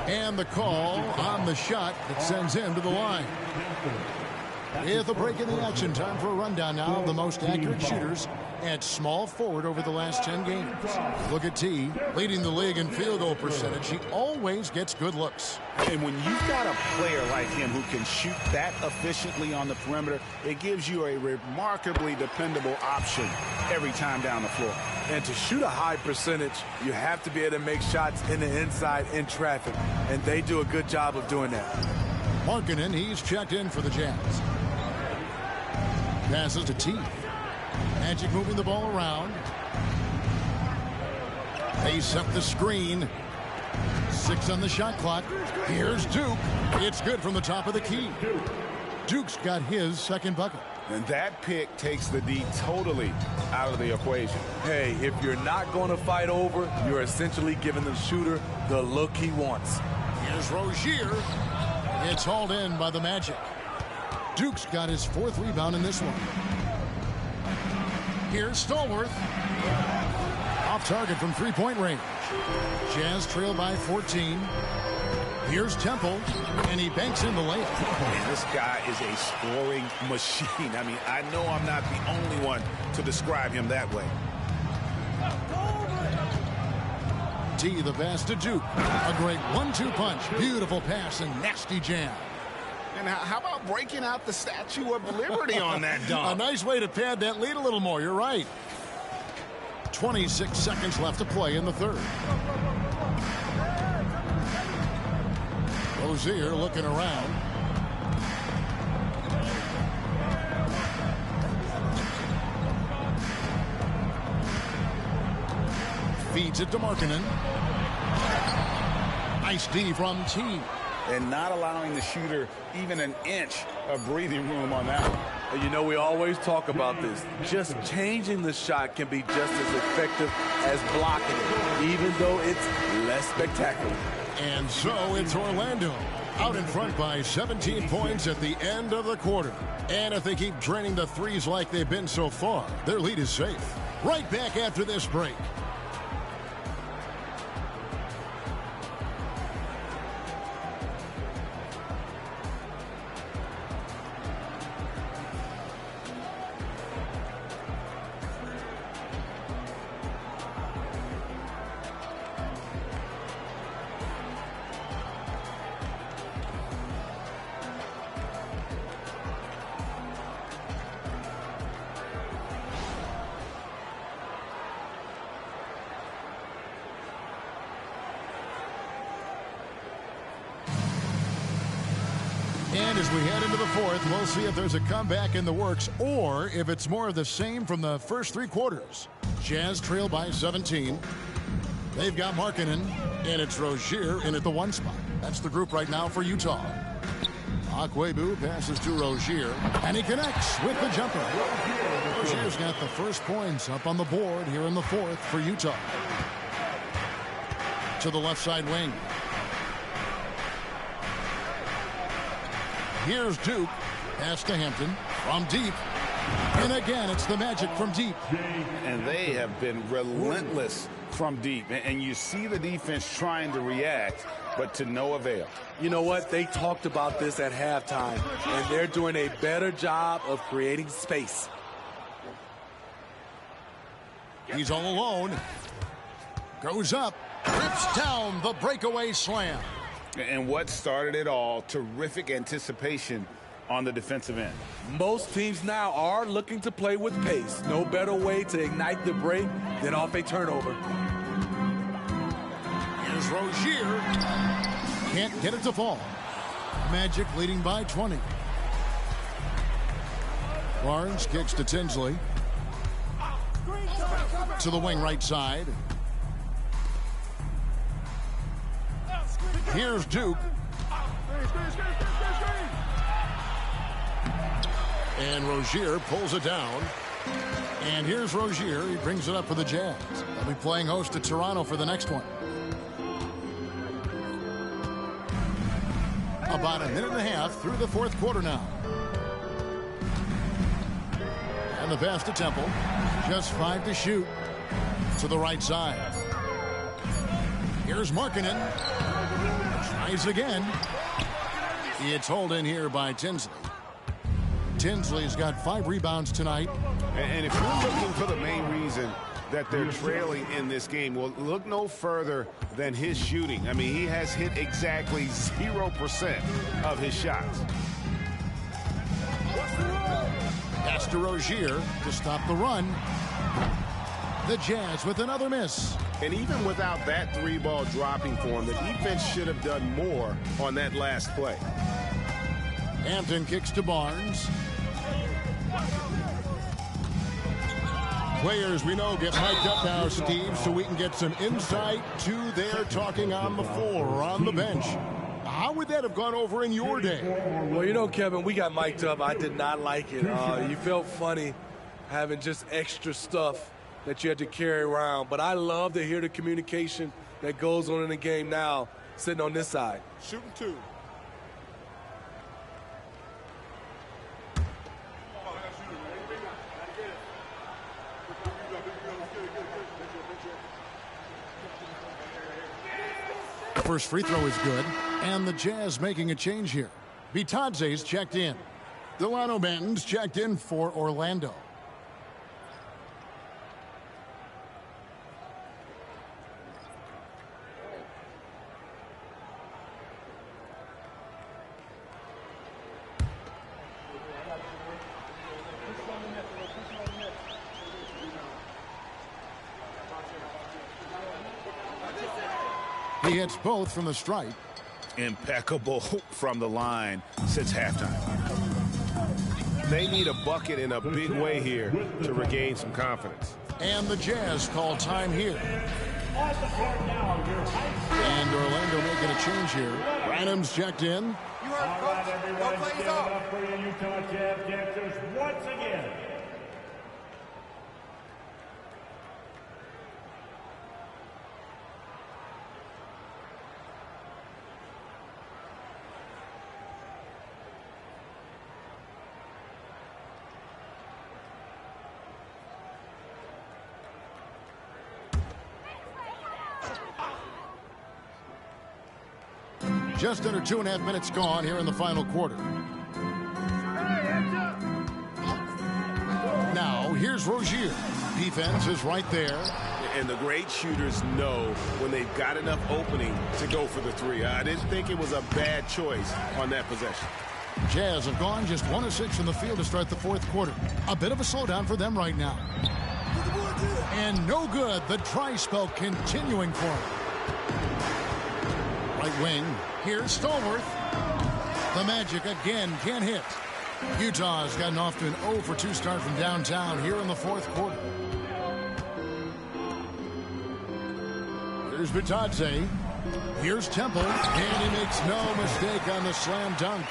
And the call on the shot that sends him to the line. With a break in the action, time for a rundown now of the most accurate shooters at small forward over the last 10 games. Look at T, leading the league in field goal percentage. He always gets good looks. And when you've got a player like him who can shoot that efficiently on the perimeter, it gives you a remarkably dependable option every time down the floor. And to shoot a high percentage, you have to be able to make shots in the inside in traffic. And they do a good job of doing that. Markkanen, he's checked in for the Jazz. Passes to T. Magic moving the ball around. They set the screen. 6 on the shot clock. Here's Duke. It's good from the top of the key. Duke's got his second bucket. And that pick takes the D totally out of the equation. Hey, if you're not going to fight over, you're essentially giving the shooter the look he wants. Here's Rozier. It's hauled in by the Magic. Duke's got his 4th rebound in this one. Here's Stallworth. Off target from three-point range. Jazz trail by 14. Here's Temple, and he banks in the layup. Man, this guy is a scoring machine. I mean, I know I'm not the only one to describe him that way. T, the pass to Duke. A great 1-2 punch. Beautiful pass and nasty jam. And how about breaking out the Statue of Liberty on that dunk? A nice way to pad that lead a little more. You're right. 26 seconds left to play in the third. Rozier looking around. Feeds it to Markkanen. Nice D from T. And not allowing the shooter even an inch of breathing room on that one. You know, we always talk about this. Just changing the shot can be just as effective as blocking it, even though it's less spectacular. And so it's Orlando out in front by 17 points at the end of the quarter. And if they keep draining the threes like they've been so far, their lead is safe. Right back after this break. And as we head into the fourth, we'll see if there's a comeback in the works or if it's more of the same from the first 3 quarters. Jazz trail by 17. They've got Markkanen, and it's Rozier in at the 1 spot. That's the group right now for Utah. Akwebu passes to Rozier, and he connects with the jumper. Rozier's got the first points up on the board here in the fourth for Utah. To the left side wing. Here's Duke. Pass to Hampton from deep. And again, it's the Magic from deep. And they have been relentless from deep. And you see the defense trying to react, but to no avail. You know what? They talked about this at halftime, and they're doing a better job of creating space. He's all alone. Goes up. Rips down the breakaway slam. And what started it all, terrific anticipation on the defensive end. Most teams now are looking to play with pace. No better way to ignite the break than off a turnover. Here's Rozier. Can't get it to fall. Magic leading by 20. Barnes kicks to Tinsley. To the wing right side. Here's Duke. And Rozier pulls it down. And here's Rozier. He brings it up for the Jazz. They'll be playing host to Toronto for the next one. About a minute and a half through the fourth quarter now. And the pass to Temple. Just 5 to shoot. To the right side. Here's Markkanen. Tries again. It's hauled in here by Tinsley. Tinsley's got 5 rebounds tonight. And if you're looking for the main reason that they're trailing in this game, well, look no further than his shooting. I mean, he has hit exactly 0% of his shots. Pass to Rozier to stop the run. The Jazz with another miss. And even without that 3-ball dropping for him, the defense should have done more on that last play. Hampton kicks to Barnes. Players we know get mic'd up now, Steve, so we can get some insight to their talking on the floor or on the bench. How would that have gone over in your day? Well, you know, Kevin, we got mic'd up. I did not like it. You felt funny having just extra stuff that you had to carry around. But I love to hear the communication that goes on in the game now, sitting on this side. Shooting 2. First free throw is good, and the Jazz making a change here. Bitadze's checked in. Delano Banton's checked in for Orlando. He hits both from the stripe. Impeccable from the line since halftime. They need a bucket in a big way here to regain some confidence. And the Jazz call time here. And Orlando making a change here. Branham's checked in. You heard, Coach. No plays off. For the Utah Jazz dancers once again. Just under 2.5 minutes gone here in the final quarter. Now, here's Rozier. Defense is right there. And the great shooters know when they've got enough opening to go for the three. I didn't think it was a bad choice on that possession. Jazz have gone just 1 of 6 from the field to start the fourth quarter. A bit of a slowdown for them right now. And no good. The try spell continuing for him. Right wing. Here's Stallworth. The Magic again can't hit. Utah's gotten off to an 0 for 2 start from downtown here in the fourth quarter. Here's Bitadze. Here's Temple. And he makes no mistake on the slam dunk.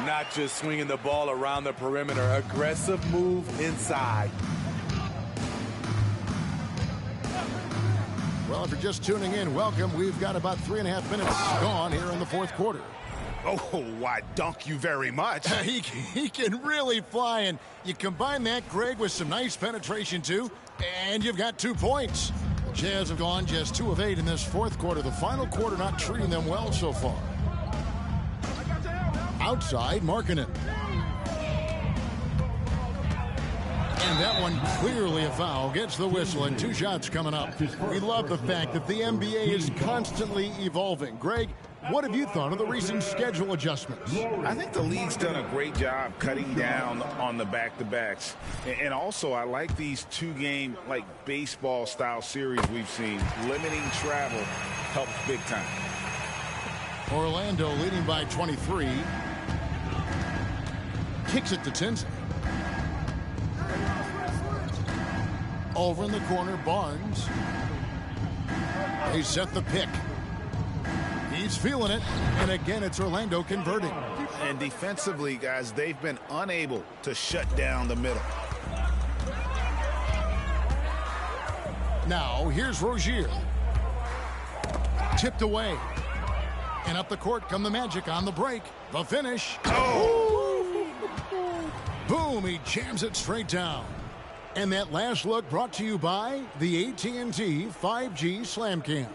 Not just swinging the ball around the perimeter. Aggressive move inside. Well, if you're just tuning in, welcome. We've got about 3.5 minutes gone here in the fourth quarter. Oh, why, dunk you very much. He can really fly, and you combine that, Greg, with some nice penetration, too, and you've got 2 points. The Jazz have gone just 2 of 8 in this fourth quarter. The final quarter not treating them well so far. Outside, Markkanen. And that one clearly a foul. Gets the whistle and 2 shots coming up. We love the fact that the NBA is constantly evolving. Greg, what have you thought of the recent schedule adjustments? I think the league's done a great job cutting down on the back-to-backs. And also, I like these 2-game, like, baseball-style series we've seen. Limiting travel helps big time. Orlando leading by 23. Kicks it to Tinsley. Over in the corner, Barnes. They set the pick. He's feeling it, and again, it's Orlando converting. And defensively, guys, they've been unable to shut down the middle. Now, here's Rozier. Tipped away. And up the court come the Magic on the break. The finish. Oh! Boom, he jams it straight down. And that last look brought to you by the AT&T 5G Slam Cam.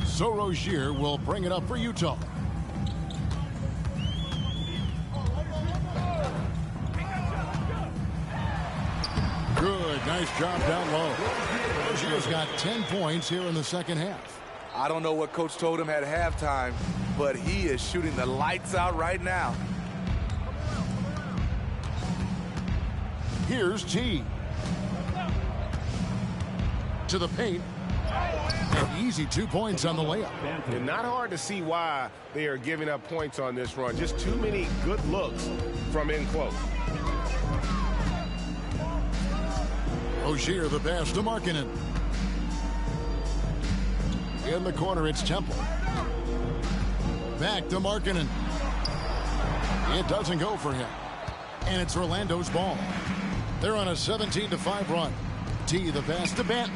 So Rozier will bring it up for Utah. Good, nice job down low. Rozier's got 10 points here in the second half. I don't know what Coach told him at halftime, but he is shooting the lights out right now. Here's T. To the paint. An easy 2 points on the layup. And not hard to see why they are giving up points on this run. Just too many good looks from in close. Rozier the pass to Markkanen. In the corner, it's Temple. Back to Markkanen. It doesn't go for him. And it's Orlando's ball. They're on a 17-5 run. T the pass to Banton.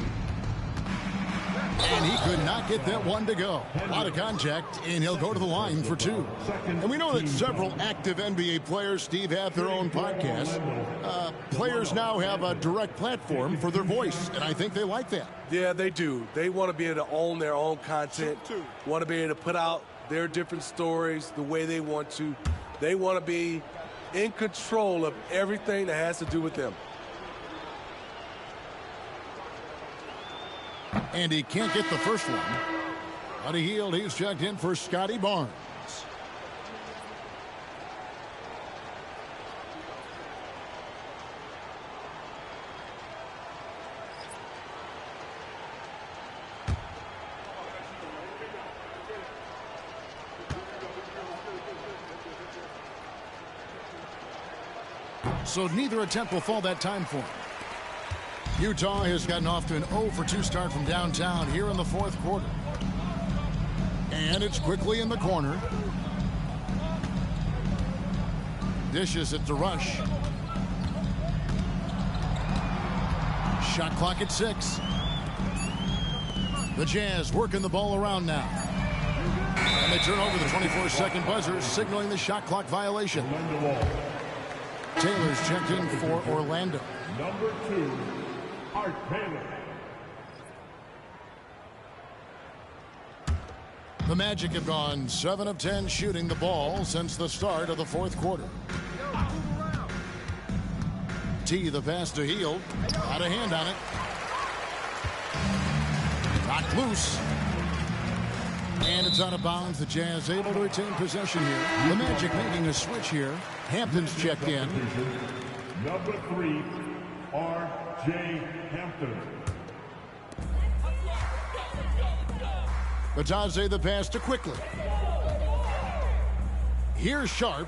And he could not get that one to go. A lot of contact, and he'll go to the line for 2. And we know that several active NBA players, Steve, have their own podcasts. Players now have a direct platform for their voice, and I think they like that. Yeah, they do. They want to be able to own their own content, want to be able to put out their different stories the way they want to. They want to be in control of everything that has to do with them. And he can't get the first one. Buddy Hield, he's checked in for Scotty Barnes. So neither attempt will fall that time for him. Utah has gotten off to an 0-for-2 start from downtown here in the fourth quarter. And it's quickly in the corner. Dishes it to Rush. Shot clock at 6. The Jazz working the ball around now. And they turn over the 24-second buzzer, signaling the shot clock violation. Taylor's checked in for Orlando. Number 2, Art Taylor. The Magic have gone 7 of 10 shooting the ball since the start of the fourth quarter. T the pass to Hield. Got a hand on it. Knocked loose. And it's out of bounds. The Jazz able to retain possession here. The Magic making a switch here. Hampton's checked in. Number 3, R.J. Hampton. Batadze the pass to Quickly. Here's Sharp.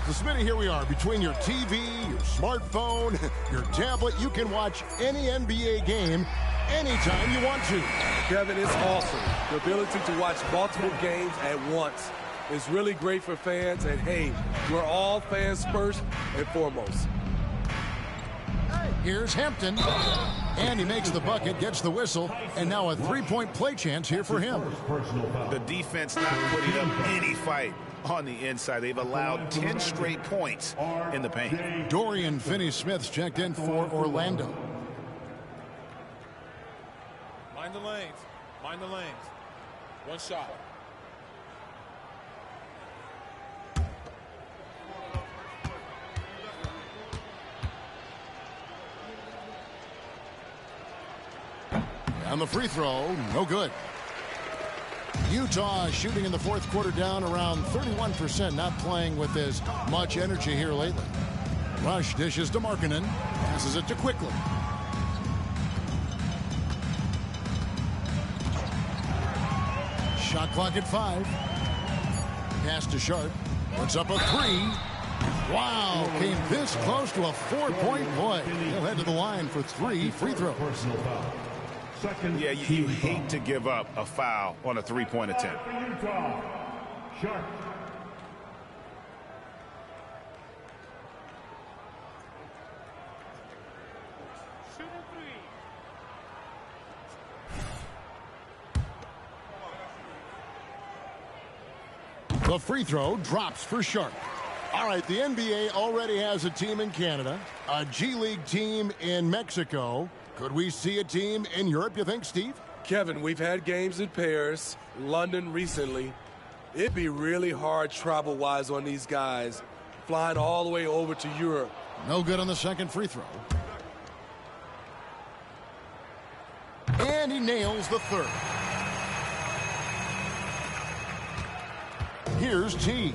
So, Smitty, here we are. Between your TV, your smartphone, your tablet, you can watch any NBA game anytime you want to. Kevin, it's awesome. The ability to watch multiple games at once is really great for fans. And, hey, we're all fans first and foremost. Here's Hampton. And he makes the bucket, gets the whistle, and now a three-point play chance here for him. The defense not putting up any fight on the inside. They've allowed 10 straight points in the paint. Dorian Finney-Smith's checked in for Orlando. Mind the lanes. Mind the lanes. One shot. On the free throw, no good. Utah shooting in the fourth quarter down around 31%, not playing with as much energy here lately. Rush dishes to Markkanen, passes it to Quickly. Shot clock at 5. Pass to Sharp. Puts up a 3. Wow, came this close to a 4-point play. He'll head to the line for 3 free throws. Yeah, you hate to give up a foul on a three-point attempt. Utah, Sharp. The free throw drops for Sharp. All right, the NBA already has a team in Canada, a G League team in Mexico. Could we see a team in Europe, you think, Steve? Kevin, we've had games in Paris, London recently. It'd be really hard travel-wise on these guys, flying all the way over to Europe. No good on the second free throw. And he nails the third. Here's T.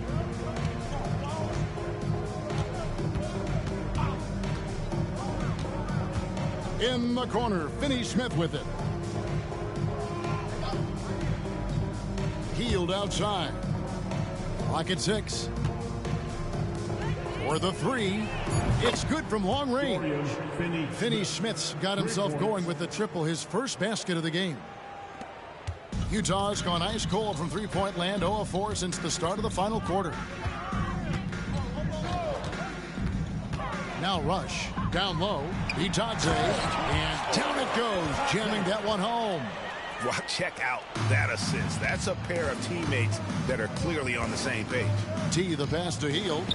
In the corner, Finney Smith with it. Hield outside. Clock at 6. For the 3. It's good from long range. Finney Smith's got himself going with the triple, his first basket of the game. Utah's gone ice cold from three-point land, 0 of 4 since the start of the final quarter. Now Rush, down low, Bitadze, and down it goes, jamming that one home. Well, check out that assist. That's a pair of teammates that are clearly on the same page. T, the pass to Hield.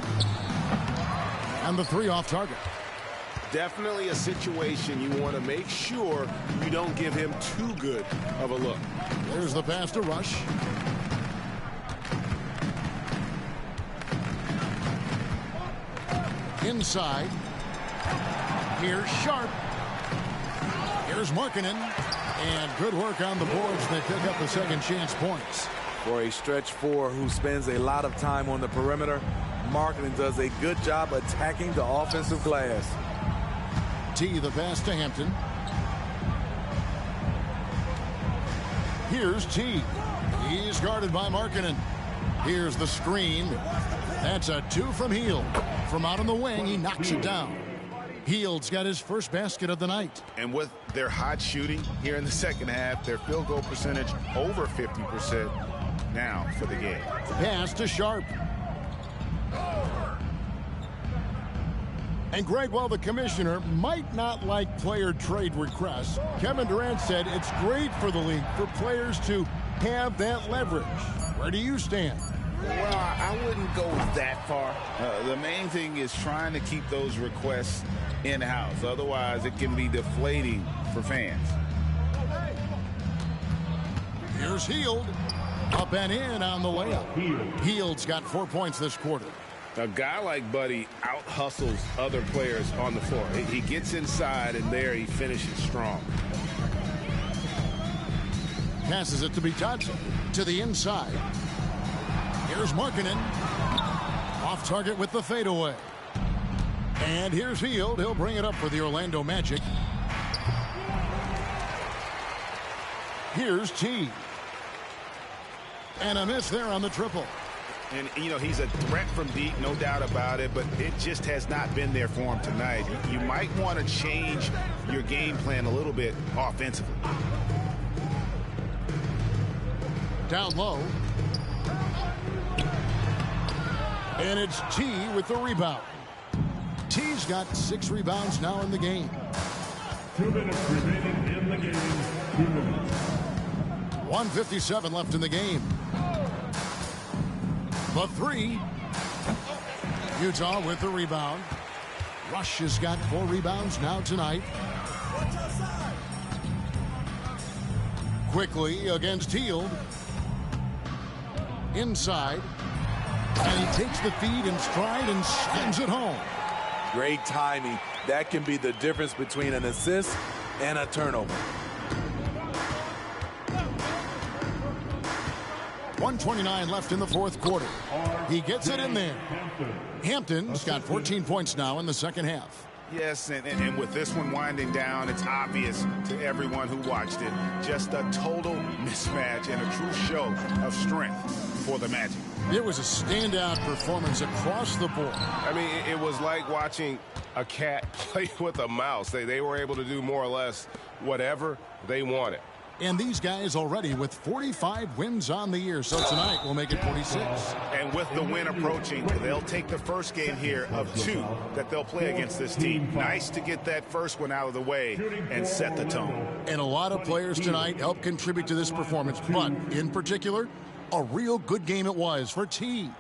And the 3 off target. Definitely a situation you want to make sure you don't give him too good of a look. There's the pass to Rush. Inside. Here's Sharp. Here's Markkanen. And good work on the boards. They pick up the second chance points. For a stretch 4 who spends a lot of time on the perimeter, Markkanen does a good job attacking the offensive glass. T, the pass to Hampton. Here's T. He's guarded by Markkanen. Here's the screen. That's a 2 from Hield. From out on the wing, he knocks it down. Hield's got his first basket of the night. And with their hot shooting here in the second half, their field goal percentage over 50% now for the game. Pass to Sharp. And Greg, while the commissioner might not like player trade requests, Kevin Durant said it's great for the league for players to have that leverage. Where do you stand? Well, I wouldn't go that far. The main thing is trying to keep those requests in-house. Otherwise, it can be deflating for fans. Here's Hield. Up and in on the layup. Hield's got 4 points this quarter. A guy like Buddy out-hustles other players on the floor. He gets inside, and there he finishes strong. Passes it to Bitadze. To the inside. Here's Markkanen. Off target with the fadeaway. And here's Hield. He'll bring it up for the Orlando Magic. Here's T. And a miss there on the triple. And, you know, he's a threat from deep, no doubt about it, but it just has not been there for him tonight. You might want to change your game plan a little bit offensively. Down low. And it's T with the rebound. T's got 6 rebounds now in the game. 2 minutes remaining in the game. 2 minutes. 1:57 left in the game. The 3. Utah with the rebound. Rush has got 4 rebounds now tonight. Quickly against Hield. Inside. And he takes the feed in stride and slams it home. Great timing. That can be the difference between an assist and a turnover. 1:29 left in the fourth quarter. He gets it in there. Hampton's got 14 points now in the second half. Yes, and with this one winding down, it's obvious to everyone who watched it. Just a total mismatch and a true show of strength for the Magic. It was a standout performance across the board. I mean, it was like watching a cat play with a mouse. They were able to do more or less whatever they wanted. And these guys already with 45 wins on the year. So tonight we'll make it 46. And with the win approaching, they'll take the first game here of 2 that they'll play against this team. Nice to get that first one out of the way and set the tone. And a lot of players tonight helped contribute to this performance. But in particular, a real good game it was for T.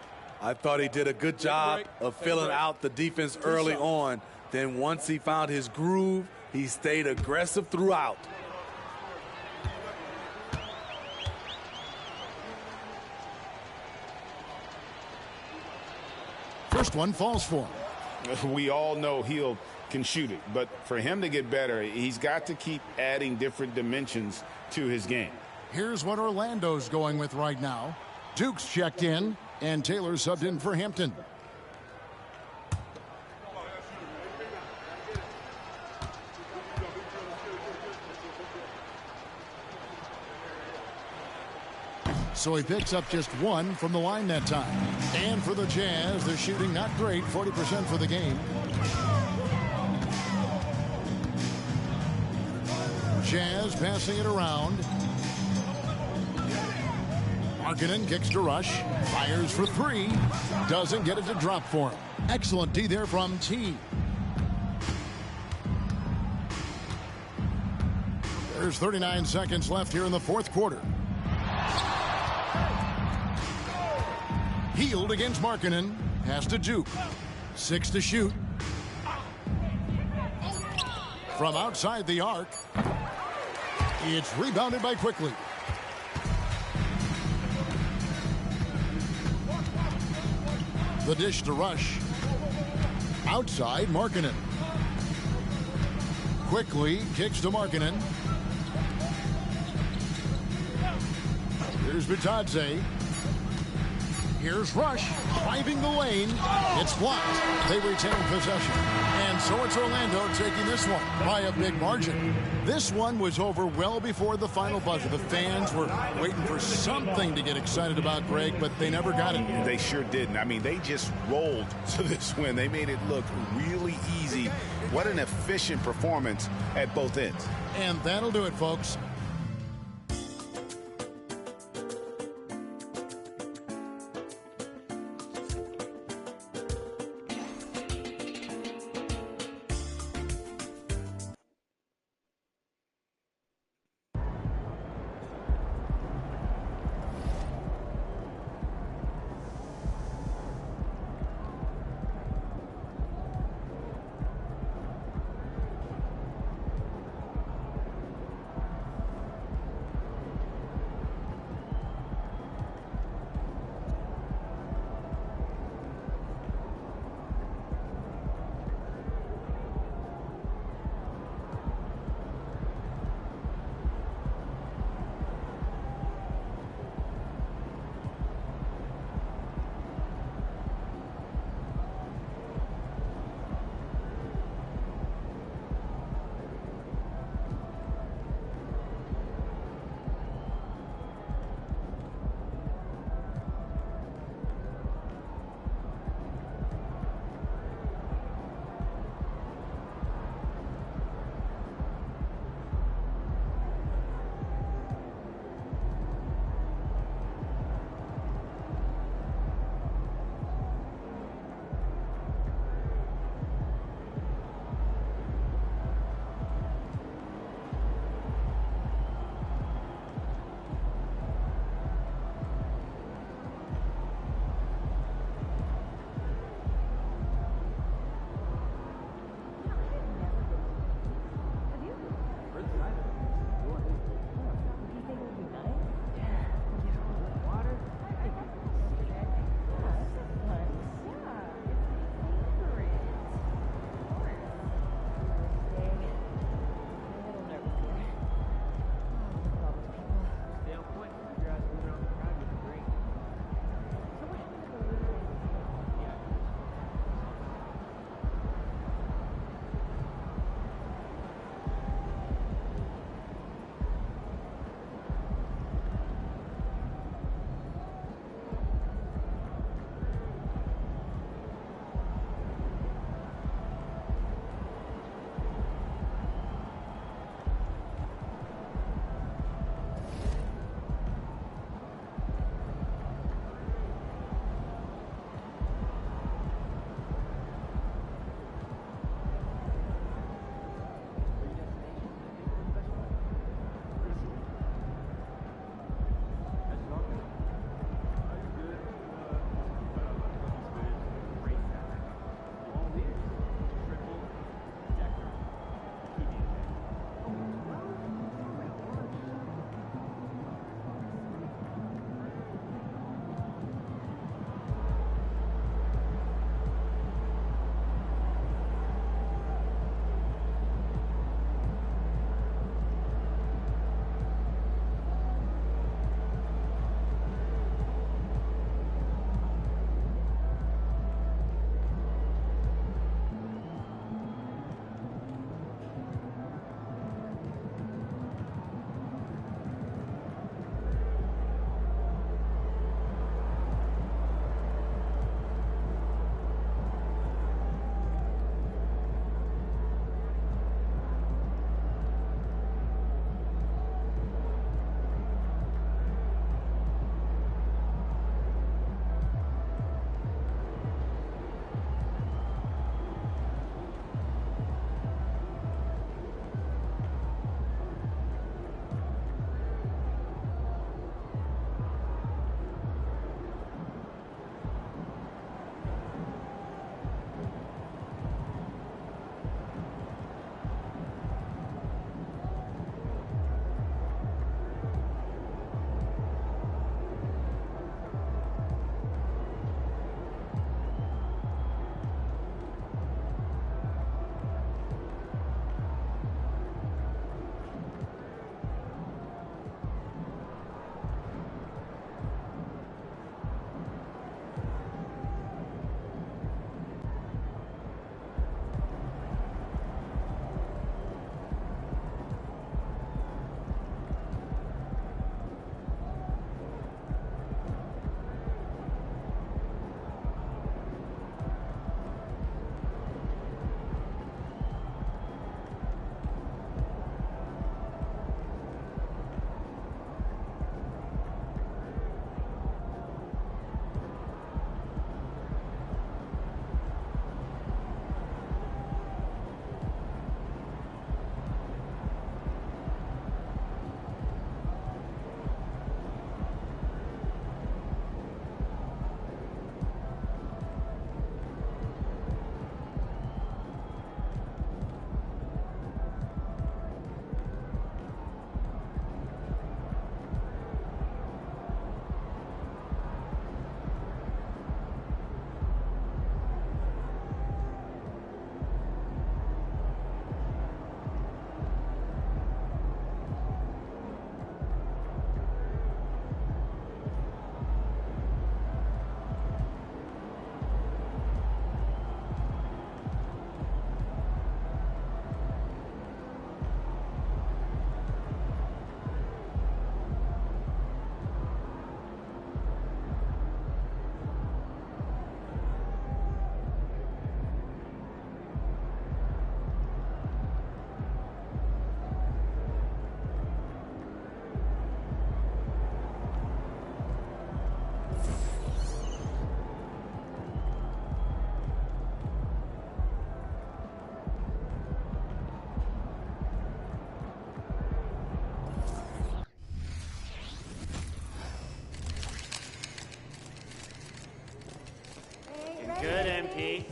I thought he did a good job of filling out the defense early on. Then once he found his groove, he stayed aggressive throughout. First one falls for him. We all know Hield can shoot it, but for him to get better, he's got to keep adding different dimensions to his game. Here's what Orlando's going with right now. Duke's checked in, and Taylor subbed in for Hampton. so he picks up just 1 from the line that time. And for the Jazz, they're shooting not great, 40% for the game. Jazz passing it around. Markkanen kicks to Rush. Fires for 3. Doesn't get it to drop for him. Excellent D there from T. There's 39 seconds left here in the fourth quarter. Hield against Markkanen. Pass to Juke. 6 to shoot. From outside the arc. It's rebounded by Quickly. The dish to Rush. Outside Markkanen. Quickly kicks to Markkanen. Here's Bitadze. Here's Rush, driving the lane. It's blocked. They retain possession. And so it's Orlando taking this one by a big margin. This one was over well before the final buzzer. The fans were waiting for something to get excited about, Greg, but they never got it. They sure didn't. I mean, they just rolled to this win. They made it look really easy. What an efficient performance at both ends. And that'll do it, folks. T.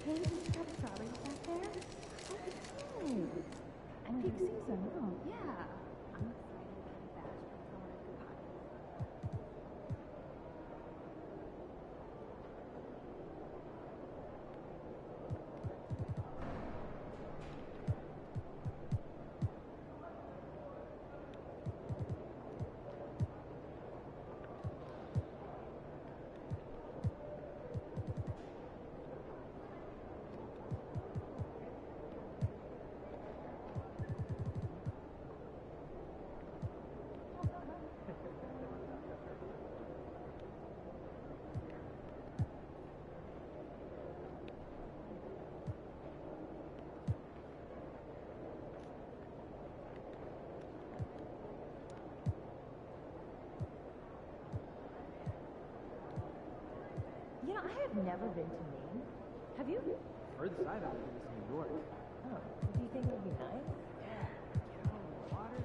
Hey, did you have strawberries back there? Oh, cute. And peak season, huh? Yeah. I'm excited to get that. I want to cook You know, I have never been to Maine. Have you? Furthest I've ever been is New York. Oh, do you think it would be nice? Yeah, get out on the water.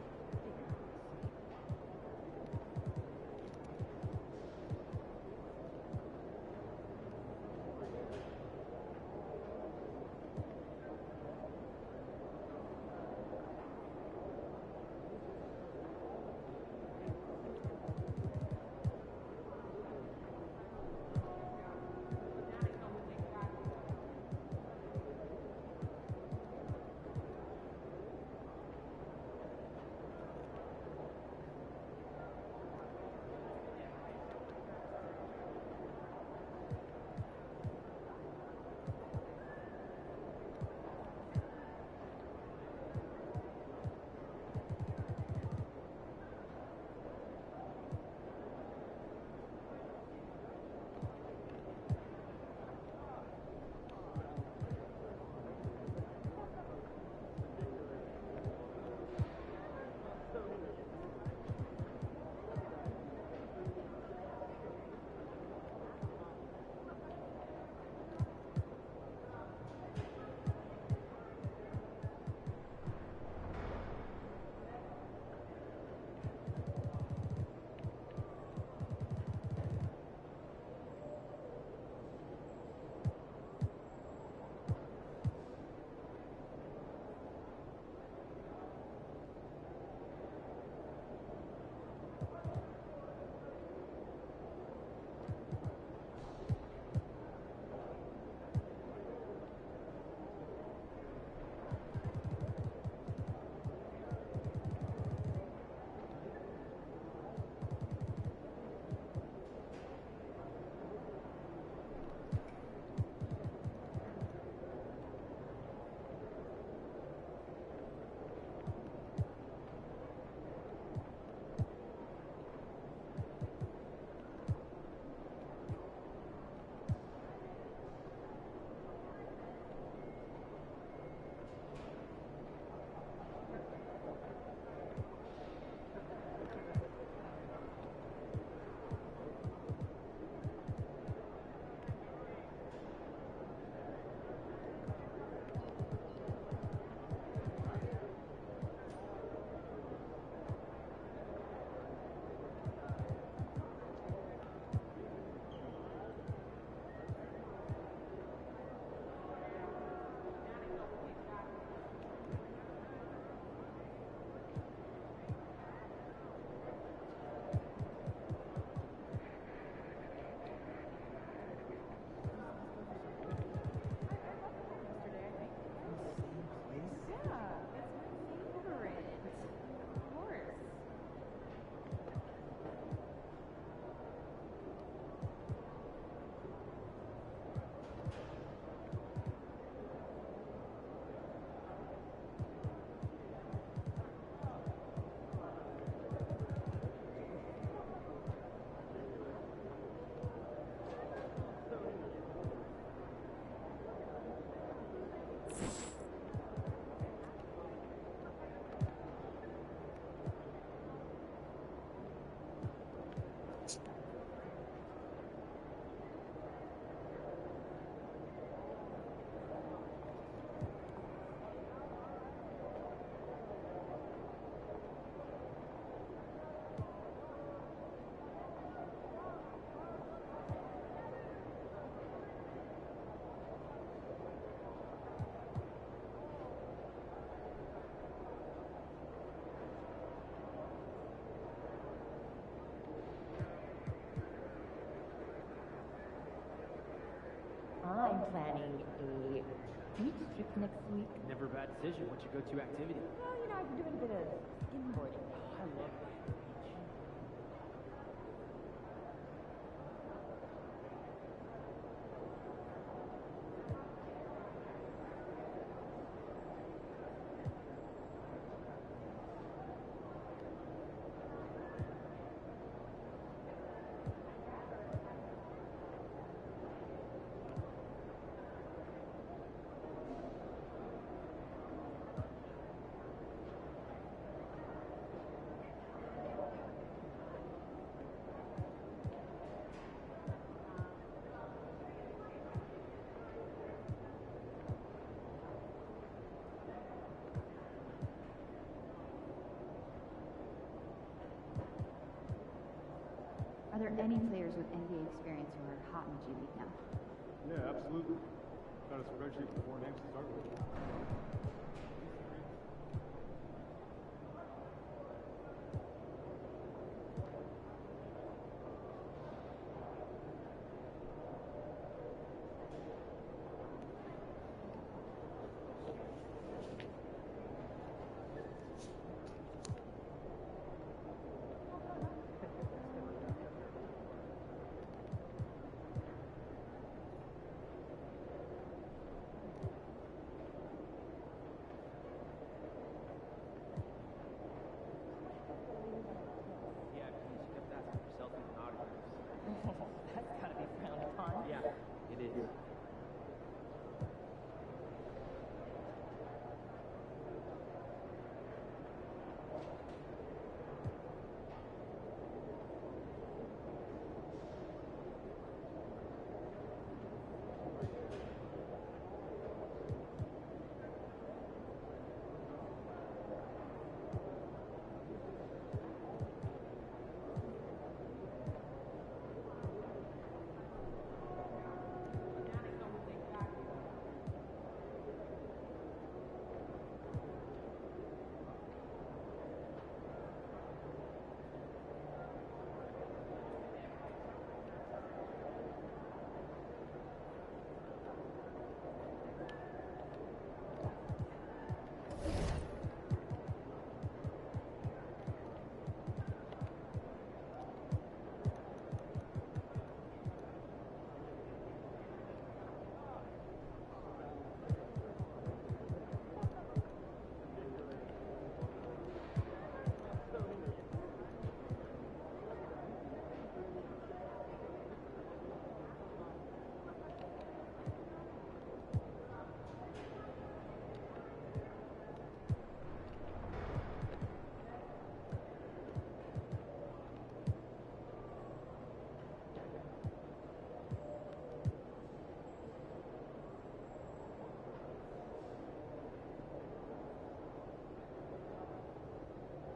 planning a beach trip next week. Never a bad decision. What's your go-to activity? Well, you know, I've been doing a bit of skimboarding. Oh, I love that. Are there any players with NBA experience who are hot in the G League now? Yeah, absolutely. Got a spreadsheet with 4 names to start with. That's gotta be frowned upon. Yeah, it is.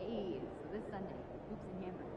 Hey, so this Sunday, hoops and hamburgers.